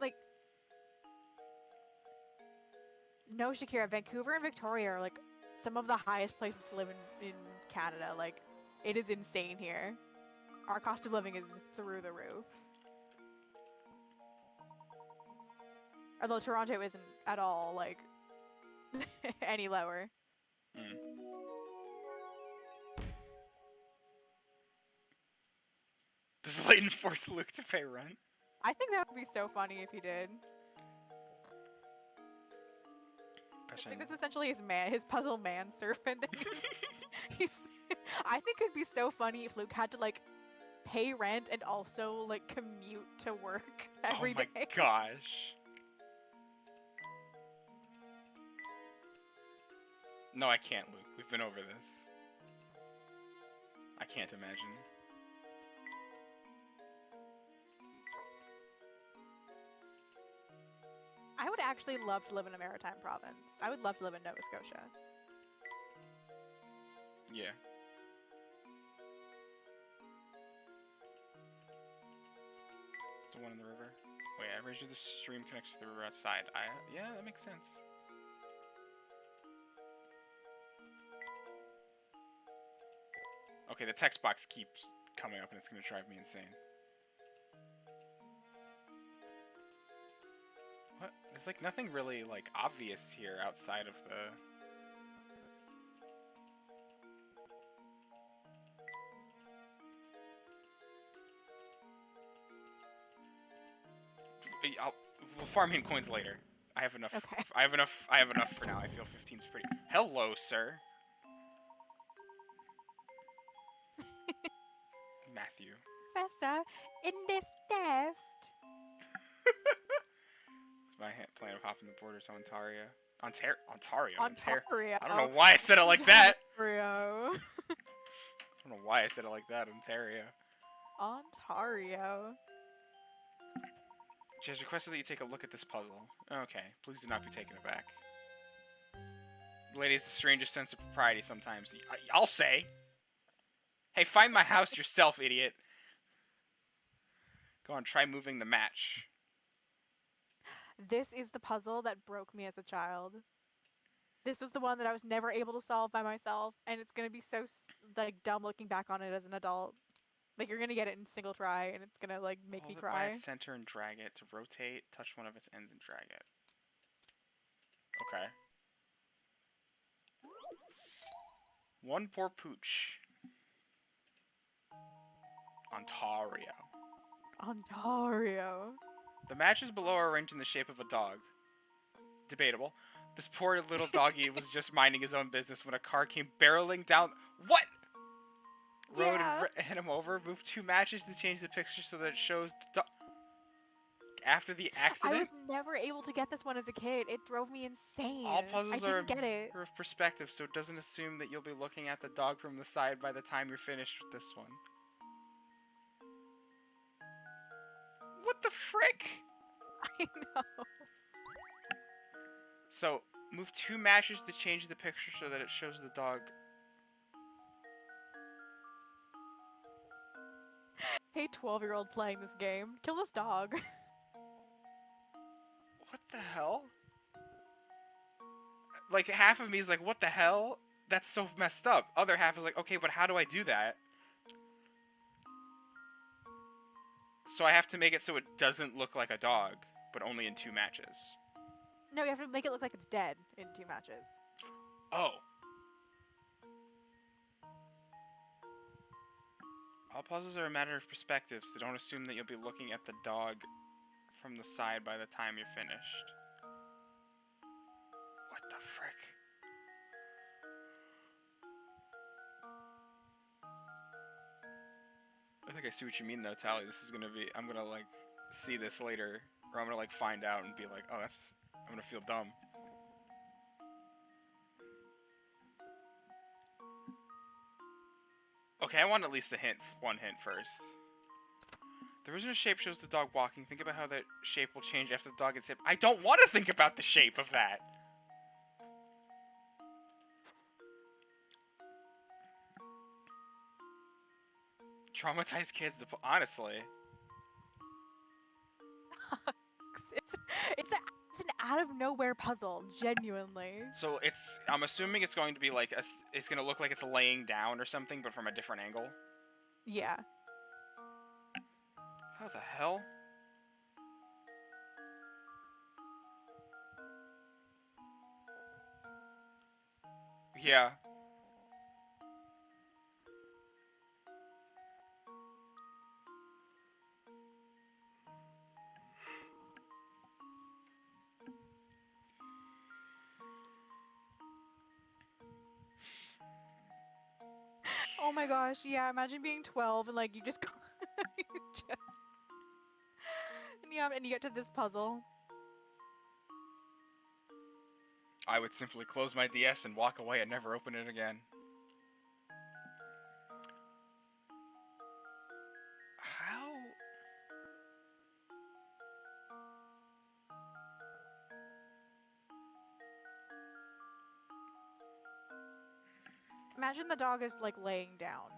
Like, no, Shakira, Vancouver and Victoria are like some of the highest places to live in Canada. Like, it is insane here. Our cost of living is through the roof. Although Toronto isn't at all, like, any lower. Mm. Does Layton force Luke to pay rent? I think that would be so funny if he did. I think it's essentially his puzzle man servant. I think it'd be so funny if Luke had to, like, pay rent and also, like, commute to work every day. Oh my gosh. No, I can't, Luke. We've been over this. I can't imagine. I would actually love to live in a maritime province. I would love to live in Nova Scotia. Yeah. It's the one in the river. Wait, I raised you the stream connects to the river outside. Yeah, that makes sense. Okay, the text box keeps coming up and it's gonna drive me insane. What? There's like nothing really like obvious here outside of the... We'll farm him coins later. I have enough. Okay. I have enough for now. I feel 15's pretty. Hello, sir. Matthew. Professor, in this theft. It's my plan of hopping the border to Ontario. Ontario. Ontario. I don't know why I said it like that. Ontario. I don't know why I said it like that. Ontario. Ontario. She has requested that you take a look at this puzzle. Okay, please do not be taken aback. Lady has the strangest sense of propriety sometimes. I'll say. Hey, find my house yourself, idiot. Go on, try moving the match. This is the puzzle that broke me as a child. This was the one that I was never able to solve by myself, and it's gonna be so like dumb looking back on it as an adult. Like you're gonna get it in single try, and it's gonna like make me Hold it by cry. its center and drag it to rotate. Touch one of its ends and drag it. Okay. One poor pooch. Ontario. Ontario. The matches below are arranged in the shape of a dog. Debatable. This poor little doggy was just minding his own business when a car came barreling down. What? Road Yeah. and hit him over. Move 2 matches to change the picture so that it shows the dog. After the I accident, was never able to get this one as a kid. It drove me insane. all puzzles I are didn't get it. of perspective, so it doesn't assume that you'll be looking at the dog from the side by the time you're finished with this one. What the frick? I know. So, move 2 matches to change the picture so that it shows the dog. Hey, 12-year-old playing this game. Kill this dog. What the hell? Like, half of me is like, what the hell? That's so messed up. Other half is like, okay, but how do I do that? So I have to make it so it doesn't look like a dog, but only in 2 matches. No, you have to make it look like it's dead in 2 matches. Oh. All puzzles are a matter of perspective, so don't assume that you'll be looking at the dog from the side by the time you're finished. What the frick? I think I see what you mean though, Tally. This is gonna be, I'm gonna like see this later, or I'm gonna like find out and be like, oh, that's, I'm gonna feel dumb. Okay, I want at least a hint, one hint first. The original shape shows the dog walking. Think about how that shape will change after the dog gets hit. I don't want to think about the shape of that. Traumatized kids, honestly. It's an out of nowhere puzzle, genuinely. So it's, I'm assuming it's going to be like, it's going to look like it's laying down or something, but from a different angle. Yeah. How the hell? Yeah. Oh my gosh, yeah, imagine being 12 and like you just go you just and you get to this puzzle. I would simply close my DS and walk away and never open it again. How? Imagine the dog is like laying down.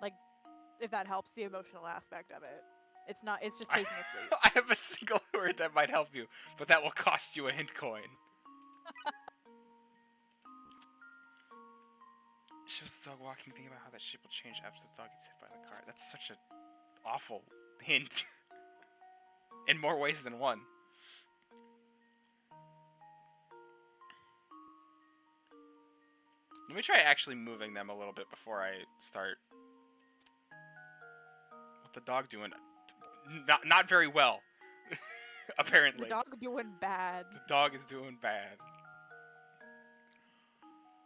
Like, if that helps the emotional aspect of it. It's not, it's just taking a sleep. I have a single word that might help you, but that will cost you a hint coin. Shows the dog walking, thinking about how that shape will change after the dog gets hit by the car. That's such an awful hint. In more ways than one. Let me try actually moving them a little bit before I start. What the dog doing? Not very well. Apparently. The dog doing bad. The dog is doing bad.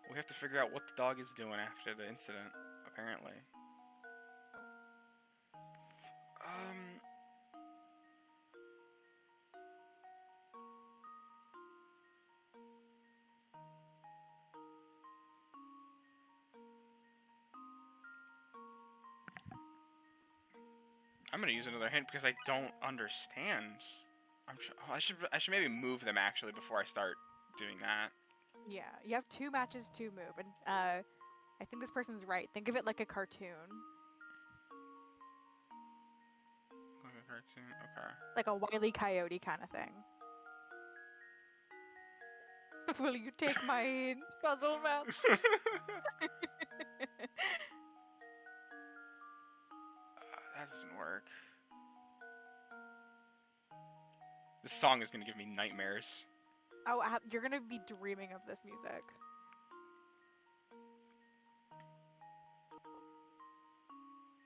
We have to figure out what the dog is doing after the incident, apparently. gonna use another hint because I don't understand. I should maybe move them actually before I start doing that. Yeah, you have 2 matches to move, and I think this person's right. Think of it like a cartoon, Like a cartoon. Okay. like a Wile E. Coyote kind of thing. Will you take my hint, Puzzle Man? That doesn't work. This song is gonna give me nightmares. Oh, you're gonna be dreaming of this music.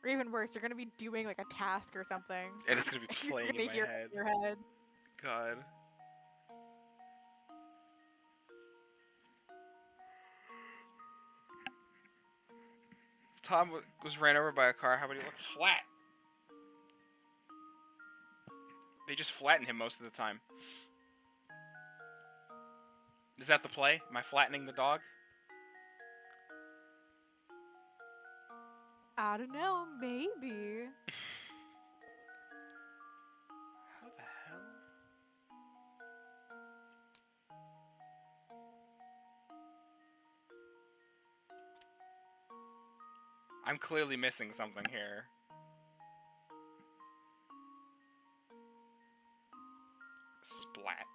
Or even worse, you're gonna be doing like a task or something. And it's gonna be You're playing gonna in my hear it head. in your head. God. Tom was ran over by a car. How about he look flat? They just flatten him most of the time. Is that the play? Am I flattening the dog? I don't know, maybe. How the hell? I'm clearly missing something here. Splat.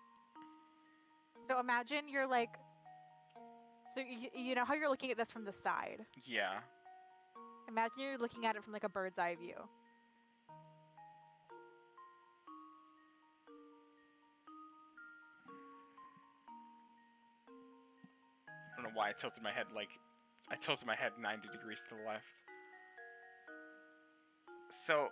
So imagine you're like, so you know how you're looking at this from the side. Yeah. Imagine you're looking at it from like a bird's eye view. I don't know why I tilted my head I tilted my head 90 degrees to the left. So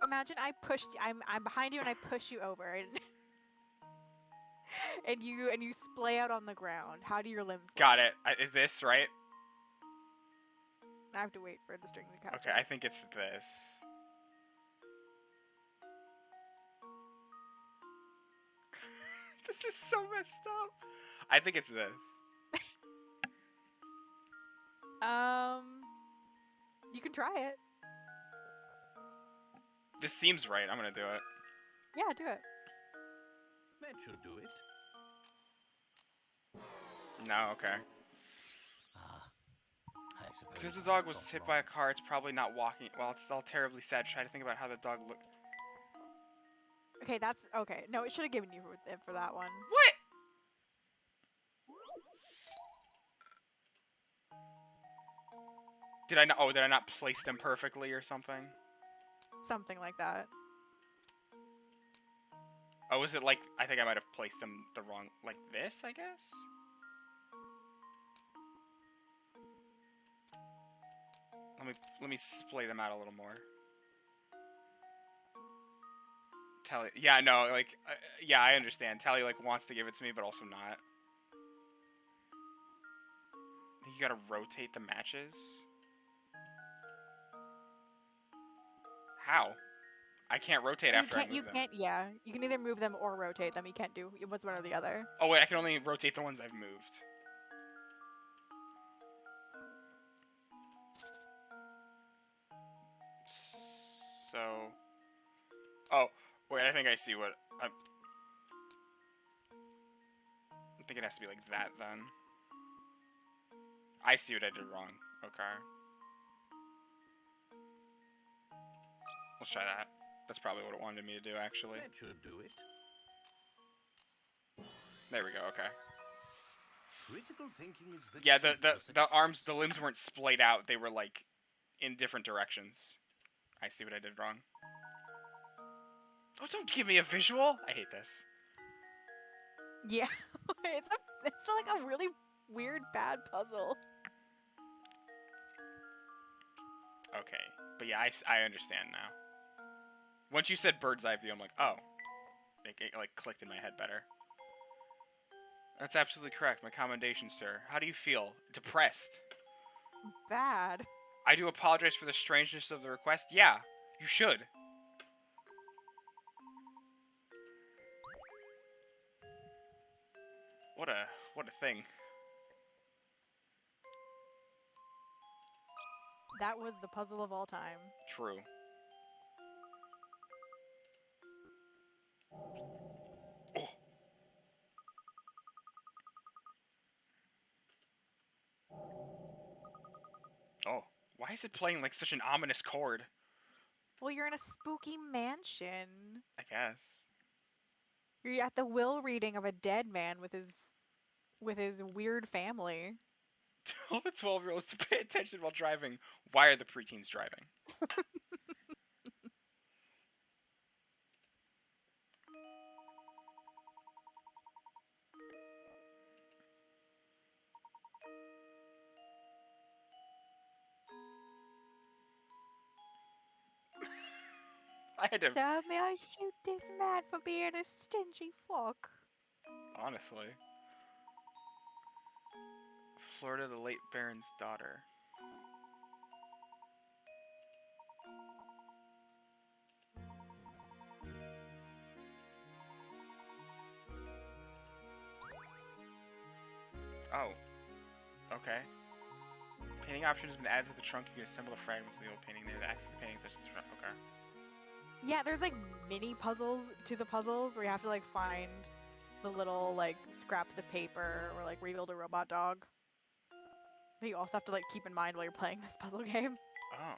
Imagine I'm behind you and I push you over and and you splay out on the ground. How do your limbs look? got it. Is this right? I have to wait for the string to catch Okay, up. I think it's this. This is so messed up. I think it's this. You can try it. This seems right. I'm gonna do it. Yeah, do it. That should do it. No, okay. I suppose Because the I dog was was not hit by a wrong. car, it's probably not walking. Well, it's all terribly sad. Try to think about how the dog looked. Okay, that's okay. No, it should have given you it for that one. What? Did I not? Oh, did I not place them perfectly or something? Something like that. Oh, was it like I think I might have placed them the wrong, like this? I guess. Let me splay them out a little more. Tally, yeah, no, like, yeah, I understand. Tally like wants to give it to me, but also not. I think you gotta rotate the matches. How? I can't rotate after I move You them. can't. Yeah, you can either move them or rotate them. You can't do what's one or the other. Oh wait, I can only rotate the ones I've moved. So, oh wait, I think I see what I think it has to be like that then. I see what I did wrong. Okay. Let's try that. That's probably what it wanted me to do, actually. That should do it. There we go, okay. Critical thinking is the Yeah, key to the success. arms, the limbs weren't splayed out. They were, like, in different directions. I see what I did wrong. Oh, don't give me a visual! I hate this. Yeah, it's like a really weird bad puzzle. Okay. But yeah, I understand now. Once you said bird's eye view, I'm like, oh. It like, clicked in my head better. That's absolutely correct. My commendations, sir. How do you feel? Depressed. Bad. I do apologize for the strangeness of the request. Yeah, you should. What a thing. That was the puzzle of all time. True. Oh. Oh. Why is it playing like such an ominous chord? Well, you're in a spooky mansion. I guess. You're at the will reading of a dead man with his weird family. Tell the 12-year-olds to pay attention while driving. Why are the preteens driving? I had to, Tell me I shoot this man for being a stingy fuck. honestly. Florida, the late Baron's daughter. Oh. Okay. Painting option has been added to the trunk. You can assemble the fragments of the old painting there. The access to the painting such as the trunk. Okay. Yeah, there's like mini puzzles to the puzzles where you have to like find the little like scraps of paper or like rebuild a robot dog. That you also have to like keep in mind while you're playing this puzzle game. Oh.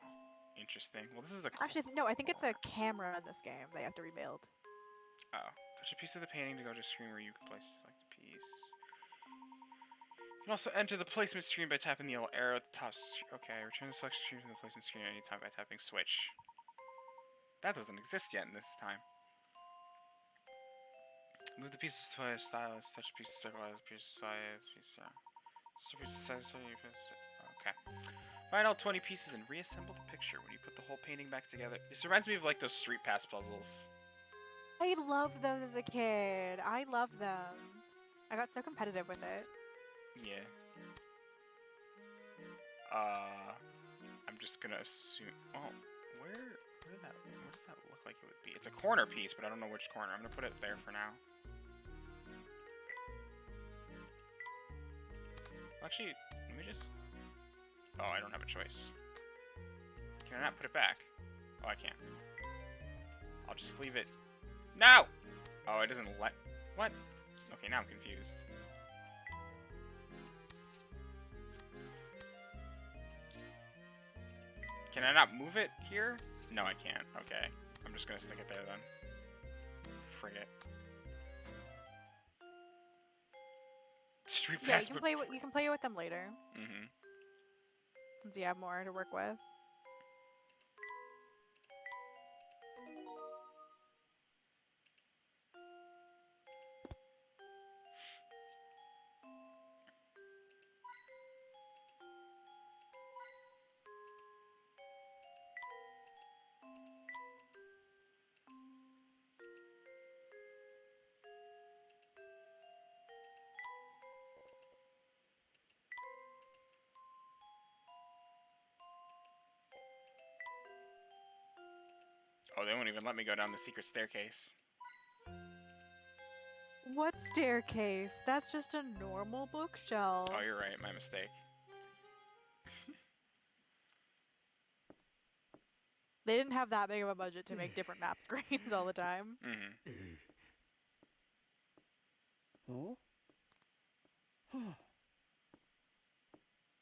Interesting. Well, this is a... Actually, no, I think it's a camera in this game they have to rebuild. Oh. Touch a piece of the painting to go to a screen where you can place select the piece. You can also enter the placement screen by tapping the yellow arrow at the top. Okay, return the selection screen from the placement screen at any time by tapping switch. That doesn't exist yet in this time. Move the pieces to a stylus, touch a piece of circle, piece of size, okay. Find all 20 pieces and reassemble the picture when you put the whole painting back together. This reminds me of like those Street Pass puzzles. I loved those as a kid. I loved them. I got so competitive with it. Yeah. I'm just gonna assume. Oh, where does that look like it would be? It's a corner piece, but I don't know which corner. I'm gonna put it there for now. Actually, let me just... Oh, I don't have a choice. Can I not put it back? Oh, I can't. I'll just leave it... No! Oh, it doesn't let... What? Okay, now I'm confused. Can I not move it here? No, I can't. Okay. I'm just gonna stick it there then. Frig it. Street Yeah, Pass. you can play with them later. Mm-hmm. Since you have more to work with. Oh, they won't even let me go down the secret staircase. What staircase? That's just a normal bookshelf. Oh, you're right. My mistake. They didn't have that big of a budget to make different map screens all the time. Mm-hmm. Oh? Oh,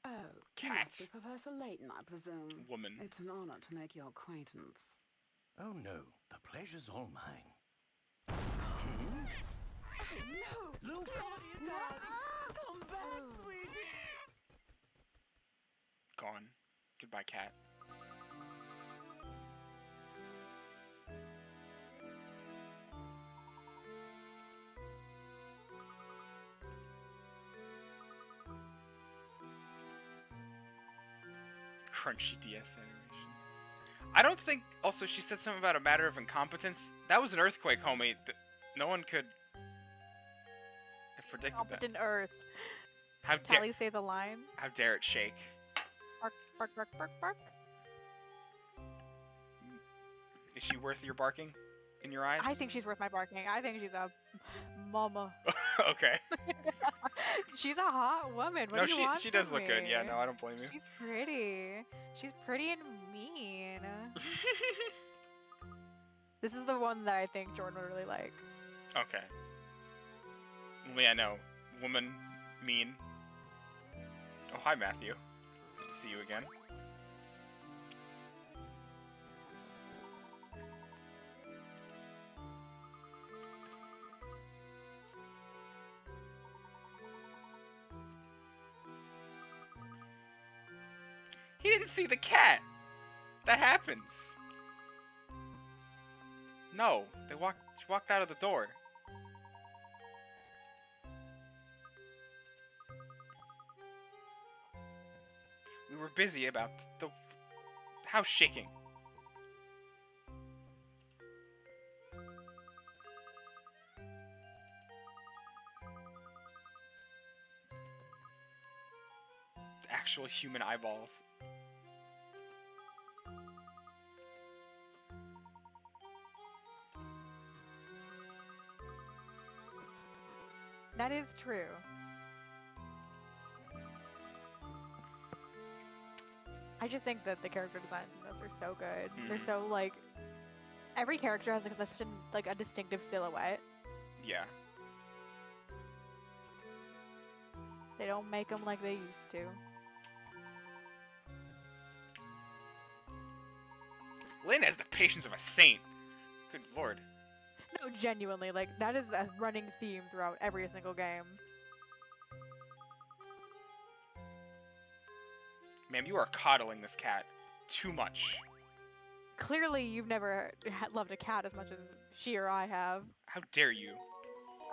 you Cat. must be Professor Layton, I presume. Woman. It's an honor to make your acquaintance. Oh no, the pleasure's all mine. No! Luke! Come back, sweetie! Gone. Goodbye, cat. Crunchy DS animation. I don't think... Also, she said something about a matter of incompetence. That was an earthquake, homie. No one could have predicted that. Competent Earth. How dare... Tally say the line. How dare it shake? Bark, bark, bark, bark, bark. Is she worth your barking in your eyes? I think she's worth my barking. I think she's a mama. Okay. She's a hot woman. What No, do you want she does from look good. Yeah, me? no, I don't blame you. She's pretty. She's pretty and mean. This is the one that I think Jordan would really like. Okay. Yeah, no. Woman, mean. Oh, hi, Matthew. Good to see you again. He didn't see the cat! That happens! No, she walked out of the door. We were busy about the house shaking. Actual human eyeballs. That is true. I just think that the character designs in this are so good. They're so like every character has like such a distinctive silhouette. Yeah. They don't make them like they used to. Lynn has the patience of a saint. Good lord. No, genuinely, like that is a running theme throughout every single game. Ma'am, you are coddling this cat too much. Clearly, you've never loved a cat as much as she or I have. How dare you?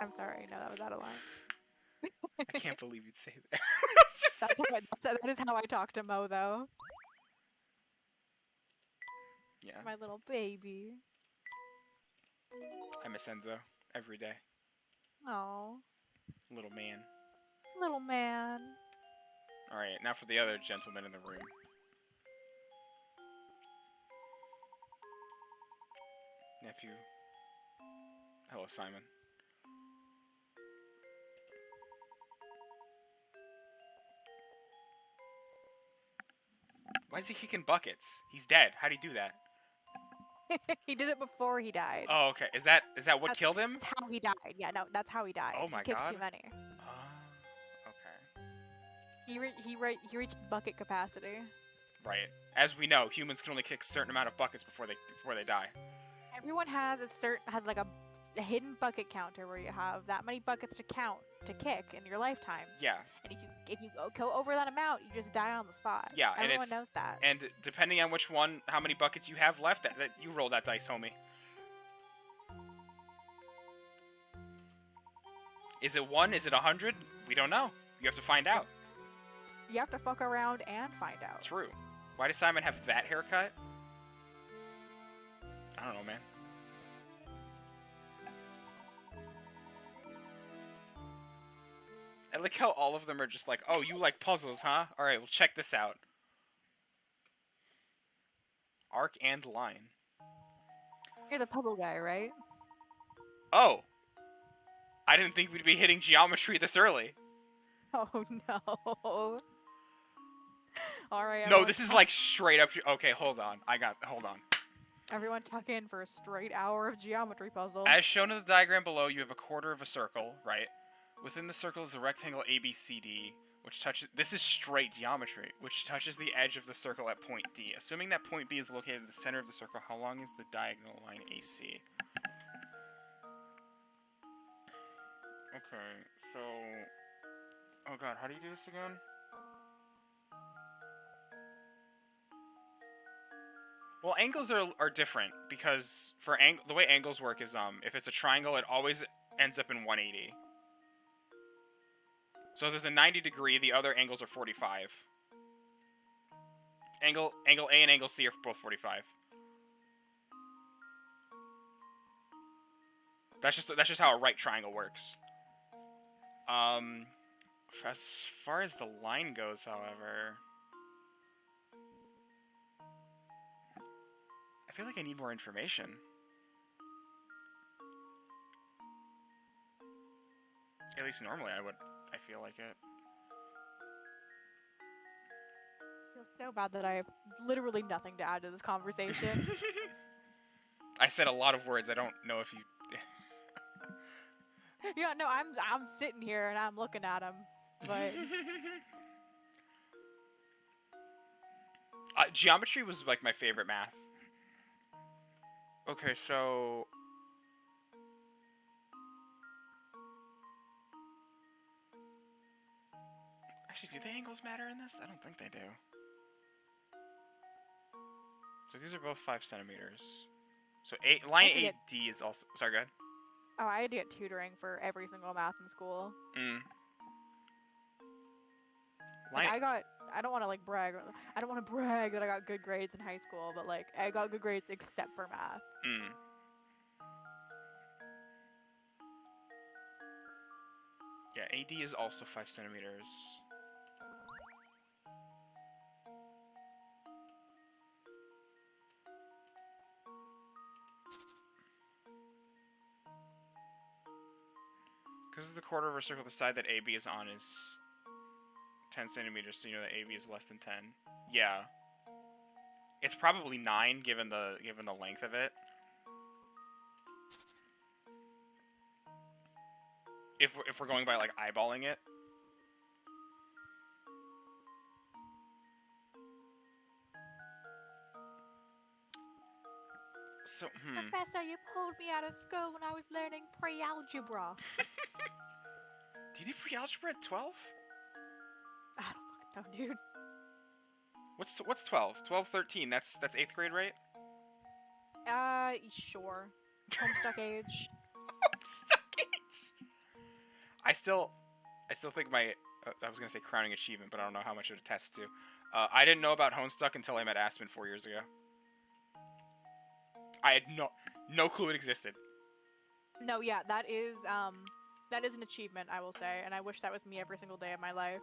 I'm sorry, no, that was out of line. I can't believe you'd say that. It's just That is how I talk to Mo, though. yeah. My little baby. I miss Enzo every day. Oh, Little man. little man. Alright, now for the other gentleman in the room. Nephew. Hello, Simon. Why is he kicking buckets? He's dead. How'd he do that? He did it before he died. Oh, okay. Is that what killed him? That's how he died. Yeah, no, that's how he died. Oh my he kicked God. too many. Okay. He reached bucket capacity. Right. As we know, humans can only kick a certain amount of buckets before they die. Everyone has like a hidden bucket counter where you have that many buckets to kick in your lifetime. Yeah. And if you go over that amount, you just die on the spot. Yeah, and Everyone knows that. And depending on which one, how many buckets you have left, that you roll that dice, homie. Is it 1? Is it 100? We don't know. You have to find out. You have to fuck around and find out. True. Why does Simon have that haircut? I don't know, man. I like how all of them are just like, oh, you like puzzles, huh? Alright, well, check this out. Arc and line. You're the puzzle guy, right? Oh! I didn't think we'd be hitting geometry this early. Oh no. Alright. No, this is like straight up. Okay, hold on. Hold on. Everyone tuck in for a straight hour of geometry puzzle. As shown in the diagram below, you have a quarter of a circle, right? Within the circle is a rectangle ABCD, which touches. This is straight geometry, which touches the edge of the circle at point D. Assuming that point B is located at the center of the circle, how long is the diagonal line AC? Okay, so. Oh god, how do you do this again? Well, angles are different because for the way angles work is if it's a triangle, it always ends up in 180. So if there's a 90 degree, the other angles are 45. Angle A and angle C are both 45. That's just how a right triangle works. As far as the line goes, however, I feel like I need more information. At least normally I feel like it. I feel so bad that I have literally nothing to add to this conversation. I said a lot of words. I don't know if you. Yeah, no, I'm sitting here and I'm looking at him, but Geometry was like my favorite math. Okay, so actually, do the angles matter in this? I don't think they do. So these are both 5 centimeters. So line I did 8D is also. Sorry, go ahead. oh, I had to get tutoring for every single math in school. Like, Line. I don't want to like brag. I don't want to brag that I got good grades in high school, but like I got good grades except for math. Yeah, AD is also 5 centimeters. Because the quarter of a circle, the side that AB is on is 10 centimeters, so you know that AB is less than 10. Yeah. It's probably 9 given the length of it. If we're going by like eyeballing it. So, Professor, you pulled me out of school when I was learning pre-algebra. Do you do pre-algebra at 12? I don't fucking know, dude. What's 12? 12, 13. That's 8th grade, right? Sure. Homestuck age. Homestuck age. I still think my I was gonna say crowning achievement, but I don't know how much it attests to. I didn't know about Homestuck until I met Aspen 4 years ago. I had no clue it existed. No, yeah, that is an achievement, I will say, and I wish that was me every single day of my life.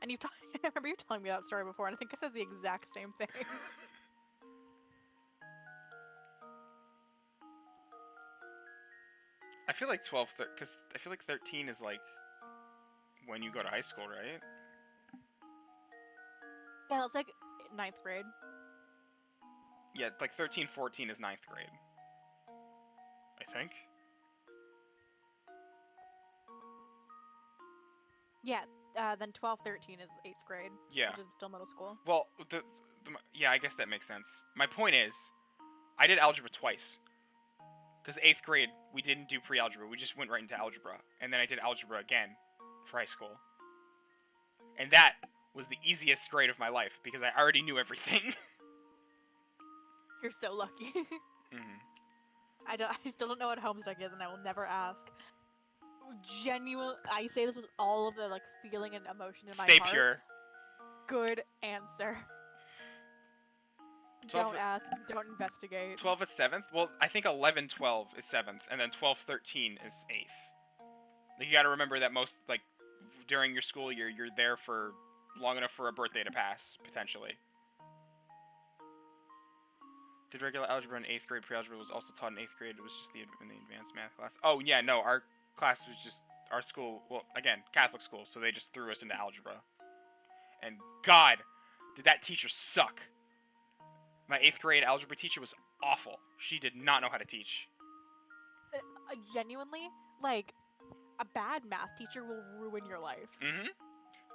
And I remember you telling me that story before, and I think I said the exact same thing. I feel like 12, because I feel like 13 is like when you go to high school, right? Yeah, it's like 9th grade. Yeah, like 13, 14 is 9th grade. I think. Yeah, then 12, 13 is 8th grade. Yeah. Which is still middle school. Well, yeah, I guess that makes sense. My point is, I did algebra twice. Because 8th grade, we didn't do pre-algebra. We just went right into algebra. And then I did algebra again for high school. And that was the easiest grade of my life because I already knew everything. You're so lucky. Mm-hmm. I still don't know what Homestuck is, and I will never ask. Genuine, I say this with all of the like feeling and emotion in my Stay heart. pure. Good answer. 12 Don't ask. Don't investigate. 12 at 7th? Well, I think 11, 12 is 7th, and then 12, 13 is 8th. Like, you gotta remember that most, like, during your school year, you're there for long enough for a birthday to pass, potentially. Did regular algebra in 8th grade? Pre-algebra was also taught in 8th grade. It was just in the advanced math class. Oh, yeah, no, our class was just, our school, well, again, Catholic school, so they just threw us into algebra. And God, did that teacher suck. My 8th grade algebra teacher was awful. She did not know how to teach. Genuinely, like, a bad math teacher will ruin your life. Mm-hmm.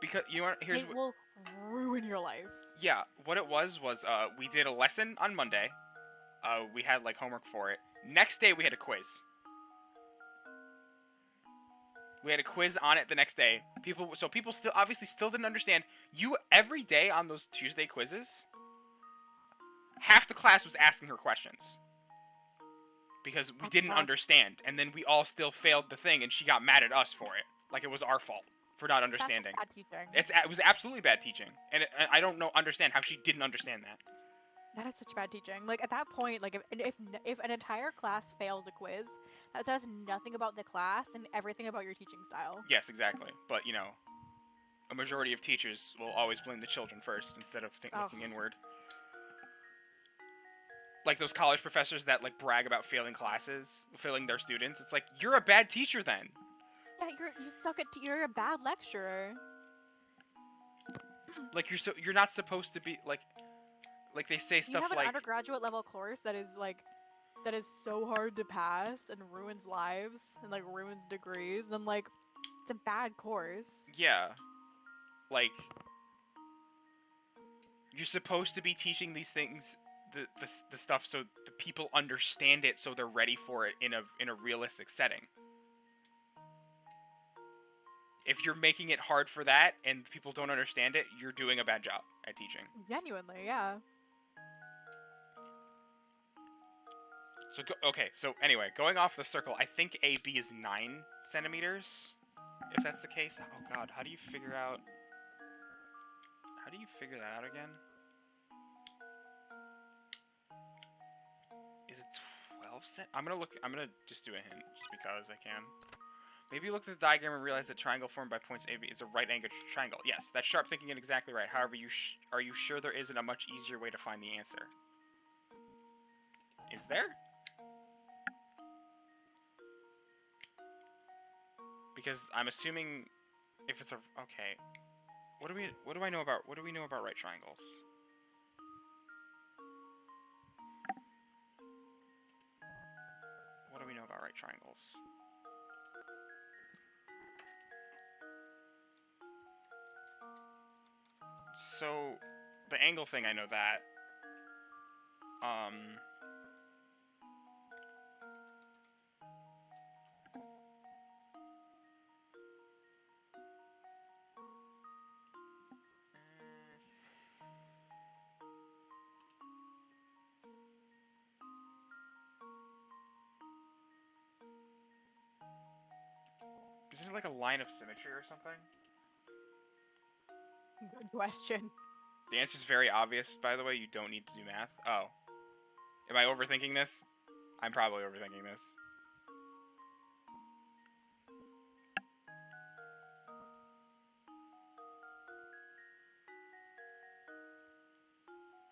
Because, you want, here's It will ruin your life. Yeah, what it was, we did a lesson on Monday. We had, like, homework for it. Next day, we had a quiz. We had a quiz on it the next day. People still, obviously still didn't understand. Every day on those Tuesday quizzes, half the class was asking her questions. Because we didn't understand. And then we all still failed the thing, and she got mad at us for it. Like it was our fault for not understanding. That's just bad teaching. It was absolutely bad teaching. And I don't understand how she didn't understand that. That is such bad teaching. Like, at that point, like, if an entire class fails a quiz, that says nothing about the class and everything about your teaching style. Yes, exactly. But, you know, a majority of teachers will always blame the children first instead of looking inward. Like those college professors that, like, brag about failing classes, failing their students. It's like, you're a bad teacher then. Yeah, you suck at you're a bad lecturer. Like you're not supposed to be like they say You stuff have an like undergraduate level course that is so hard to pass and ruins lives and like ruins degrees, then like it's a bad course. yeah, like you're supposed to be teaching these things the stuff so the people understand it so they're ready for it in a realistic setting. If you're making it hard for that and people don't understand it, you're doing a bad job at teaching. Genuinely, yeah. So okay, so anyway, going off the circle, I think AB is 9 centimeters. If that's the case, oh god, how do you figure that out again? Is it 12 cent? I'm gonna just do a hint, just because I can. Maybe you looked at the diagram and realized that triangle formed by points AB is a right-angled triangle. Yes, that's sharp thinking and exactly right. However, are you sure there isn't a much easier way to find the answer? Is there? Because I'm assuming if it's okay. What do we know about right triangles? What do we know about right triangles? So, the angle thing, I know that. Isn't it like a line of symmetry or something? Good question. The answer's very obvious, by the way. You don't need to do math. Oh. Am I overthinking this? I'm probably overthinking this.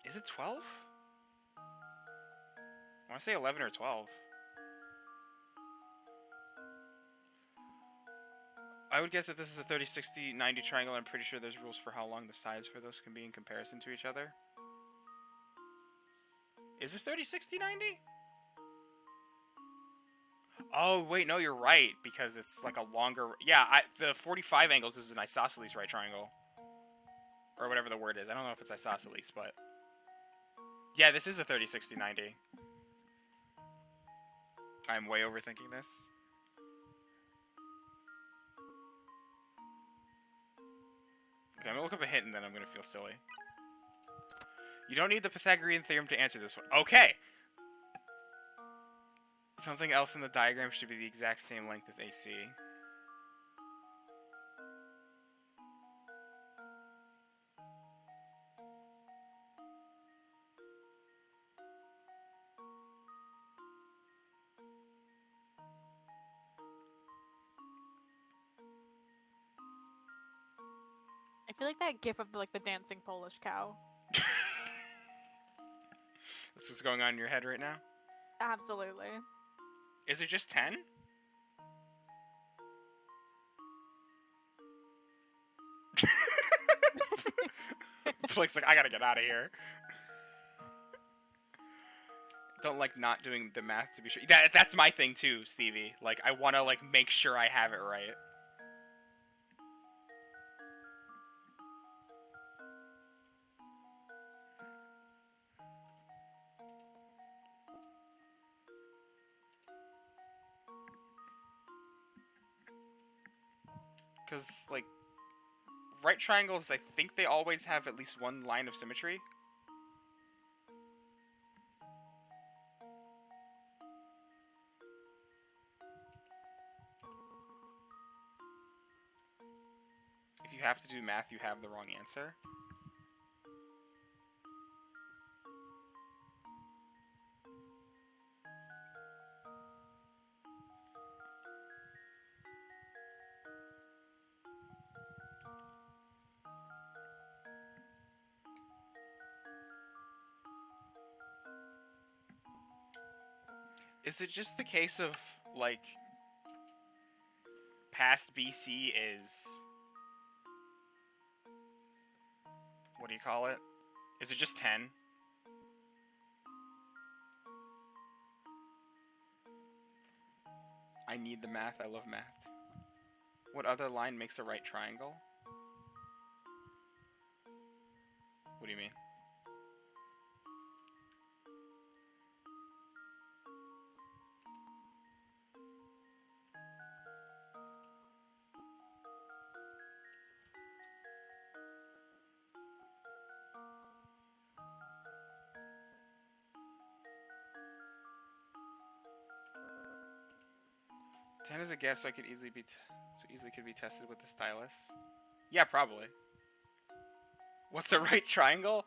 Is it 12? I want to say 11 or 12. I would guess that this is a 30, 60, 90 triangle. I'm pretty sure there's rules for how long the sides for those can be in comparison to each other. Is this 30, 60, 90? Oh, wait, no, you're right, because it's like a longer... Yeah, the 45 angles is an isosceles right triangle. Or whatever the word is. I don't know if it's isosceles, but... Yeah, this is a 30, 60, 90. I'm way overthinking this. Okay, I'm gonna look up a hint and then I'm gonna feel silly. You don't need the Pythagorean theorem to answer this one. Okay! Something else in the diagram should be the exact same length as AC. I feel like that gif of the dancing Polish cow. That's what's going on in your head right now? Absolutely. Is it just 10? Flick's like, I gotta get out of here. Don't like not doing the math to be sure. That's my thing too, Stevie. Like, I wanna like make sure I have it right. Because, like, right triangles, I think they always have at least one line of symmetry. If you have to do math, you have the wrong answer. Is it just the case of, like, past BC is... What do you call it? Is it just 10? I need the math. I love math. What other line makes a right triangle? What do you mean? Ten is a guess, so I could easily be could be tested with the stylus. Yeah, probably. What's a right triangle?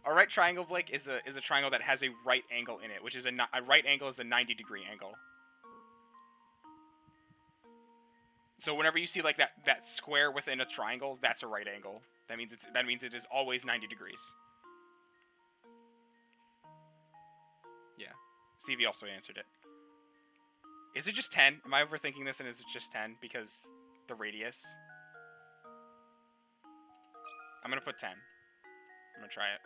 A right triangle, Blake, is a triangle that has a right angle in it, which is a right angle is a 90-degree angle. So whenever you see like that square within a triangle, that's a right angle. That means it is always 90 degrees. Yeah. Stevie also answered it. Is it just 10? Am I overthinking this, and is it just 10 because the radius? I'm gonna put 10. I'm gonna try it.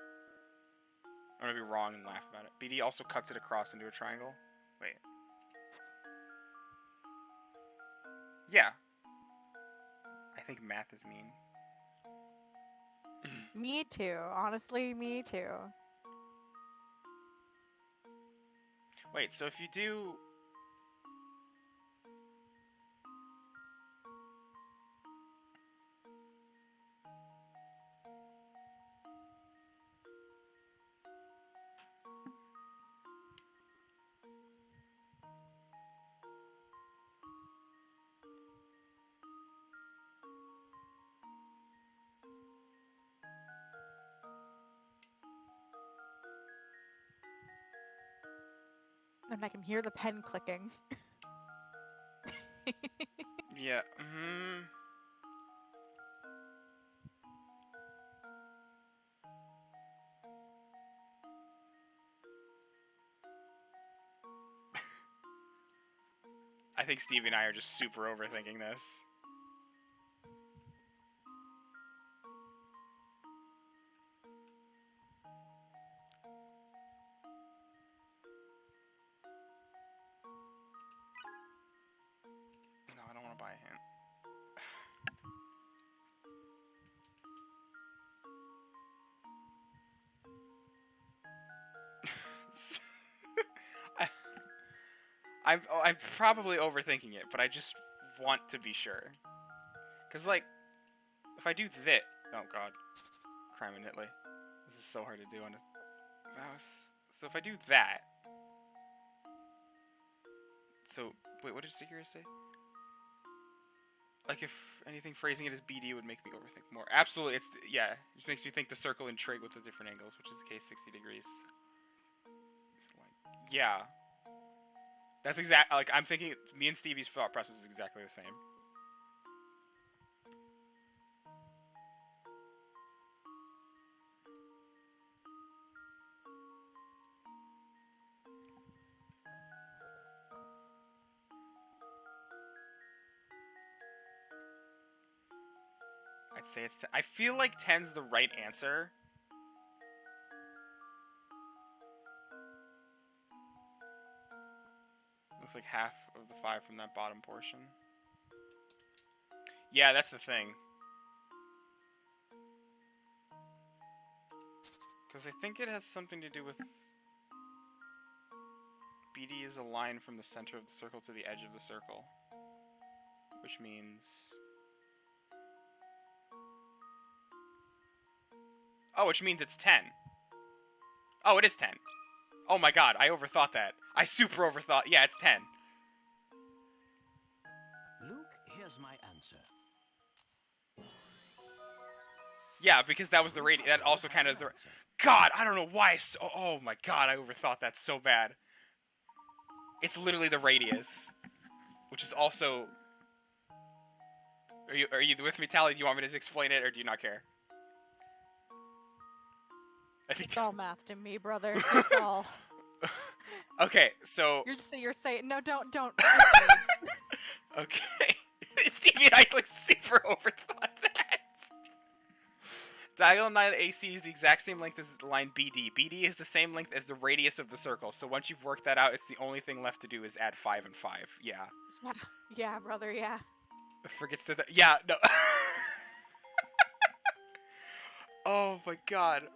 I'm gonna be wrong and laugh about it. BD also cuts it across into a triangle. Wait. Yeah. I think math is mean. Me too. Honestly, me too. Wait, so if you do... And I can hear the pen clicking. Yeah. I think Stevie and I are just super overthinking this. No, I don't want to buy a hint. I'm probably overthinking it, but I just want to be sure. Cause like, if I do this, oh god, criminally, this is so hard to do on a mouse. So if I do that, so wait, what did Sekiro say? Like if anything phrasing it as BD would make me overthink more. Absolutely, it just makes me think the circle and trig with the different angles, which is the case 60 degrees. Yeah. That's like, I'm thinking, me and Stevie's thought process is exactly the same. I'd say it's 10. I feel like 10's the right answer. Looks like half of the 5 from that bottom portion. Yeah, that's the thing. Because I think it has something to do with... BD is a line from the center of the circle to the edge of the circle. Which means... Oh, which means it's 10. Oh, it is 10. Oh my god, I overthought that. I super overthought. Yeah, it's 10. Luke, here's my answer. Yeah, because that was the radius. That also kind of is the... God, I don't know why. Oh my god, I overthought that so bad. It's literally the radius. Which is also... Are you with me, Tally? Do you want me to explain it, or do you not care? I think It's all math to me, brother. It's all. Okay, so... You're saying no, don't. Okay. Stevie and I like super overthought that. Diagonal line AC is the exact same length as the line BD. BD is the same length as the radius of the circle. So once you've worked that out, it's the only thing left to do is add 5 and 5. Yeah. Yeah, yeah, brother, yeah. Forgets to yeah, no. Oh my god.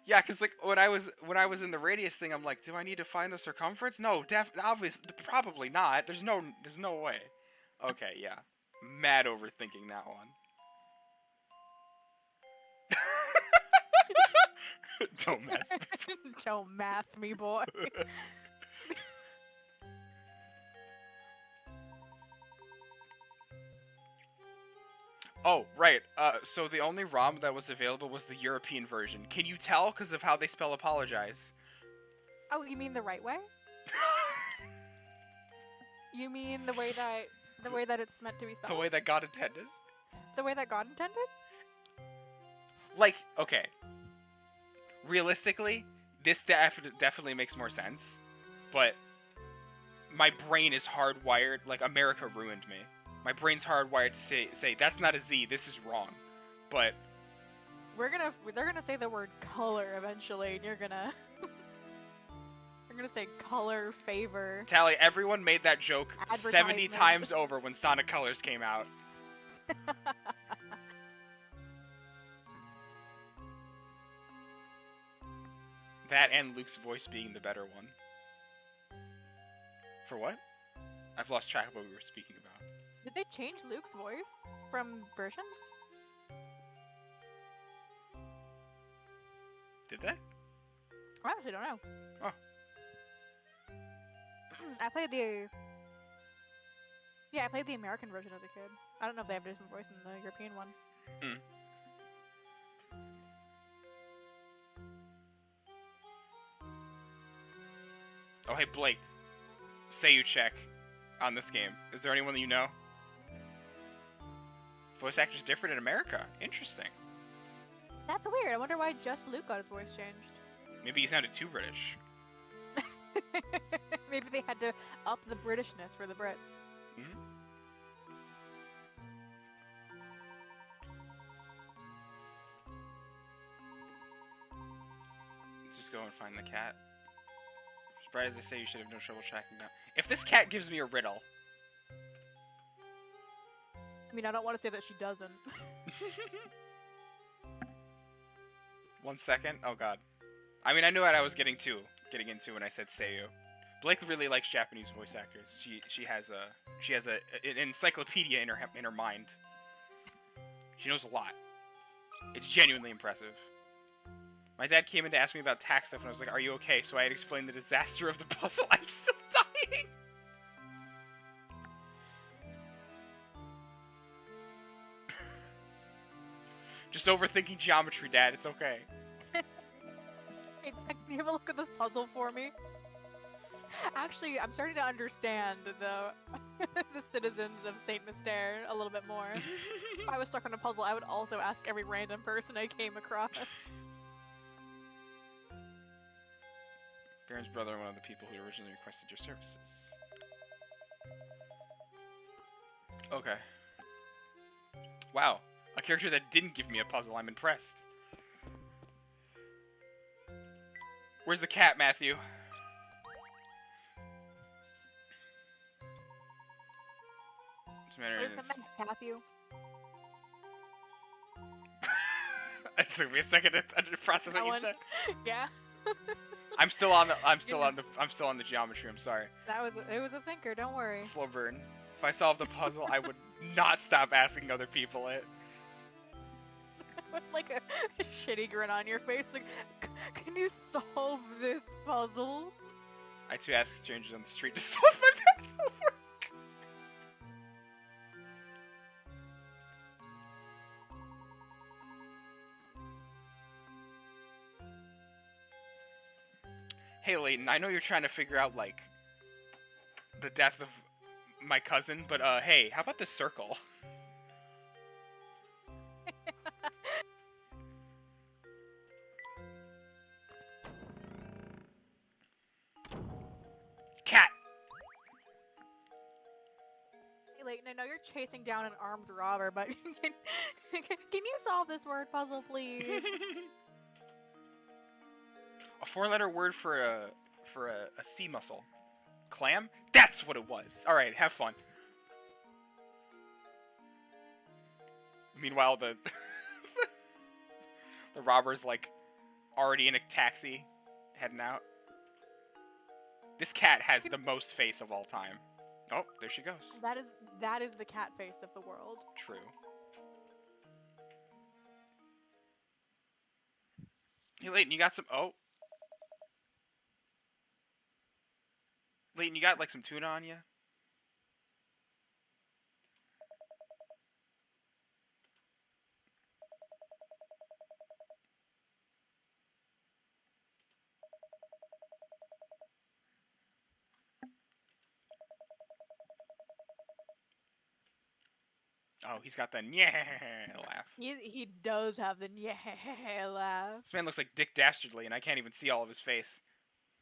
Yeah, cause like when I was in the radius thing, I'm like, do I need to find the circumference? No, obviously, probably not. There's no way. Okay, yeah, mad overthinking that one. Don't math. Don't math me, boy. Oh, right. So the only ROM that was available was the European version. Can you tell because of how they spell apologize? Oh, you mean the right way? You mean the way that it's meant to be spelled? The way that God intended? The way that God intended? Like, okay. Realistically, this definitely makes more sense. But my brain is hardwired. Like, America ruined me. My brain's hardwired to say that's not a Z. This is wrong. But they're gonna say the word color eventually, and you're gonna say color favor. Tally, everyone made that joke 70 Advertisement. times over when Sonic Colors came out. That and Luke's voice being the better one. For what? I've lost track of what we were speaking about. Did they change Luke's voice from versions? Did they? I actually don't know. Oh. I played the American version as a kid. I don't know if they have a different voice in the European one. Hmm. Oh, hey, Blake. Say you check on this game. Is there anyone that you know? Voice actors different in America. Interesting. That's weird. I wonder why just Luke got his voice changed. Maybe he sounded too British. Maybe they had to up the Britishness for the Brits. Mm-hmm. Let's just go and find the cat. As bright as they say, you should have no trouble tracking down. If this cat gives me a riddle. I mean, I don't want to say that she doesn't. 1 second. Oh god. I mean, I knew what I was getting into when I said Seiyu. Blake really likes Japanese voice actors. She has an encyclopedia in her mind. She knows a lot. It's genuinely impressive. My dad came in to ask me about tax stuff, and I was like, "Are you okay?" So I had explained the disaster of the puzzle. I'm still dying. Just overthinking geometry, Dad. It's okay. Hey, Dad, can you have a look at this puzzle for me? Actually, I'm starting to understand the the citizens of Saint Mystere a little bit more. If I was stuck on a puzzle, I would also ask every random person I came across. Baron's brother, one of the people who originally requested your services. Okay. Wow. A character that didn't give me a puzzle. I'm impressed. Where's the cat, Matthew? Where's the man, Matthew? It took me a second to process what you said. Yeah. I'm still on the geometry. I'm sorry. It was a thinker. Don't worry. Slow burn. If I solved the puzzle, I would not stop asking other people it. With like a shitty grin on your face, like, can you solve this puzzle? I too ask strangers on the street to solve my math homework. Hey Layton, I know you're trying to figure out like the death of my cousin, but hey, how about this circle? I know you're chasing down an armed robber, but can you solve this word puzzle, please? A 4-letter word for a sea mussel. Clam? That's what it was. All right, have fun. Meanwhile, the the robber's like already in a taxi, heading out. This cat has the most face of all time. Oh, there she goes. That is the cat face of the world. True. Hey, Layton, you got some... Oh. Layton, you got, like, some tuna on you? Oh, he's got the yeah laugh. He does have the yeah laugh. This man looks like Dick Dastardly, and I can't even see all of his face.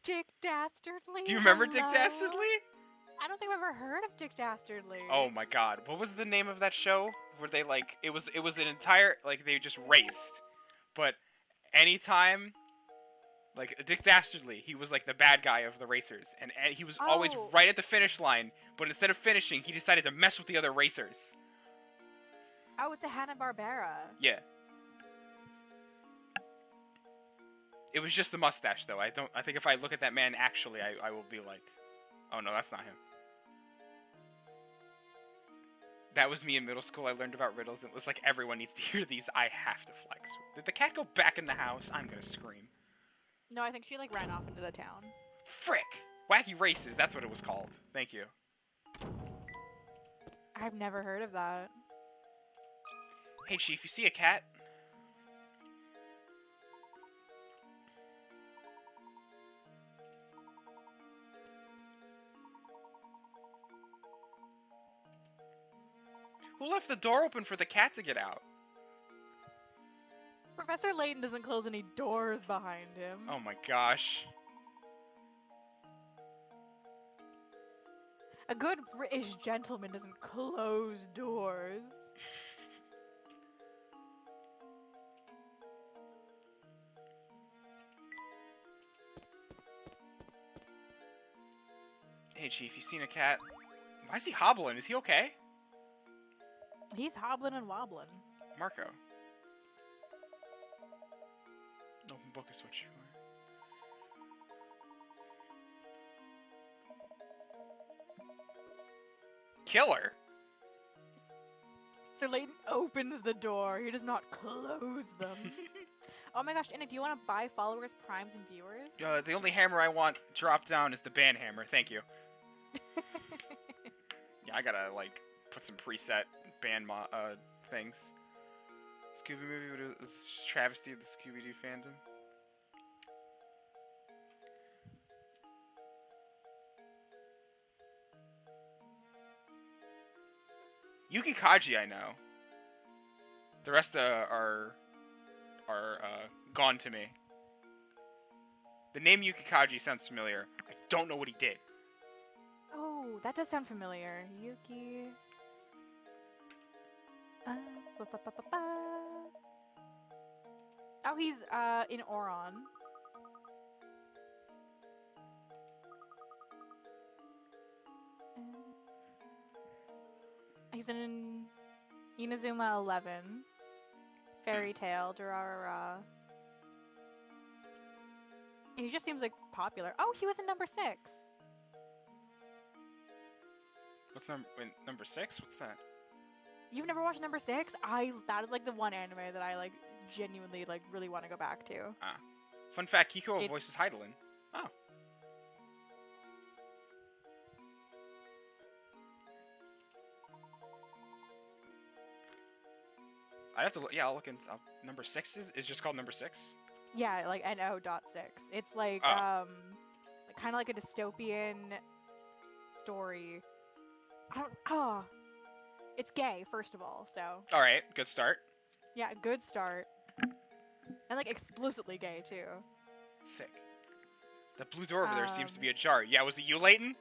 Dick Dastardly. Do you remember Dick hello? Dastardly? I don't think I've ever heard of Dick Dastardly. Oh my god. What was the name of that show? Where they like it was an entire like they just raced. But anytime like Dick Dastardly, he was like the bad guy of the racers. And he was always Oh. right at the finish line, but instead of finishing, he decided to mess with the other racers. Oh, it's a Hanna-Barbera. Yeah. It was just the mustache though. I think if I look at that man actually, I will be like, "Oh no, that's not him." That was me in middle school. I learned about riddles. It was like, everyone needs to hear these. I have to flex. Did the cat go back in the house? I'm gonna scream. No, I think she like ran off into the town. Frick! Wacky Races, that's what it was called. Thank you. I've never heard of that. Hey, Chief, you see a cat? Who left the door open for the cat to get out? Professor Layton doesn't close any doors behind him. Oh my gosh. A good British gentleman doesn't close doors. Hey, Chief, you seen a cat? Why is he hobbling? Is he okay? He's hobbling and wobbling. Marco. Open book is what you are. Killer? Sir Layton opens the door. He does not close them. Oh my gosh, Anna, do you want to buy followers, primes, and viewers? The only hammer I want dropped down is the band hammer. Thank you. Yeah, I gotta, like, put some preset band things. Scooby movie was travesty of the Scooby-Doo fandom. Yuki Kaji, I know. The rest are gone to me. The name Yuki Kaji sounds familiar. I don't know what he did. Oh, that does sound familiar. Yuki. Ba, ba, ba, ba, ba. Oh, he's in Oron. He's in Inazuma 11, Fairy Tale, Durarara. He just seems like popular. Oh, he was in number 6. What's number 6? What's that? You've never watched number 6? That is like the one anime that I like genuinely like really want to go back to. Ah. Fun fact, Kiko voices Heidelin. Oh. I have to look. Yeah, I'll look into number 6 is just called number 6. Yeah, like NO.6. It's like Oh. kind of like a dystopian story. Oh, it's gay first of all, so All right, good start. yeah, good start. And like explicitly gay too. Sick. That blue door over there seems to be ajar. Yeah, was it you, Layton?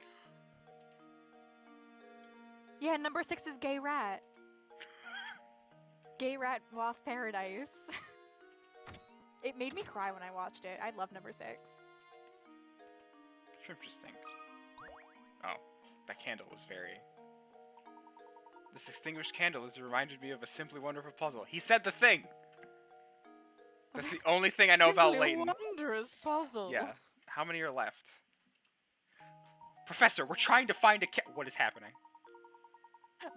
Yeah, number 6 is Gay Rat. Gay Rat Wasp Paradise. It made me cry when I watched it. I love number 6. It's interesting. Oh, that candle was very... This extinguished candle has reminded me of a simply wonderful puzzle. He said the thing! That's the only thing I know about Simply Layton. wondrous puzzle. Yeah. How many are left? Professor, we're trying to find a What is happening?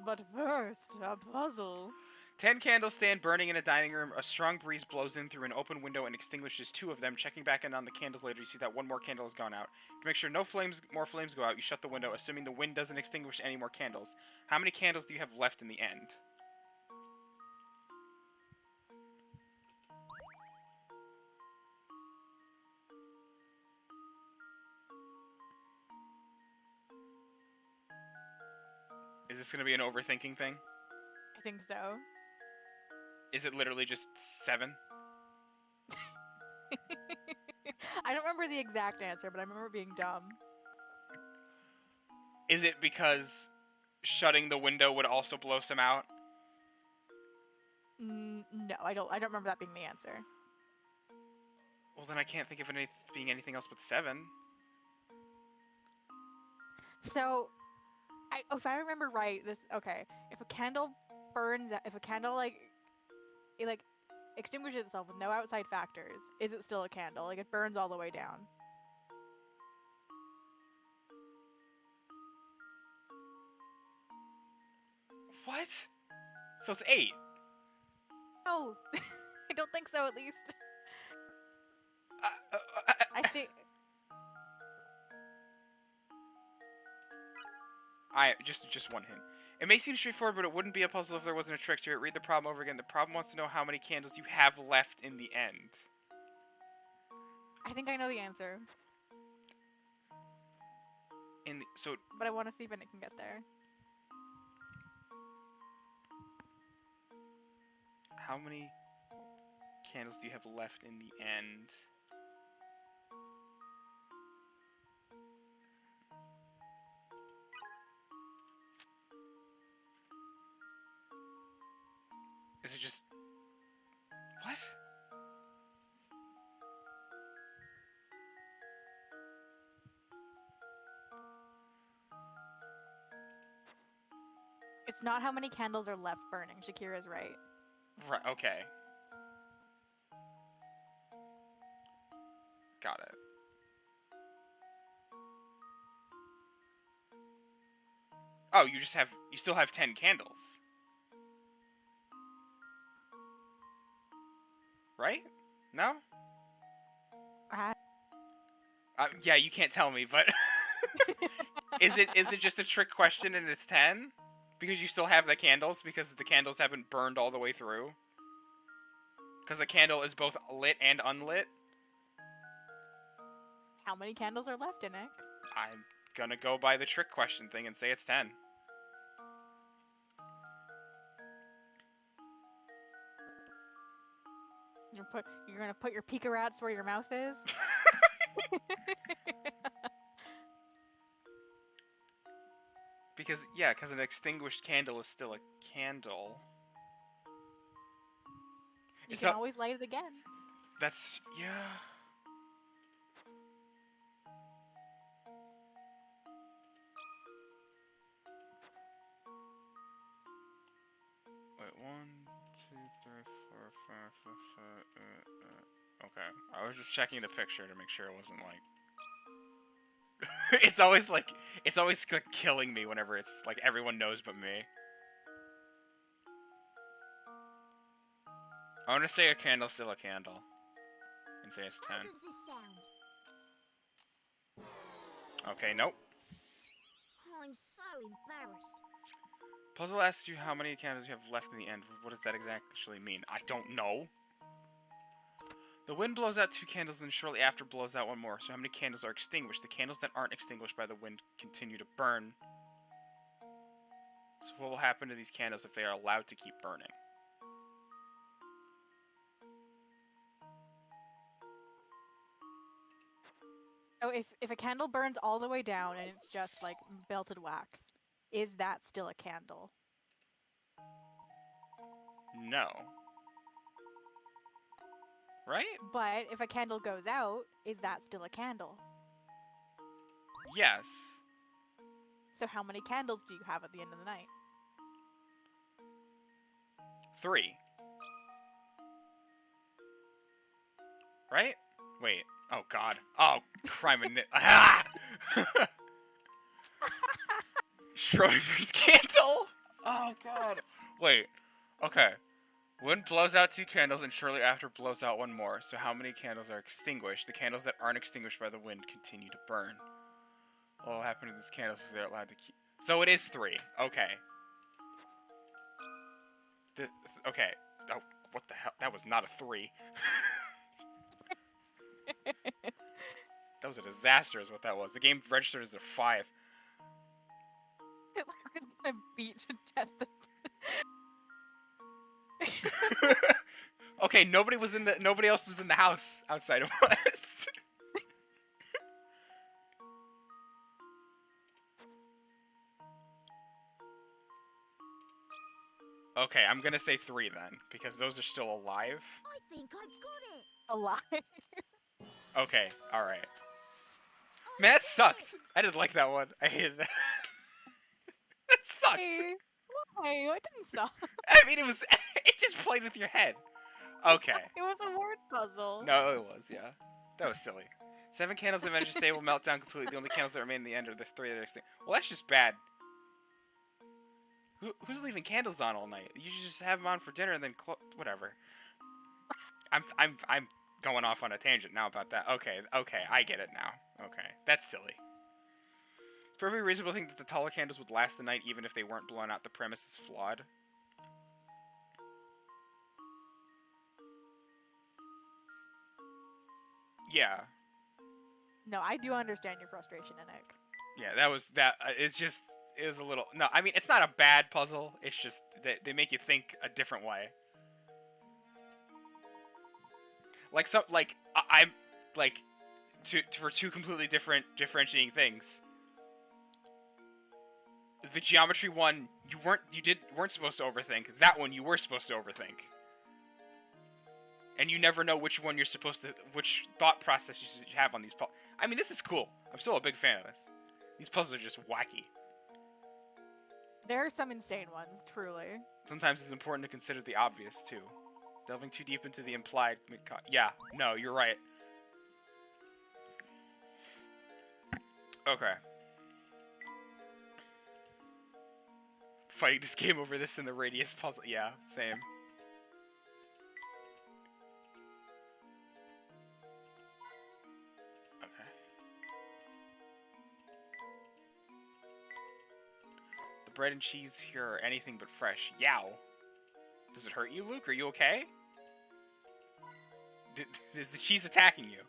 But first, a puzzle. 10 candles stand burning in a dining room. A strong breeze blows in through an open window and extinguishes 2 of them. Checking back in on the candles later, you see that 1 more candle has gone out. To make sure no more flames go out, you shut the window, assuming the wind doesn't extinguish any more candles. How many candles do you have left in the end? Is this going to be an overthinking thing? I think so. Is it literally just 7? I don't remember the exact answer, but I remember being dumb. Is it because shutting the window would also blow some out? No, I don't remember that being the answer. Well, then I can't think of it being anything else but 7. So, if I remember right, okay. If a candle burns, if a candle it extinguishes itself with no outside factors, is it still a candle? Like it burns all the way down. What? So it's 8. Oh, I don't think so. At least I think. Just one hint. It may seem straightforward, but it wouldn't be a puzzle if there wasn't a trick to it. Read the problem over again. The problem wants to know how many candles you have left in the end. I think I know the answer, but I want to see if it can get there. How many candles do you have left in the end? Is it just... What? It's not how many candles are left burning. Shakira's right. Right, okay. Got it. Oh, you still have 10 candles. Right? No? Yeah, you can't tell me, but is it just a trick question and it's 10? Because you still have the candles because the candles haven't burned all the way through? Because the candle is both lit and unlit? How many candles are left in it? I'm gonna go by the trick question thing and say it's 10. You're gonna put your Pika Rats where your mouth is? Because an extinguished candle is still a candle. You can always light it again. That's... yeah... Wait, 1, 2, 3, 4, 5, 6, 7, 8, okay. I was just checking the picture to make sure it wasn't like... it's always like killing me whenever it's like everyone knows but me. I want to say a candle's still a candle. And say it's 10. How does this sound? Okay, nope. Oh, I'm so embarrassed. Puzzle asks you how many candles you have left in the end. What does that exactly mean? I don't know. The wind blows out 2 candles, and then shortly after blows out 1 more. So how many candles are extinguished? The candles that aren't extinguished by the wind continue to burn. So what will happen to these candles if they are allowed to keep burning? Oh, if a candle burns all the way down and it's just like melted wax, is that still a candle? No. Right? But if a candle goes out, is that still a candle? Yes. So how many candles do you have at the end of the night? 3. Right? Wait. Oh god. Oh, crime and ah! Schrodinger's candle? Oh god. Wait. Okay. Wind blows out 2 candles and shortly after blows out 1 more. So how many candles are extinguished? The candles that aren't extinguished by the wind continue to burn. What will happen to these candles if they're allowed to keep... So it is 3. Okay. Okay. Oh, what the hell? That was not a 3. That was a disaster is what that was. The game registered as a 5. Hitler was gonna beat to death. Okay, nobody else was in the house outside of us. Okay, I'm gonna say 3 then, because those are still alive. I think I've got it. Alive. Okay, alright. Man, that sucked! I didn't like that one. I hated that. That sucked! Hey, why? It didn't stop. I mean, it just played with your head. Okay. It was a word puzzle. No, it was, yeah. That was silly. 7 candles that manage to stay will melt down completely. The only candles that remain in the end are the 3 that are extinct. Well, that's just bad. Who's leaving candles on all night? You should just have them on for dinner and then whatever. I'm going off on a tangent now about that. Okay, I get it now. Okay, that's silly. It's perfectly reasonable to think that the taller candles would last the night even if they weren't blown out. The premise is flawed. Yeah. No, I do understand your frustration, Nick. Yeah, that was that. It was a little. No, I mean it's not a bad puzzle. It's just they make you think a different way. Like I'm like for 2 completely differentiating things. The geometry one you weren't supposed to overthink. That one you were supposed to overthink. And you never know which thought process you should have on these puzzles. I mean, this is cool. I'm still a big fan of this. These puzzles are just wacky. There are some insane ones, truly. Sometimes it's important to consider the obvious, too. Delving too deep into the implied... Yeah, no, you're right. Okay. Fighting this game over this in the radius puzzle. Yeah, same. Bread and cheese here are anything but fresh. Yow. Does it hurt you, Luke? Are you okay? Is the cheese attacking you?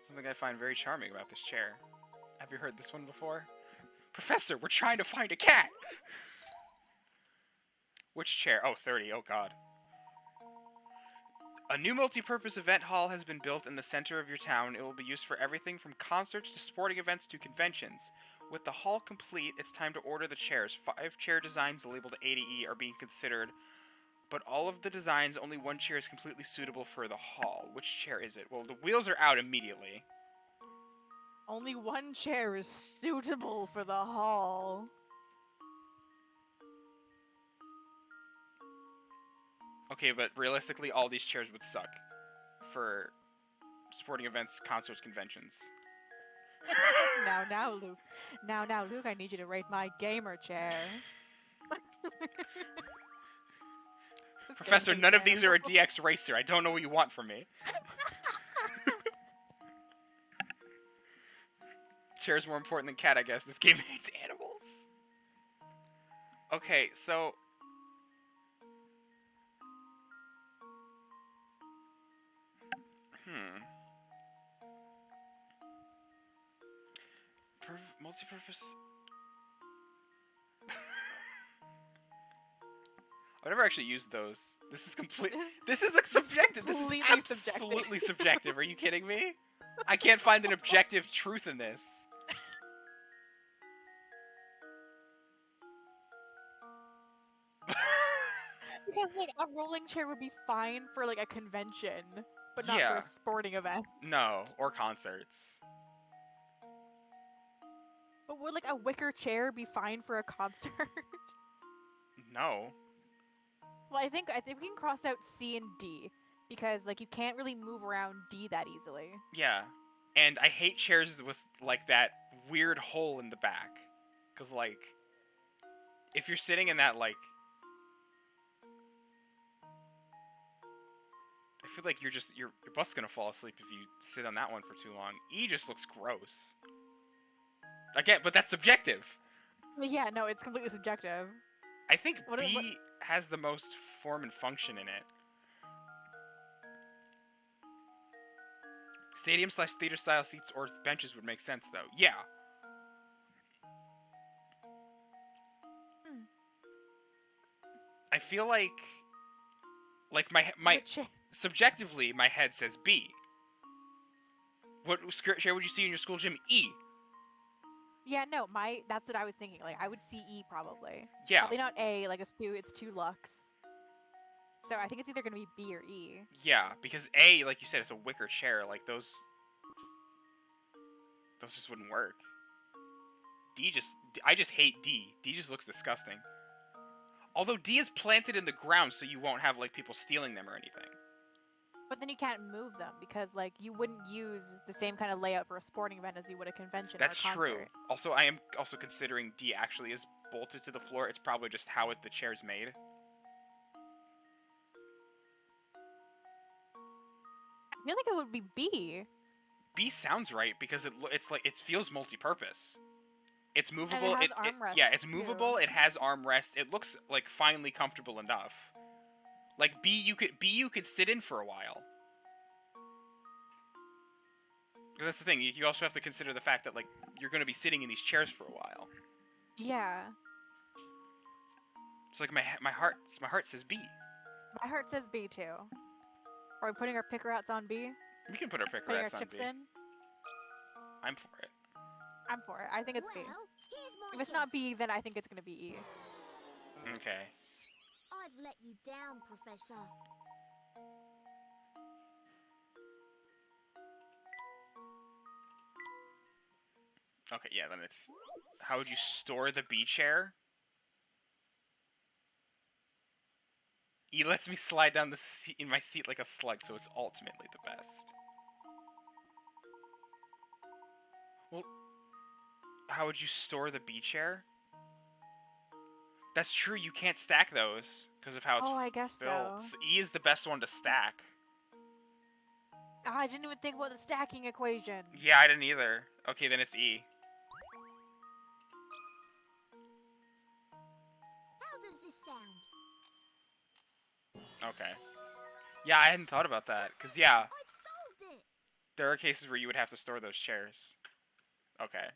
Something I find very charming about this chair. Have you heard this one before? Professor, we're trying to find a cat! Which chair? Oh, 30. Oh, God. A new multi-purpose event hall has been built in the center of your town. It will be used for everything from concerts to sporting events to conventions. With the hall complete, it's time to order the chairs. 5 chair designs labeled A to E are being considered, but all of the designs, only 1 chair is completely suitable for the hall. Which chair is it? Well, the wheels are out immediately. Only 1 chair is suitable for the hall. Okay, but realistically, all these chairs would suck for sporting events, concerts, conventions. Now, Luke. Now, Luke, I need you to rate my gamer chair. Professor, none of these are a DX racer. I don't know what you want from me. Chair's more important than cat, I guess. This game hates animals. Okay, so... Multi-purpose... I've never actually used those. This is complete. This is like subjective. This is Completely absolutely subjective. Are you kidding me? I can't find an objective truth in this. Because like a rolling chair would be fine for like a convention, but not for Yeah. a sporting event. No, or concerts. But would like a wicker chair be fine for a concert? No. Well, I think we can cross out C and D because like you can't really move around D that easily. Yeah. And I hate chairs with like that weird hole in the back. Cause like if you're sitting in that like I feel like your butt's gonna fall asleep if you sit on that one for too long. E just looks gross. Again, but that's subjective. Yeah, no, it's completely subjective. I think What- B what- has the most form and function in it. Stadium/theater style seats or benches would make sense though. Yeah. Hmm. I feel like my The chair. subjectively my head says B. What chair would you see in your school gym? E. Yeah, no, that's what I was thinking. Like I would see E probably. Yeah. Probably not A. Like it's too lux. So I think it's either gonna be B or E. Yeah, because A, like you said, it's a wicker chair. Like those just wouldn't work. I just hate D. D just looks disgusting. Although D is planted in the ground, so you won't have like people stealing them or anything. But then you can't move them because like you wouldn't use the same kind of layout for a sporting event as you would a convention. That's or a true. concert. Also, I am also considering D actually is bolted to the floor. It's probably just how the chair's made. I feel like it would be B. B sounds right because it's like it feels multi-purpose. It's movable. And it has armrests, yeah, it's movable. too. It has armrest. It looks like finely comfortable enough. Like B, you could sit in for a while. Because that's the thing. You also have to consider the fact that like you're going to be sitting in these chairs for a while. Yeah. It's like my heart says B. My heart says B too. Are we putting our picker outs on B? We can put our picker Putting our on chips B. in? I'm for it. I'm for it. I think it's B. Well, here's my If it's not guess. B, then I think it's gonna be E. Okay. I've let you down, Professor. Okay, yeah, then it's... How would you store the B chair? E lets me slide down the seat in my seat like a slug, so it's ultimately the best. Well, how would you store the B chair? That's true, you can't stack those because of how it's Oh, I guess built. so. E is the best one to stack. Ah, I didn't even think about the stacking equation. Yeah, I didn't either. Okay, then it's E. How does this sound? Okay. Yeah, I hadn't thought about that. Because, yeah, I've solved it. there are cases where you would have to store those chairs. Okay.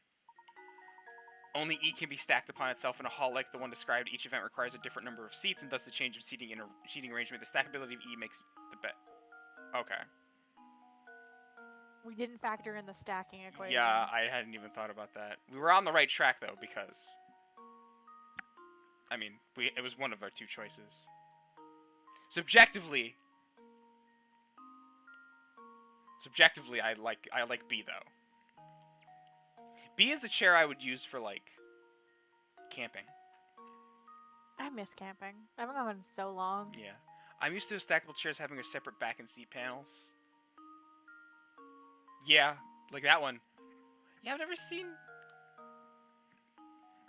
Only E can be stacked upon itself in a hall like the one described. Each event requires a different number of seats, and thus the change of seating arrangement. The stackability of E makes the bet. Okay. We didn't factor in the stacking equation. Yeah, I hadn't even thought about that. We were on the right track, though, because... I mean, it was one of our two choices. Subjectively, I like B though. B is the chair I would use for like camping. I miss camping. I haven't gone in so long. Yeah, I'm used to stackable chairs having their separate back and seat panels. Yeah, like that one. Yeah, I've never seen.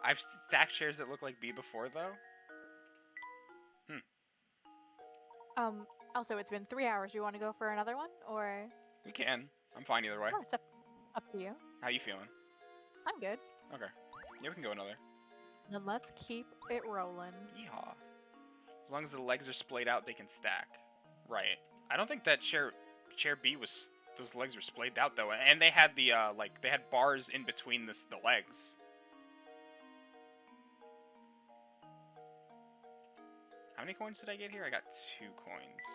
I've stacked chairs that look like B before though. Also, it's been 3 hours. Do you want to go for another one, or? We can. I'm fine either way. Oh, it's up to you. How you feeling? I'm good. Okay. Yeah, we can go another. Then let's keep it rolling. Yeehaw. As long as the legs are splayed out, they can stack. Right. I don't think that chair B was... Those legs were splayed out, though. And they had the, they had bars in between the legs. How many coins did I get here? I got 2 coins.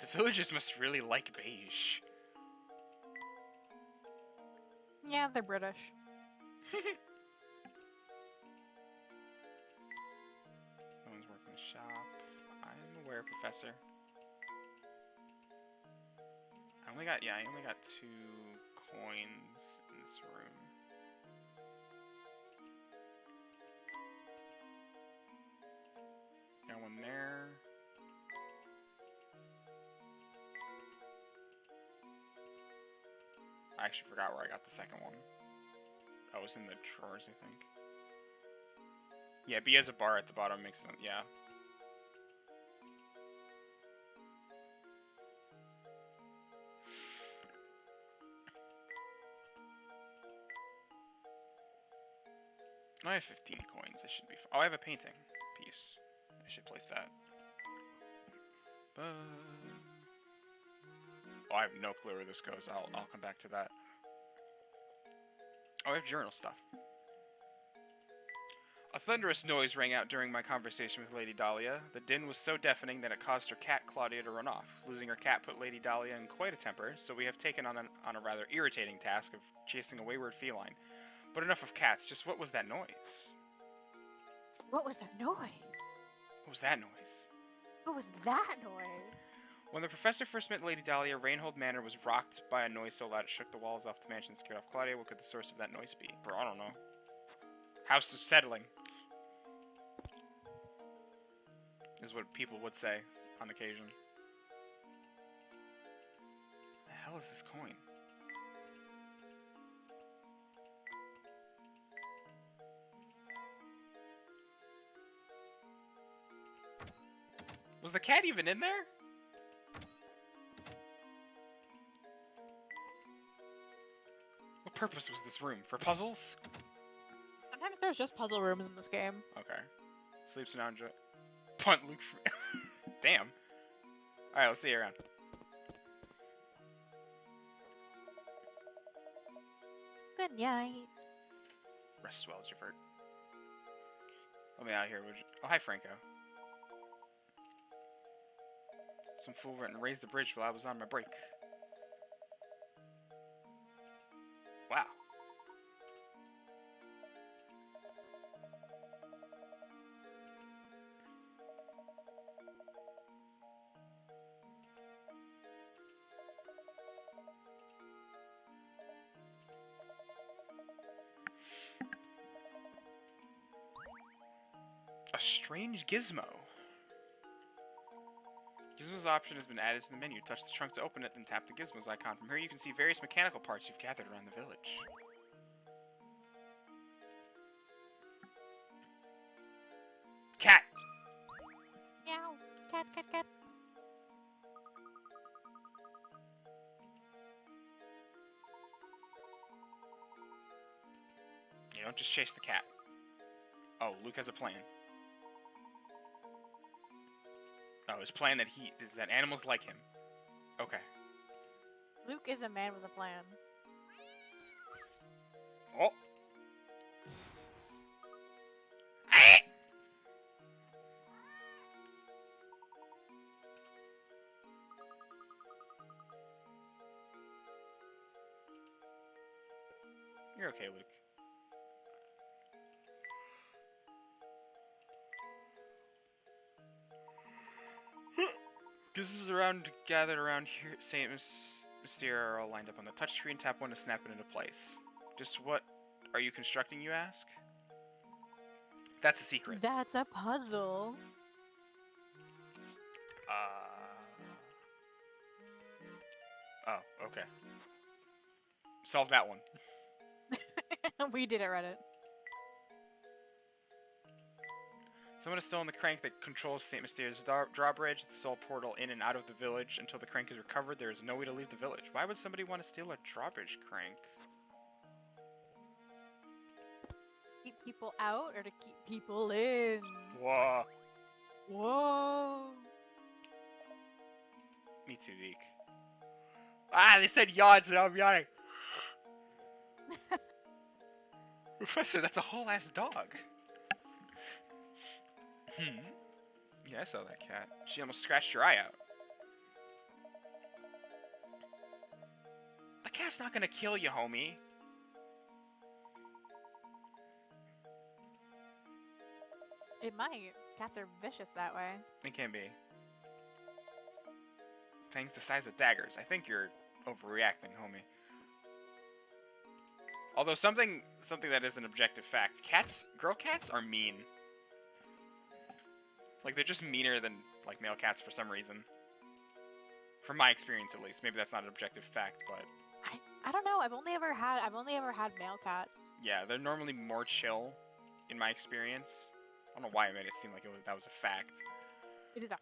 The villagers must really like beige. Yeah, they're British. No one's working the shop. I'm aware, Professor. I only got 2 coins in this room. Got one there. I actually forgot where I got the second one. Oh, it was in the drawers, I think. Yeah, B has a bar at the bottom makes it, yeah. I have 15 coins. I should be. Oh, I have a painting piece. I should place that. Oh, I have no clue where this goes. I'll come back to that. Oh, I have journal stuff. A thunderous noise rang out during my conversation with Lady Dahlia. The din was so deafening that it caused her cat Claudia to run off. Losing her cat put Lady Dahlia in quite a temper, so we have taken on a rather irritating task of chasing a wayward feline. But enough of cats, just what was that noise? What was that noise? What was that noise? What was that noise? When the professor first met Lady Dahlia, Rainhold Manor was rocked by a noise so loud it shook the walls off the mansion and scared off Claudia. What could the source of that noise be? Bro, I don't know. House is settling. Is what people would say on occasion. The hell is this coin? Was the cat even in there? What purpose was this room? For puzzles? Sometimes there's just puzzle rooms in this game. Okay. Sleeps now. Punt Luke. Damn. Alright, let's see you around. Good night. Rest well, Javert. Let me out of here, would you? Oh, hi, Franco. Some fool went and raised the bridge while I was on my break. Wow. A strange gizmo. Gizmo's option has been added to the menu. Touch the trunk to open it, then tap the Gizmo's icon. From here you can see various mechanical parts you've gathered around the village. Cat! Meow. Cat, cat, cat. You don't just chase the cat. Oh, Luke has a plan. Oh, his plan is that animals like him. Okay. Luke is a man with a plan. Oh! Ah! You're okay, Luke. Gizmos gathered around here, Saint Mystere are all lined up on the touchscreen. Tap one to snap it into place. Just what are you constructing, you ask? That's a secret. That's a puzzle. Oh, okay. Solve that one. We did it, Reddit. Someone is still in the crank that controls St. Mystere's drawbridge, the sole portal in and out of the village. Until the crank is recovered, there is no way to leave the village. Why would somebody want to steal a drawbridge crank? Keep people out or to keep people in? Whoa. Whoa. Me too, Deke. Ah, they said yawn, so now I'm yawning. Professor, that's a whole-ass dog. Yeah, I saw that cat. She almost scratched your eye out. The cat's not gonna kill you, homie. It might. Cats are vicious that way. It can be. Fangs the size of daggers. I think you're overreacting, homie. Although something that is an objective fact, girl cats are mean. Like, they're just meaner than, like, male cats for some reason. From my experience, at least. Maybe that's not an objective fact, but... I don't know. I've only ever had male cats. Yeah, they're normally more chill, in my experience. I don't know why I made it seem like that was a fact. It is a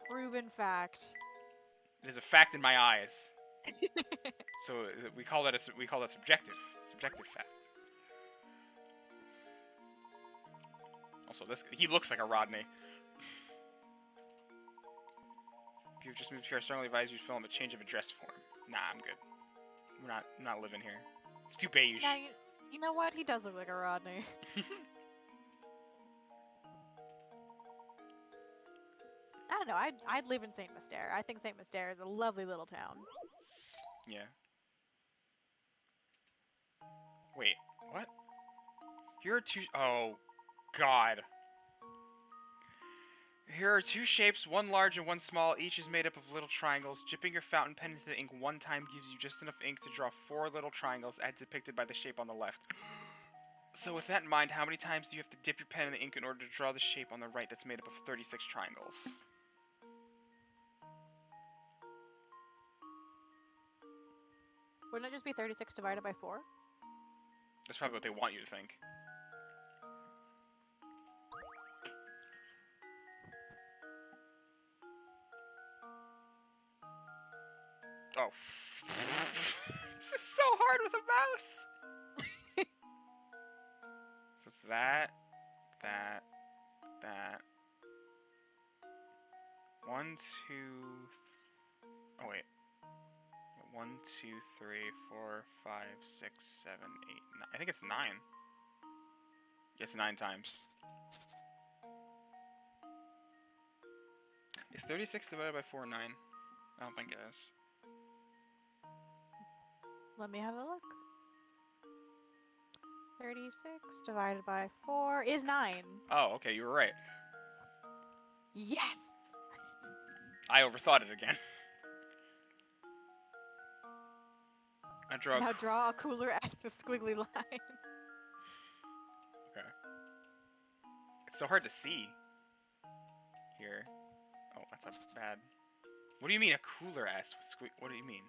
proven fact. It is a fact in my eyes. So we call that subjective fact. Also, he looks like a Rodney. If you've just moved here, I strongly advise you to fill in the change of address form. Nah, I'm good. I'm not living here. It's too beige. Now, you know what? He does look like a Rodney. I don't know. I'd live in Saint Mystere. I think Saint Mystere is a lovely little town. Yeah. Wait, what? Here are two... Oh, God. Here are two shapes, one large and one small. Each is made up of little triangles. Dipping your fountain pen into the ink one time gives you just enough ink to draw 4 little triangles, as depicted by the shape on the left. So with that in mind, how many times do you have to dip your pen in the ink in order to draw the shape on the right that's made up of 36 triangles? Wouldn't it just be 36 divided by 4? That's probably what they want you to think. Oh. This is so hard with a mouse! So it's that. 1, 2... Oh, wait. 1, 2, 3, 4, 5, 6, 7, 8, 9. I think it's 9. Yes, 9 times. Is 36 divided by 4 9? I don't think it is. Let me have a look. 36 divided by 4 is 9. Oh, okay, you were right. Yes! I overthought it again. Now draw a cooler S with squiggly line. Okay. It's so hard to see. Here. Oh, that's a bad... What do you mean a cooler S with What do you mean?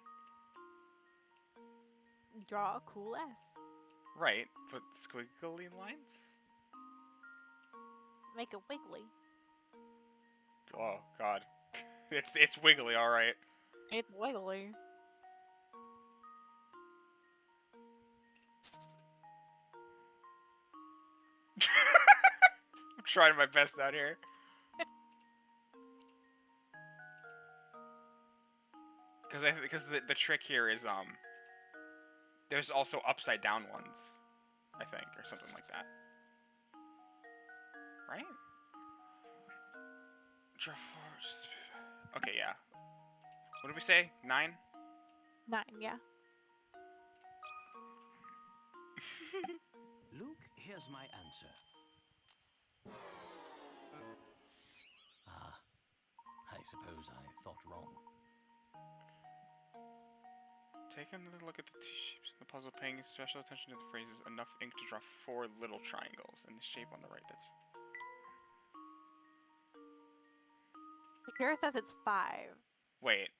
Draw a cool S. Right, but squiggly lines? Make it wiggly. Oh, God. It's wiggly, alright. It's wiggly. I'm trying my best out here. Because the trick here is there's also upside down ones, I think, or something like that. Right? Draw 4. Okay, yeah. What did we say? 9? 9, yeah. Luke, here's my answer. Ah, I suppose I thought wrong. Take another look at the two shapes in the puzzle, paying special attention to the phrases enough ink to draw 4 little triangles and the shape on the right that's... Here it says it's 5. Wait.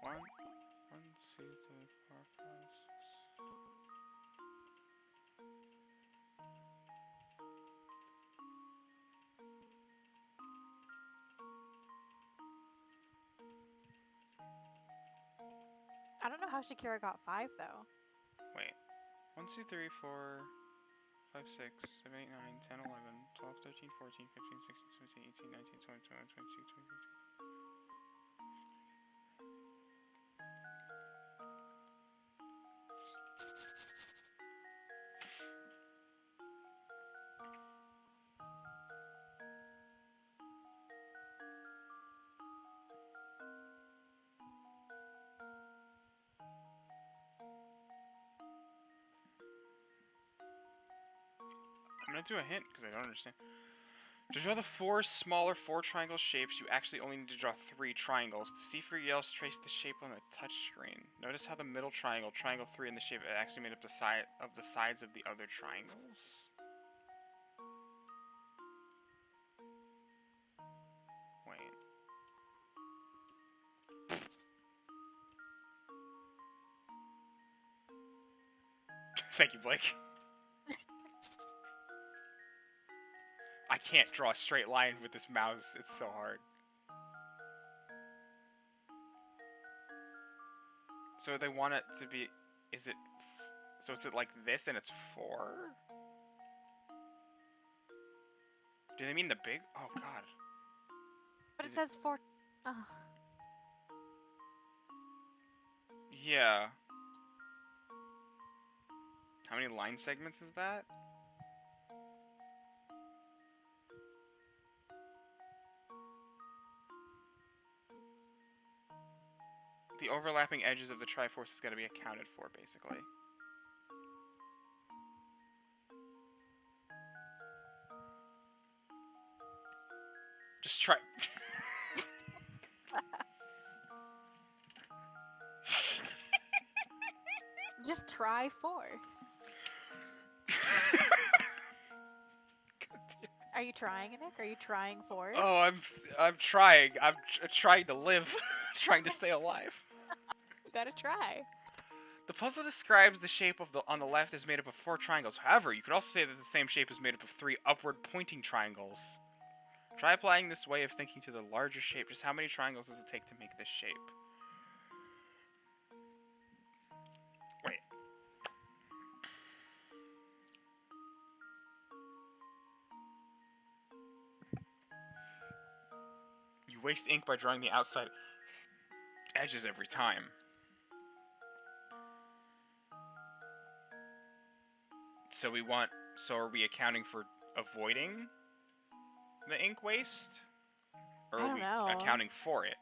1, 2, 3, 4, 5, 6. I don't know how Shakira got 5 though. Wait. 1, 2, 3, 4, 5, 6, 7, 8, 9, 10, 11, 12, 13, 14, 15, 16, 17, 18, 19, 20, 21, 22, 23. Can I do a hint? Because I don't understand. To draw the 4 smaller 4 triangle shapes, you actually only need to draw 3 triangles. To see for else, trace the shape on the touch screen. Notice how the middle triangle, triangle 3 in the shape, it actually made up the sides of the other triangles. Wait. Thank you, Blake. I can't draw a straight line with this mouse. It's so hard. So they want it to be... Is it... So is it like this, then it's 4? Do they mean the big... Oh, God. But it says 4. Oh. Yeah. How many line segments is that? The overlapping edges of the Triforce is going to be accounted for, basically. Just try... Just try force. Are you trying, Nick? Are you trying force? Oh, I'm trying. I'm trying to live. Trying to stay alive. You gotta try. The puzzle describes the shape of on the left is made up of 4 triangles. However, you could also say that the same shape is made up of 3 upward pointing triangles. Try applying this way of thinking to the larger shape. Just how many triangles does it take to make this shape? Wait. You waste ink by drawing the outside edges every time. So are we accounting for avoiding the ink waste? Or I are don't we know. accounting for it?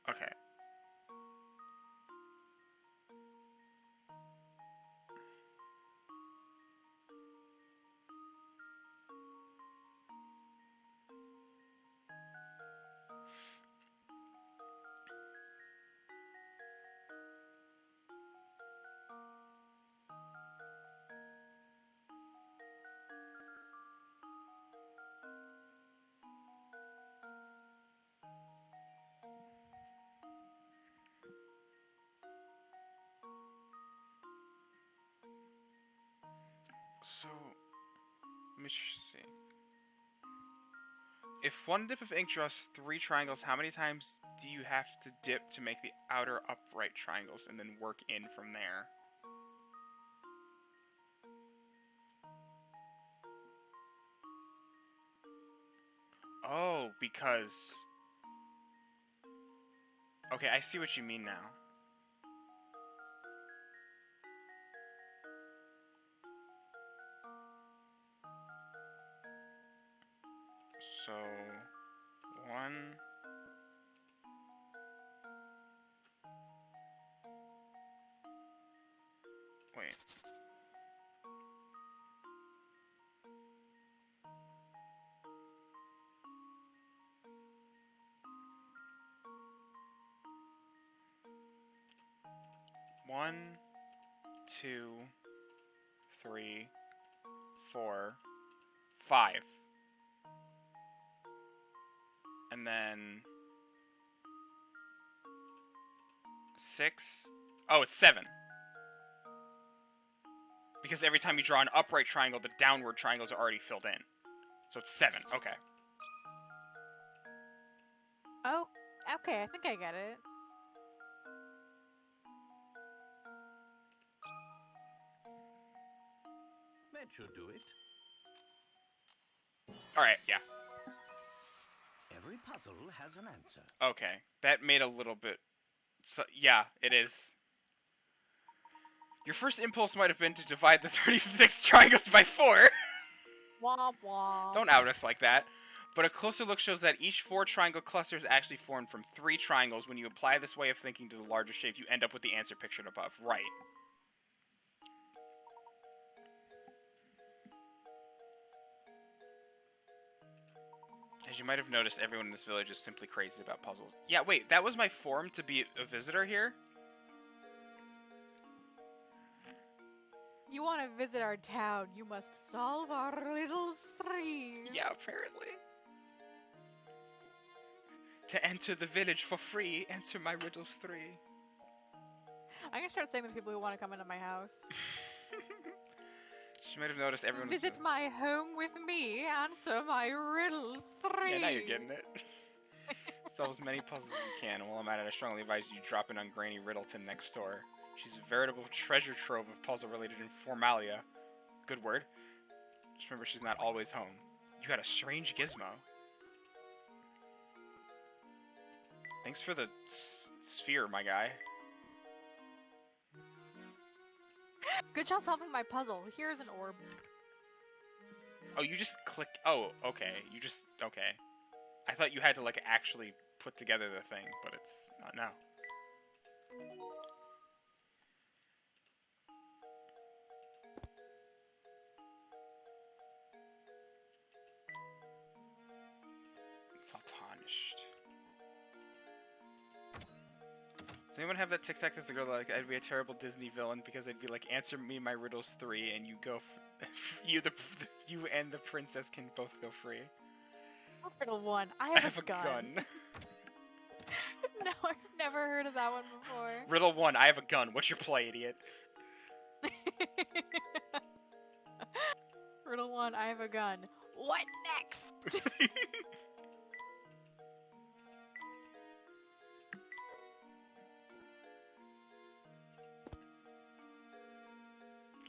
Okay. So, let me see. If one dip of ink draws 3 triangles, how many times do you have to dip to make the outer upright triangles and then work in from there? Oh, because... Okay, I see what you mean now. So, 1... Wait. One, 2, 3, 4, 5. And then 6. Oh, it's 7. Because every time you draw an upright triangle, the downward triangles are already filled in. So it's 7. Okay. Oh, okay, I think I get it. That should do it. Alright, yeah. Every puzzle has an answer. Okay. That made a little bit... So, yeah, it is. Your first impulse might have been to divide the 36 triangles by 4. Womp womp. Don't out us like that. But a closer look shows that each 4 triangle cluster is actually formed from 3 triangles. When you apply this way of thinking to the larger shape, you end up with the answer pictured above. Right. As you might have noticed, everyone in this village is simply crazy about puzzles. Yeah, wait, that was my form to be a visitor here? You want to visit our town, you must solve our riddles 3. Yeah, apparently. To enter the village for free, answer my riddles 3. I'm gonna start saying this to people who want to come into my house. You might have noticed everyone was... Visit my home with me, answer my riddles 3. Yeah, now you're getting it. Solve as many puzzles as you can, and while I'm at it, I strongly advise you drop in on Granny Riddleton next door. She's a veritable treasure trove of puzzle-related informalia. Good word. Just remember, she's not always home. You got a strange gizmo. Thanks for the sphere, my guy. Good job solving my puzzle. Here's an orb. Oh, you just click... Oh, okay. You just... Okay. I thought you had to, like, actually put together the thing, but it's not now. It's all tarnished. Does anyone have that TikTok that's a girl like, I'd be a terrible Disney villain because I'd be like, answer me my riddles 3, and you go... you and the princess can both go free. Riddle 1. I have a gun. No, I've never heard of that one before. Riddle 1, I have a gun. What's your play, idiot? Riddle 1, I have a gun. What next?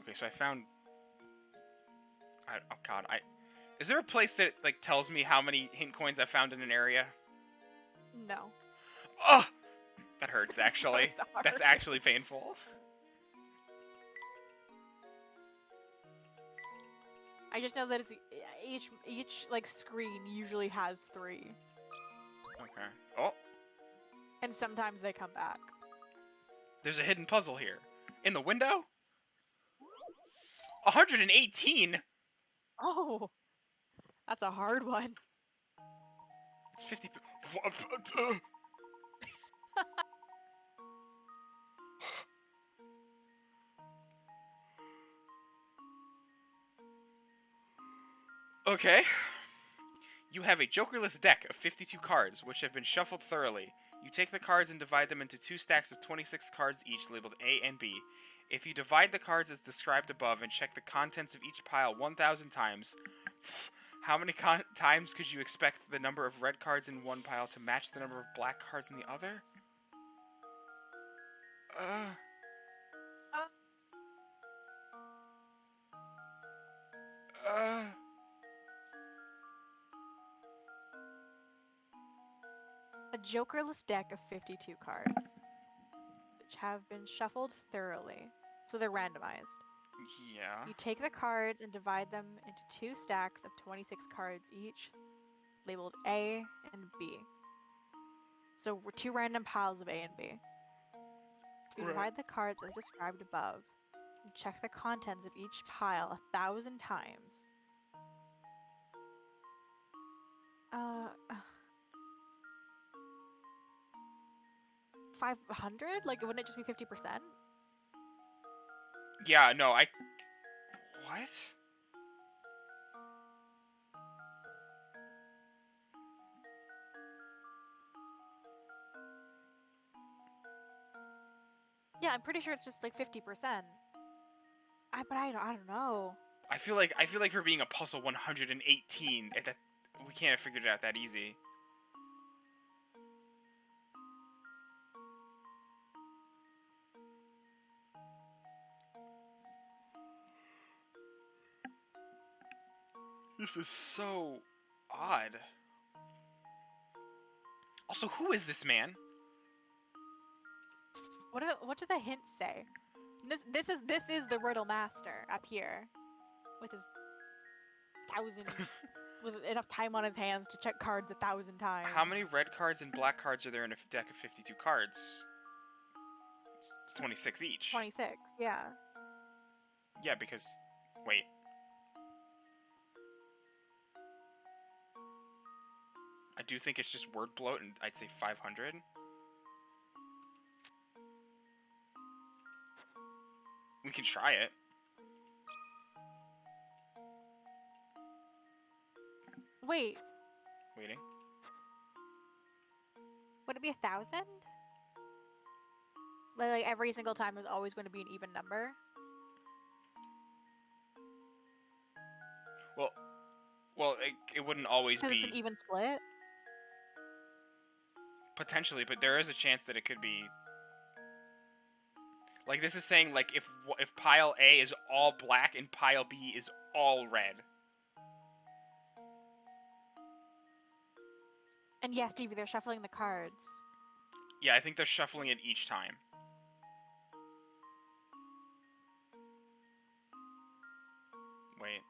Okay, so I found... oh god, is there a place that, like, tells me how many hint coins I found in an area? No. Oh! That hurts, I'm so actually. That's sorry. actually painful. I just know that it's each like screen usually has 3, Okay. Oh! and sometimes they come back. There's a hidden puzzle here. In the window? 118? Oh, that's a hard one. It's 50... Okay. You have a jokerless deck of 52 cards, which have been shuffled thoroughly. You take the cards and divide them into 2 stacks of 26 cards each, labeled A and B. If you divide the cards as described above and check the contents of each pile 1,000 times, how many times could you expect the number of red cards in one pile to match the number of black cards in the other? A jokerless deck of 52 cards, which have been shuffled thoroughly, so they're randomized. Yeah. You take the cards and divide them into 2 stacks of 26 cards each, labeled A and B. So we're 2 random piles of A and B. You Right. divide the cards as described above, and check the contents of each pile 1,000 times. 500? Like, wouldn't it just be 50%? Yeah, no, What? Yeah, I'm pretty sure it's just like 50%. But I don't know. I feel like for being a puzzle 118, that we can't have figured it out that easy. This is so odd. Also, who is this man? What do the hints say? This is the riddle master up here, with his 1,000 with enough time on his hands to check cards 1,000 times. How many red cards and black cards are there in a deck of 52 cards? It's 26 each. 26. Yeah. Yeah, because wait. I do think it's just word bloat, and I'd say 500. We can try it. Wait, Waiting. would it be 1,000? Like every single time is always going to be an even number? Well, it wouldn't always Because be. it's an even split? Potentially, but there is a chance that it could be. Like, this is saying, like, if pile A is all black and pile B is all red. And yes, Stevie, they're shuffling the cards. Yeah, I think they're shuffling it each time. Wait.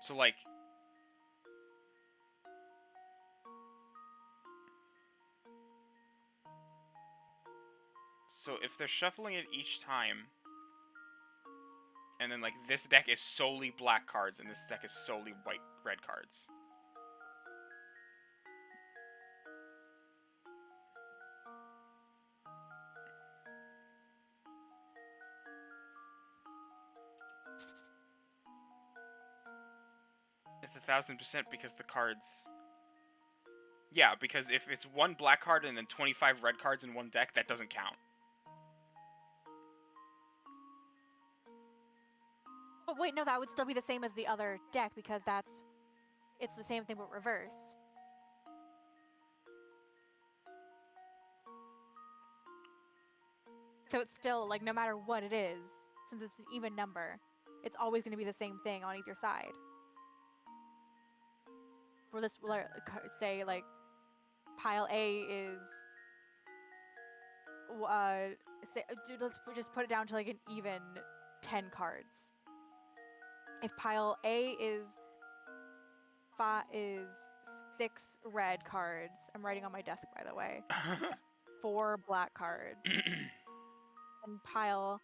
So, like... So, if they're shuffling it each time... And then, like, this deck is solely black cards, and this deck is solely red cards. It's 1,000% because the cards... Yeah, because if it's one black card and then 25 red cards in one deck, that doesn't count. But wait, no, that would still be the same as the other deck because it's the same thing but reverse. So it's still, like, no matter what it is, since it's an even number, it's always going to be the same thing on either side. For this, say, like, pile A is, say, let's just put it down to, like, an even 10 cards. If pile A is 6 red cards, I'm writing on my desk, by the way, 4 black cards, and pile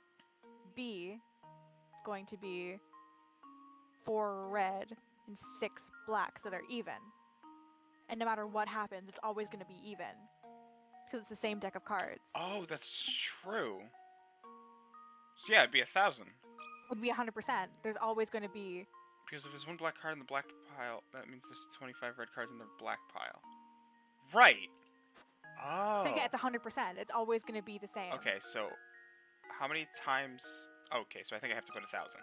B is going to be 4 red and 6 black, so they're even. And no matter what happens, it's always going to be even. Because it's the same deck of cards. Oh, that's true. So yeah, it'd be 1,000. Would be 100%. There's always going to be... Because if there's one black card in the black pile, that means there's 25 red cards in the black pile. Right! Oh. So yeah, it's 100%. It's always going to be the same. Okay, so how many times... Okay, so I think I have to put 1,000.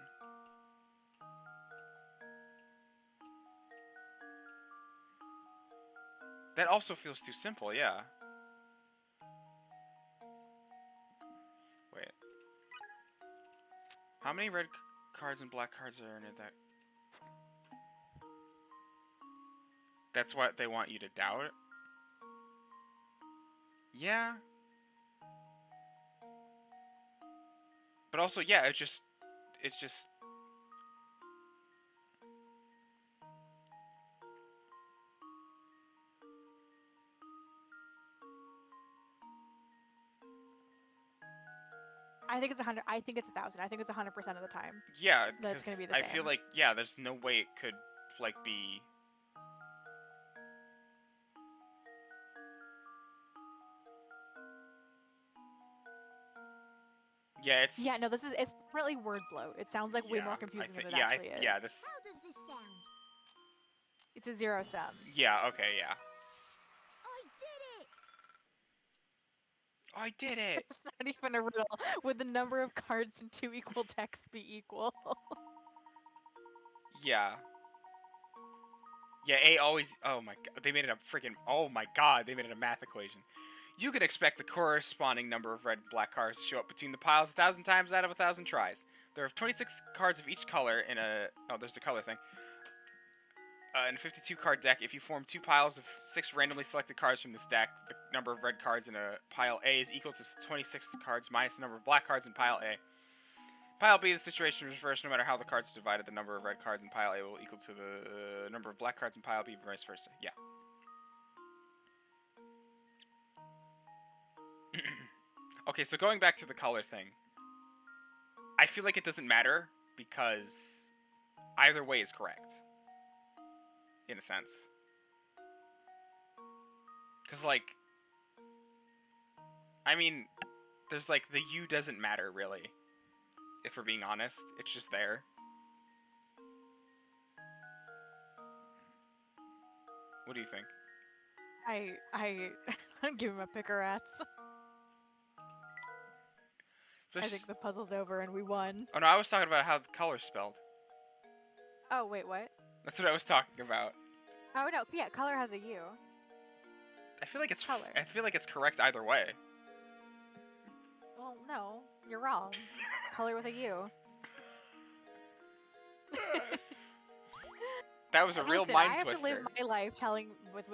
That also feels too simple, yeah. Wait. How many red cards and black cards are in a deck? That's what they want you to doubt? Yeah. But also, yeah, it's just... I think it's 100. I think it's 1,000. I think it's 100% of the time. Yeah, That's because gonna be the I feel same. like, yeah, there's no way it could, like, be... Yeah, it's... Yeah, no, it's really word bloat. It sounds like way more confusing than it actually is. Yeah, this... How does this sound? It's a 0 sum. Yeah, okay, yeah. I did it! I did it! It's not even a riddle. Would the number of cards in 2 equal decks be equal? Yeah. Yeah, A always... Oh my god, they made it a freaking... Oh my god, they made it a math equation. You can expect the corresponding number of red and black cards to show up between the piles 1,000 times out of 1,000 tries. There are 26 cards of each color in a... Oh, there's the color thing. in a 52 card deck, if you form 2 piles of 6 randomly selected cards from this deck, the number of red cards in a pile A is equal to 26 cards minus the number of black cards in pile A. Pile B, the situation is reversed. No matter how the cards are divided, the number of red cards in pile A will equal to the number of black cards in pile B, vice versa. Yeah. Okay, so going back to the color thing, I feel like it doesn't matter because either way is correct. In a sense. Because, like, I mean, there's, like, the U doesn't matter, really. If we're being honest. It's just there. What do you think? I give him a picker rats. I think the puzzle's over and we won. Oh, no, I was talking about how the color's spelled. Oh, wait, what? That's what I was talking about. Oh, no, yeah, color has a U. I feel like it's Color. I feel like it's correct either way. Well, no, you're wrong. Color with a U. That was a real mind I have twister. to live my life telling with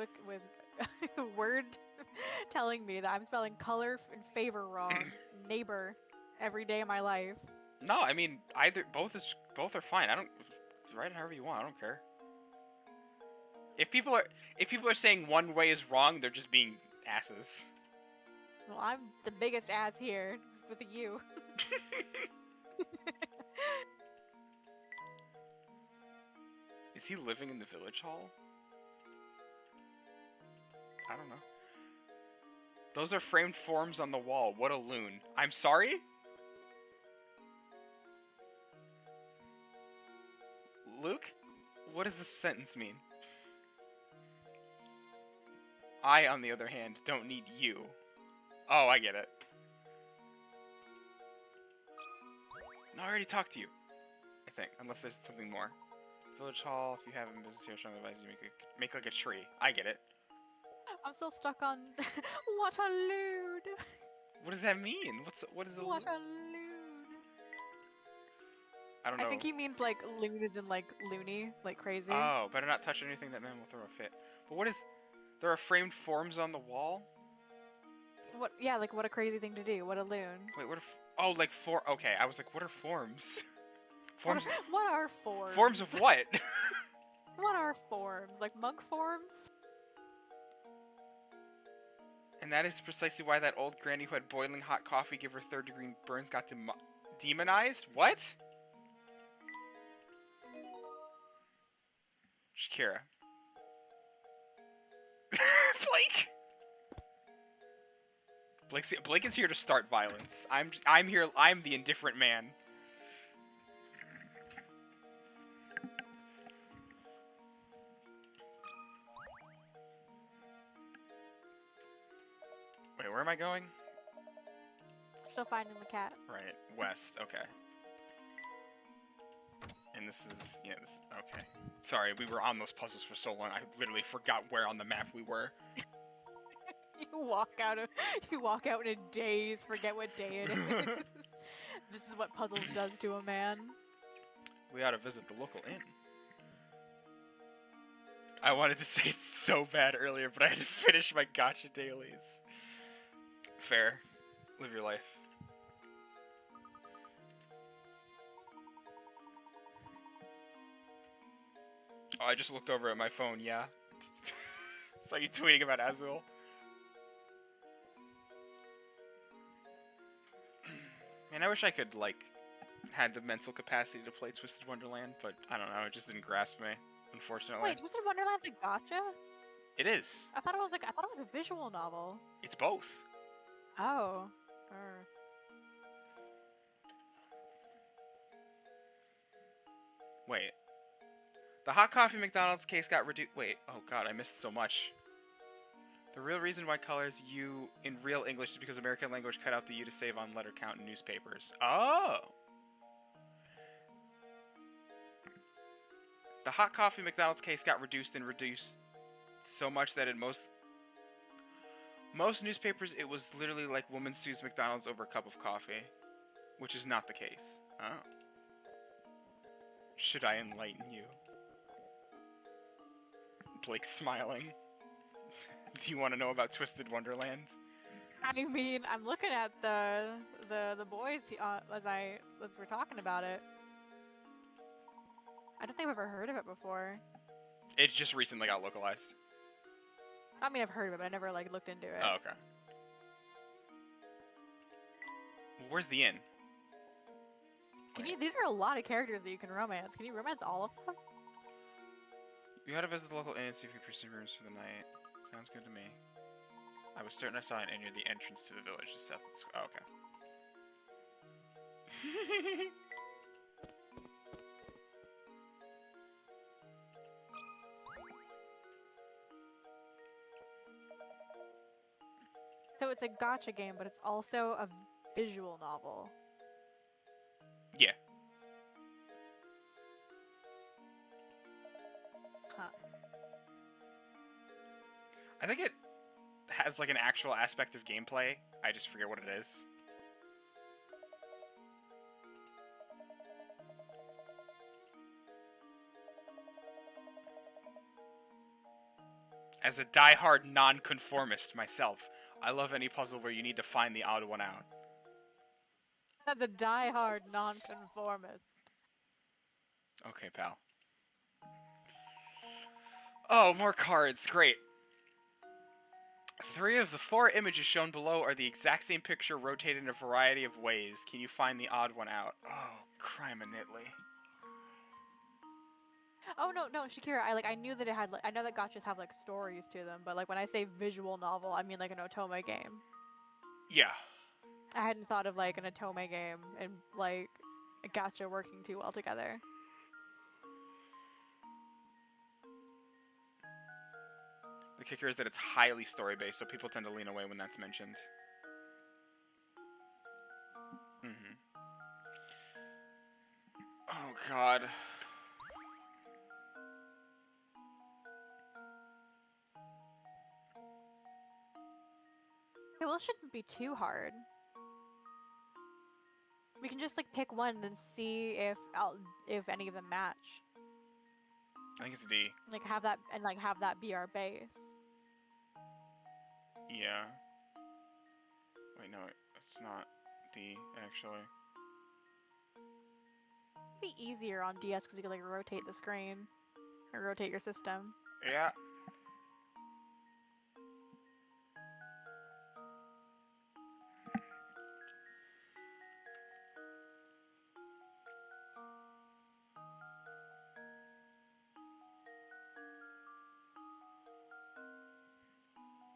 word telling me that I'm spelling color and favor wrong. Neighbor every day of my life. No, I mean both are fine. I don't write it however you want. I don't care. If people are saying one way is wrong, they're just being asses. Well, I'm the biggest ass here with a U. Is he living in the village hall? I don't know. Those are framed forms on the wall. What a loon. I'm sorry? Luke? What does this sentence mean? I, on the other hand, don't need you. Oh, I get it. No, I already talked to you. I think, unless there's something more. Village hall, if you have a business here, strongly advise you make like a tree. I get it. I'm still stuck on what a loon. What does that mean? What is a What loon? a loon. I don't know. I think he means like loon is in like loony, like crazy. Oh, better not touch anything that man will throw a fit. But what is... There are framed forms on the wall? What? Yeah, like what a crazy thing to do. What a loon. Wait, what are... Oh, like Okay, I was like, what are forms? Forms... What are forms? Forms of what? What are forms? Like monk forms? And that is precisely why that old granny who had boiling hot coffee give her third-degree burns got demonized? What? Shakira. Blake! Blake is here to start violence. I'm here. I'm the indifferent man. Wait, where am I going? Still finding the cat. Right, west. Okay. And this is okay. Sorry, we were on those puzzles for so long. I literally forgot where on the map we were. You walk out in a daze, forget what day it is. This is what puzzles does to a man. We ought to visit the local inn. I wanted to say it so bad earlier, but I had to finish my gotcha dailies. Fair. Live your life. Oh, I just looked over at my phone, yeah. Saw you tweeting about Azul. Man, I wish I could, like, had the mental capacity to play Twisted Wonderland, but I don't know, it just didn't grasp me, unfortunately. Wait, Twisted Wonderland's a gotcha? It is. I thought it was a visual novel. It's both. Oh. Wait. The hot coffee McDonald's case got reduced. Wait, oh god, I missed so much. The real reason why colors U in real English is because American language cut out the U to save on letter count in newspapers. Oh! The hot coffee McDonald's case got reduced so much that in most newspapers it was literally like woman sues McDonald's over a cup of coffee, which is not the case. Oh. Should I enlighten you? Blake's smiling. Do you want to know about Twisted Wonderland? I mean, I'm looking at the boys as we're talking about it. I don't think I've ever heard of it before. It just recently got localized. I mean, I've heard of it, but I never like looked into it. Oh, okay. Well, where's the inn? Can you? These are a lot of characters that you can romance. Can you romance all of them? You had to visit the local inn and see if you can pursue rooms for the night. Sounds good to me. I was certain I saw an inn near the entrance to the village. Just south of the oh, okay. So it's a gacha game, but it's also a visual novel. Yeah. Huh. I think it has like an actual aspect of gameplay. I just forget what it is. As a die-hard non-conformist myself, I love any puzzle where you need to find the odd one out. As a die-hard nonconformist. Okay, pal. Oh, more cards. Great. 3 of the 4 images shown below are the exact same picture rotated in a variety of ways. Can you find the odd one out? Oh, crime and Nitley. Oh no, Shakira, I knew that it had I know that gachas have like stories to them, but like when I say visual novel, I mean like an otome game. Yeah. I hadn't thought of like an otome game and like a gacha working too well together. The kicker is that it's highly story-based, so people tend to lean away when that's mentioned. Mm-hmm. Oh, God. Okay, well, it shouldn't be too hard. We can just like pick one and then see if any of them match. I think it's D. Like have that be our base. Yeah. Wait, no, it's not D, actually. It'd be easier on DS because you can like rotate the screen or rotate your system. Yeah.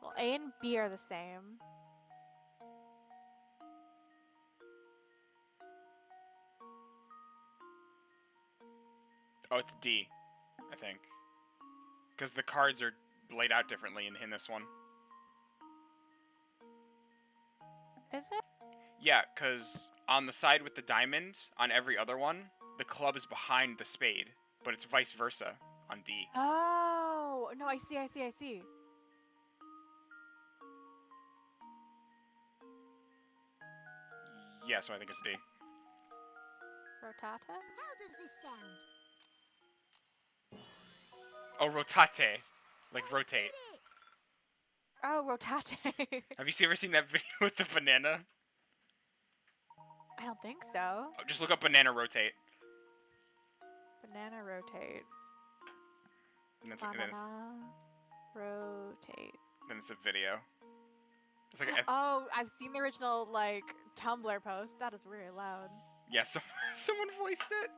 Well, A and B are the same. Oh, it's D, I think. Because the cards are laid out differently in this one. Is it? Yeah, because on the side with the diamond, on every other one, the club is behind the spade, but it's vice versa on D. Oh no, I see. Yeah, so I think it's D. Rotata? How does this sound? Oh, rotate. Like rotate. Oh, rotate. Have you ever seen that video with the banana? I don't think so. Oh, just look up banana rotate. Banana rotate. And Banana rotate. then it's a video. It's like Oh, I've seen the original like Tumblr post. That is really loud. yeah, someone voiced it.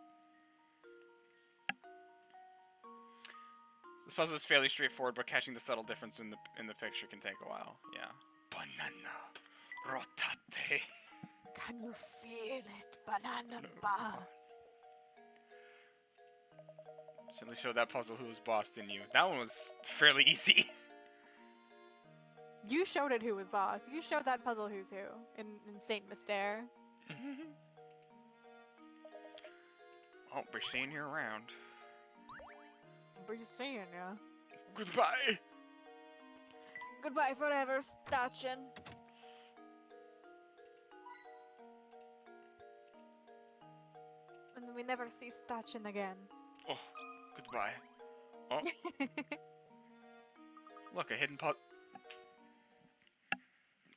This puzzle is fairly straightforward, but catching the subtle difference in the picture can take a while. Yeah. Banana rotate. Can you feel it? Banana bar. Certainly showed that puzzle who was boss, didn't you? That one was fairly easy. You showed it who was boss. You showed that puzzle who's who in Saint Mystere. I'll be seeing you around. What are you saying, yeah? Goodbye. Goodbye forever, Stachin. And we never see Stachin again. Oh, goodbye. Oh, Look, a hidden puzzle.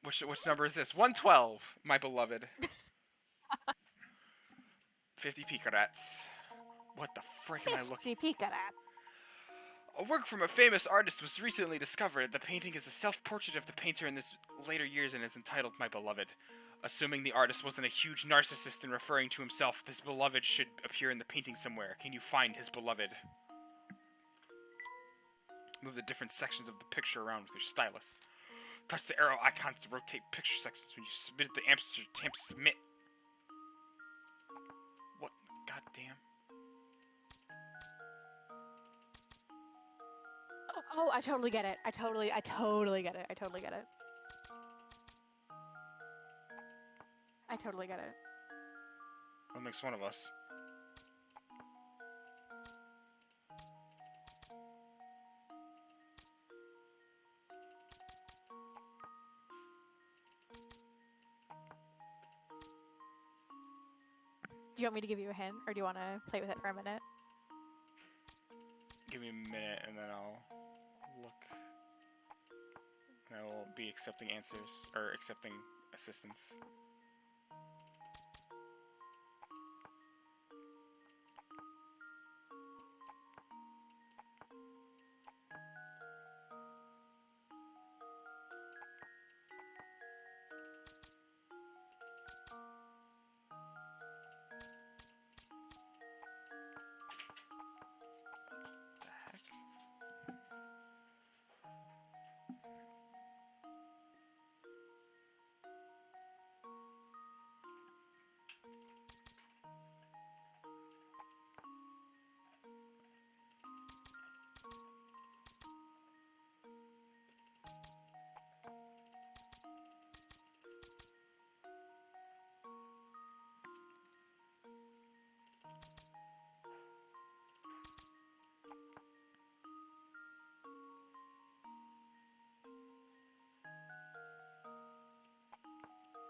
Which number is this? 112, my beloved. 50 picarats. What the frick am I looking? 50 peek at that. A work from a famous artist was recently discovered. The painting is a self-portrait of the painter in his later years and is entitled My Beloved. Assuming the artist wasn't a huge narcissist and referring to himself, this beloved should appear in the painting somewhere. Can you find his beloved? Move the different sections of the picture around with your stylus. Touch the arrow icons to rotate picture sections when you submit the answer to submit. What? Goddamn. Oh, I totally get it. I totally get it. I totally get it. I totally get it. What makes one of us? Do you want me to give you a hint, or do you want to play with it for a minute? Give me a minute and then I'll look. And I will be accepting answers, or accepting assistance.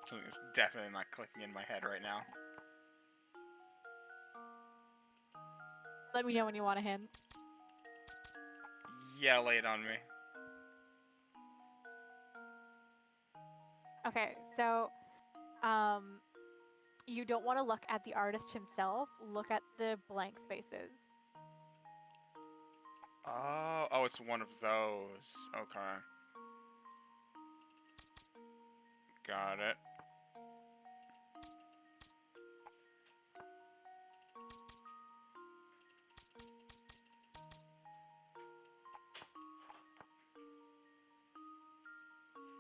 Something is definitely not clicking in my head right now. Let me know when you want a hint. Yeah, lay it on me. Okay, so, you don't want to look at the artist himself. Look at the blank spaces. Oh, it's one of those. Okay. Got it.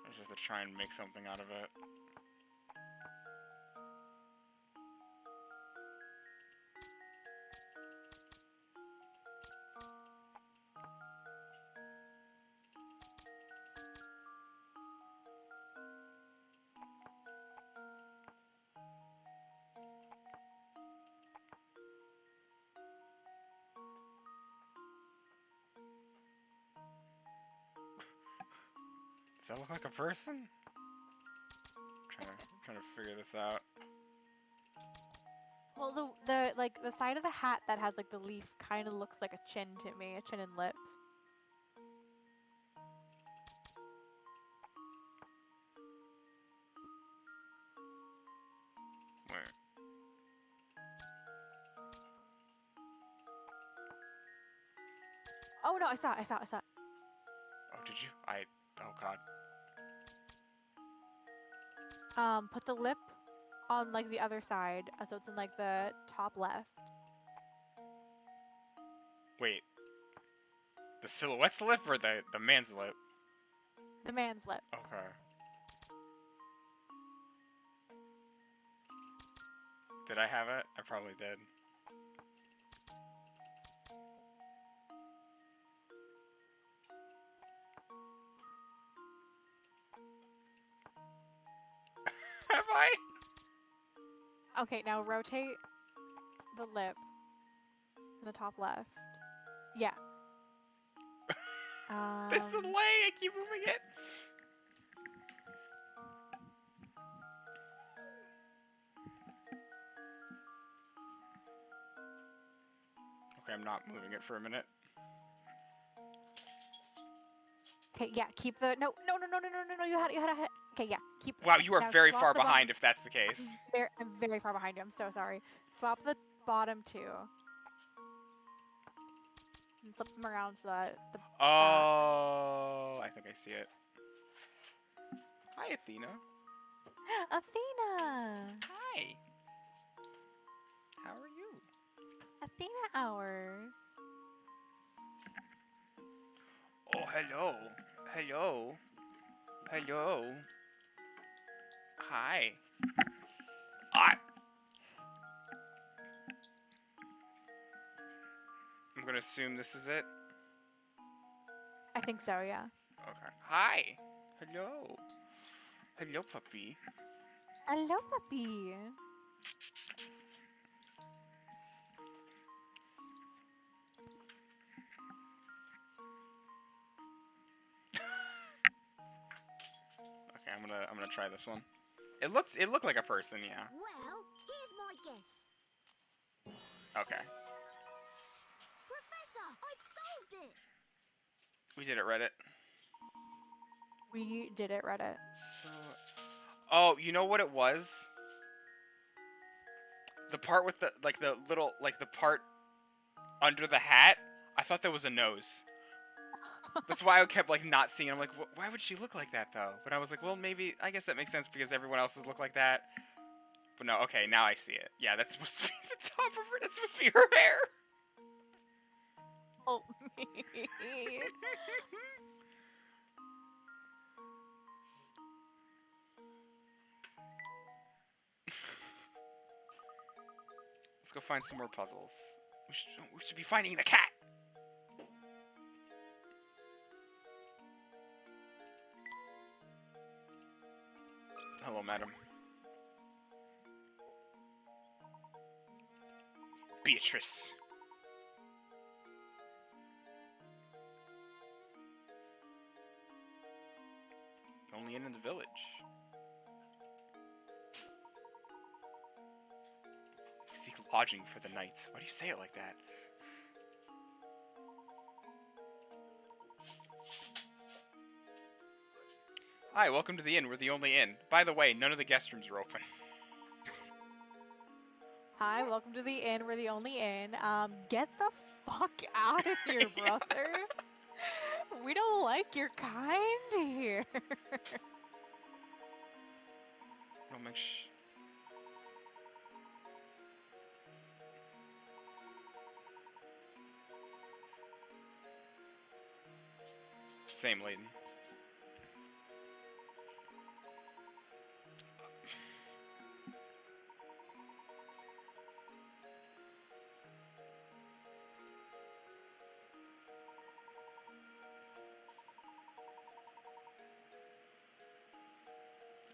I just have to try and make something out of it. Does that look like a person? Trying to figure this out. Well, the side of the hat that has like the leaf kind of looks like a chin to me, a chin and lips. Where? Oh no, I saw it. Oh, did you? Oh god. Put the lip on like the other side, so it's in like the top left. Wait. The silhouette's lip or the man's lip? The man's lip. Okay. Did I have it? I probably did. Have I? Okay, now rotate the lip in the top left. Yeah. This delay, I keep moving it. Okay, I'm not moving it for a minute. Okay, yeah, keep the no. You had it. Okay, yeah, keep. Wow, you are now very swap far the bottom. behind if that's the case. I'm very far behind you. I'm so sorry. Swap the bottom two. And flip them around so that the Oh, I think I see it. Hi, Athena. Athena. Hi. How are you? Athena hours. Oh, hello. Hello. Hello. Hi. Ah. I'm gonna assume this is it. I think so, yeah. Okay. Hi. Hello. Hello, puppy. Hello, puppy. Okay, I'm gonna try this one. It looked like a person, yeah. Well, here's my guess. Okay. Professor, I've solved it! We did it, Reddit. We did it, Reddit. So, oh, you know what it was? The part with the the little the part under the hat. I thought that was a nose. That's why I kept not seeing it. I'm like, why would she look like that though? But I was like, well, maybe I guess that makes sense because everyone else's look like that. But no, okay, now I see it. Yeah, that's supposed to be the top of her. That's supposed to be her hair. Oh, me. Let's go find some more puzzles. We should be finding the cat. Hello, madam. Beatrice. Only in the village. Seek lodging for the night. Why do you say it like that? Hi, welcome to the inn. We're the only inn. By the way, none of the guest rooms are open. Hi, welcome to the inn. We're the only inn. Get the fuck out of here, brother. We don't like your kind here. No, make Same, Layton.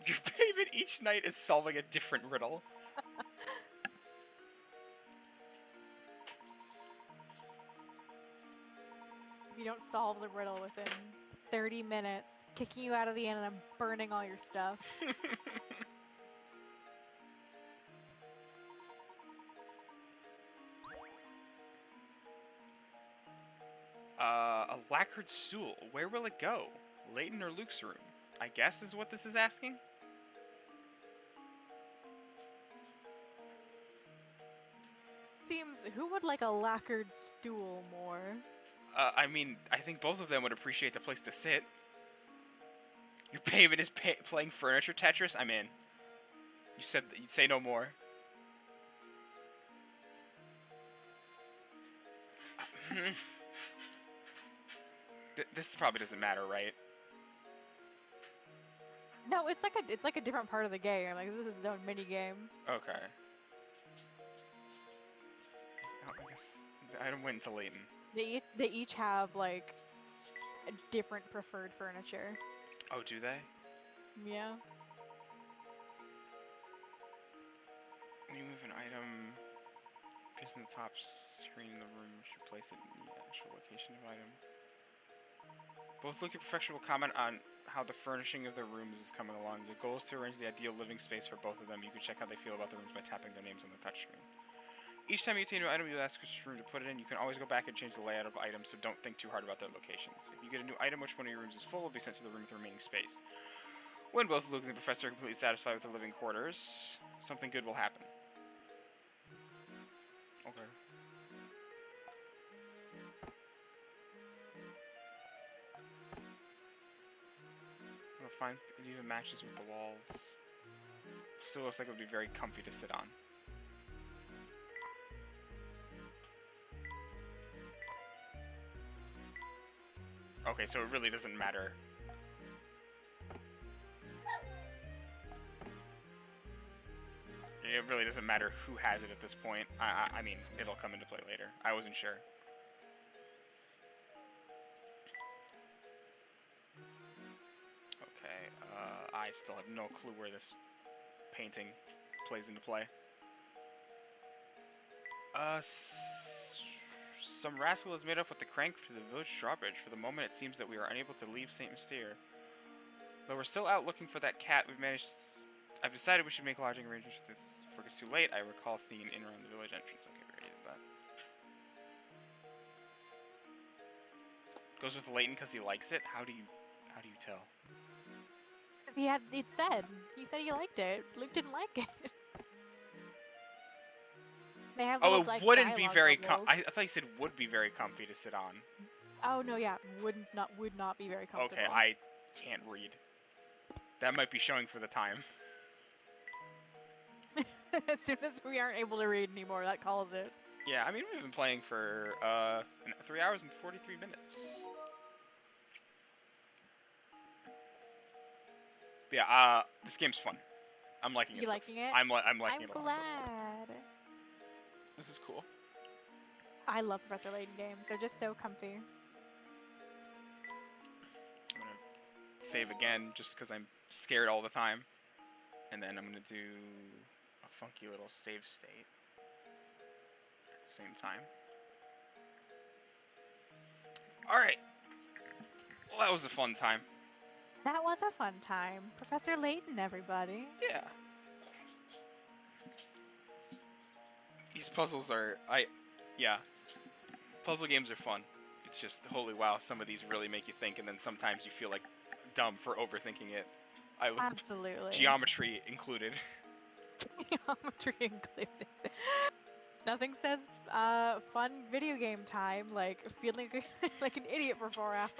Your payment each night is solving a different riddle. If you don't solve the riddle within 30 minutes, kicking you out of the inn and I'm burning all your stuff. A lacquered stool. Where will it go? Layton or Luke's room? I guess is what this is asking? Seems, who would like a lacquered stool more? I mean, I think both of them would appreciate the place to sit. Your payment is playing furniture Tetris? I'm in. You said that you'd say no more. This probably doesn't matter, right? No, it's like a different part of the game. Like this is its own mini game. Okay. Oh, I guess I went into Layton. They each have like a different preferred furniture. Oh, do they? Yeah. When you move an item, place in the top screen in the room, you should place it in the actual location of item. Both Luke and Perfection will comment on how the furnishing of their rooms is coming along. The goal is to arrange the ideal living space for both of them. You can check how they feel about the rooms by tapping their names on the touchscreen. Each time you attain an item, you'll ask which room to put it in. You can always go back and change the layout of items, so don't think too hard about their locations. If you get a new item, which one of your rooms is full will be sent to the room with the remaining space. When both Luke and the professor are completely satisfied with the living quarters, something good will happen. Okay. Well, fine. It even matches with the walls. Still looks like it would be very comfy to sit on. Okay, so it really doesn't matter. It really doesn't matter who has it at this point. I mean, it'll come into play later. I wasn't sure. Okay, I still have no clue where this painting plays into play. Some rascal has made off with the crank to the village drawbridge. For the moment, it seems that we are unable to leave St. Mystere. Though we're still out looking for that cat, I've decided we should make lodging arrangements for this before it gets too late. I recall seeing an inn around the village entrance. Okay, we already did that. Goes with Layton because he likes it. How do you tell? He said he liked it. Luke didn't like it. They have Oh, little, it like, wouldn't be dialogue very bubbles. I thought you said would be very comfy to sit on. Oh no, yeah, would not be very comfortable. Okay, I can't read. That might be showing for the time. As soon as we aren't able to read anymore, that calls it. Yeah, I mean, we've been playing for 3 hours and 43 minutes. But yeah, this game's fun. I'm liking it. You liking it? I'm liking it a lot glad. so far. This is cool. I love Professor Layton games. They're just so comfy. I'm gonna save again just because I'm scared all the time, and then I'm gonna do a funky little save state at the same time. All right. Well, that was a fun time. That was a fun time. Professor Layton, everybody. Yeah. These puzzles are, yeah. Puzzle games are fun. It's just, holy wow, some of these really make you think, and then sometimes you feel like dumb for overthinking it. Absolutely. Geometry included. Geometry included. Nothing says fun video game time like feeling like an idiot for 4 hours.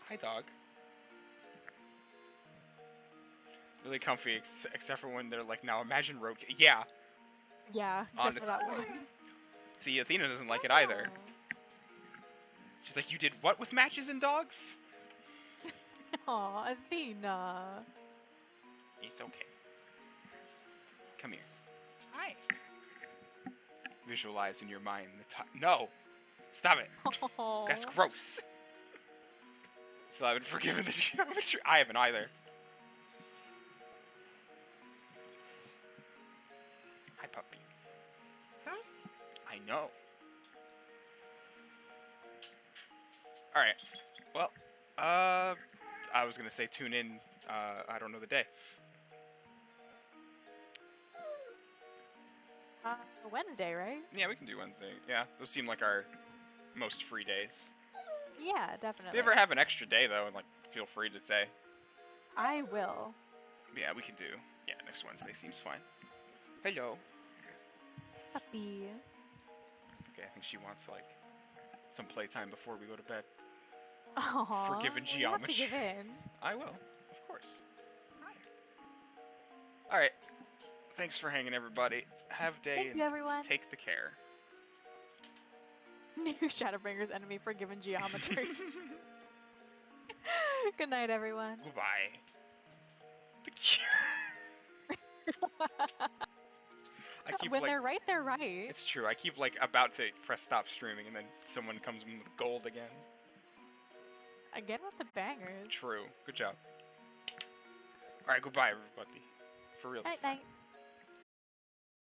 Hi, dog. Really comfy, except for when they're like, now imagine road. Yeah. Yeah. Honestly. That one. See, Athena doesn't like it either. She's like, you did what with matches and dogs? Aw, Athena. It's okay. Come here. Hi. Visualize in your mind the time. No! Stop it. Aw. That's gross. Still haven't forgiven the geometry. I haven't either. Hi, puppy. Huh? I know. Alright. Well, I was gonna say tune in, I don't know the day. Wednesday, right? Yeah, we can do Wednesday. Yeah, those seem like our most free days. Yeah, If definitely. you ever have an extra day, though, and like, feel free to say. I will. Yeah, we can do. Yeah, next Wednesday seems fine. Hello. Puppy. Okay, I think she wants, like, some playtime before we go to bed. Aww. Forgiven You have to geometry. give in. I will, of course. Alright. Thanks for hanging, everybody. Have a day Thank and you, everyone. take the care. New Shadowbringer's enemy forgiven geometry. Good night, everyone. Goodbye. I keep When like, they're right, they're right. it's true. I keep like about to press stop streaming, and then someone comes in with gold again. Again with the bangers. True. Good job. All right. Goodbye, everybody. For real. Night, This time. night.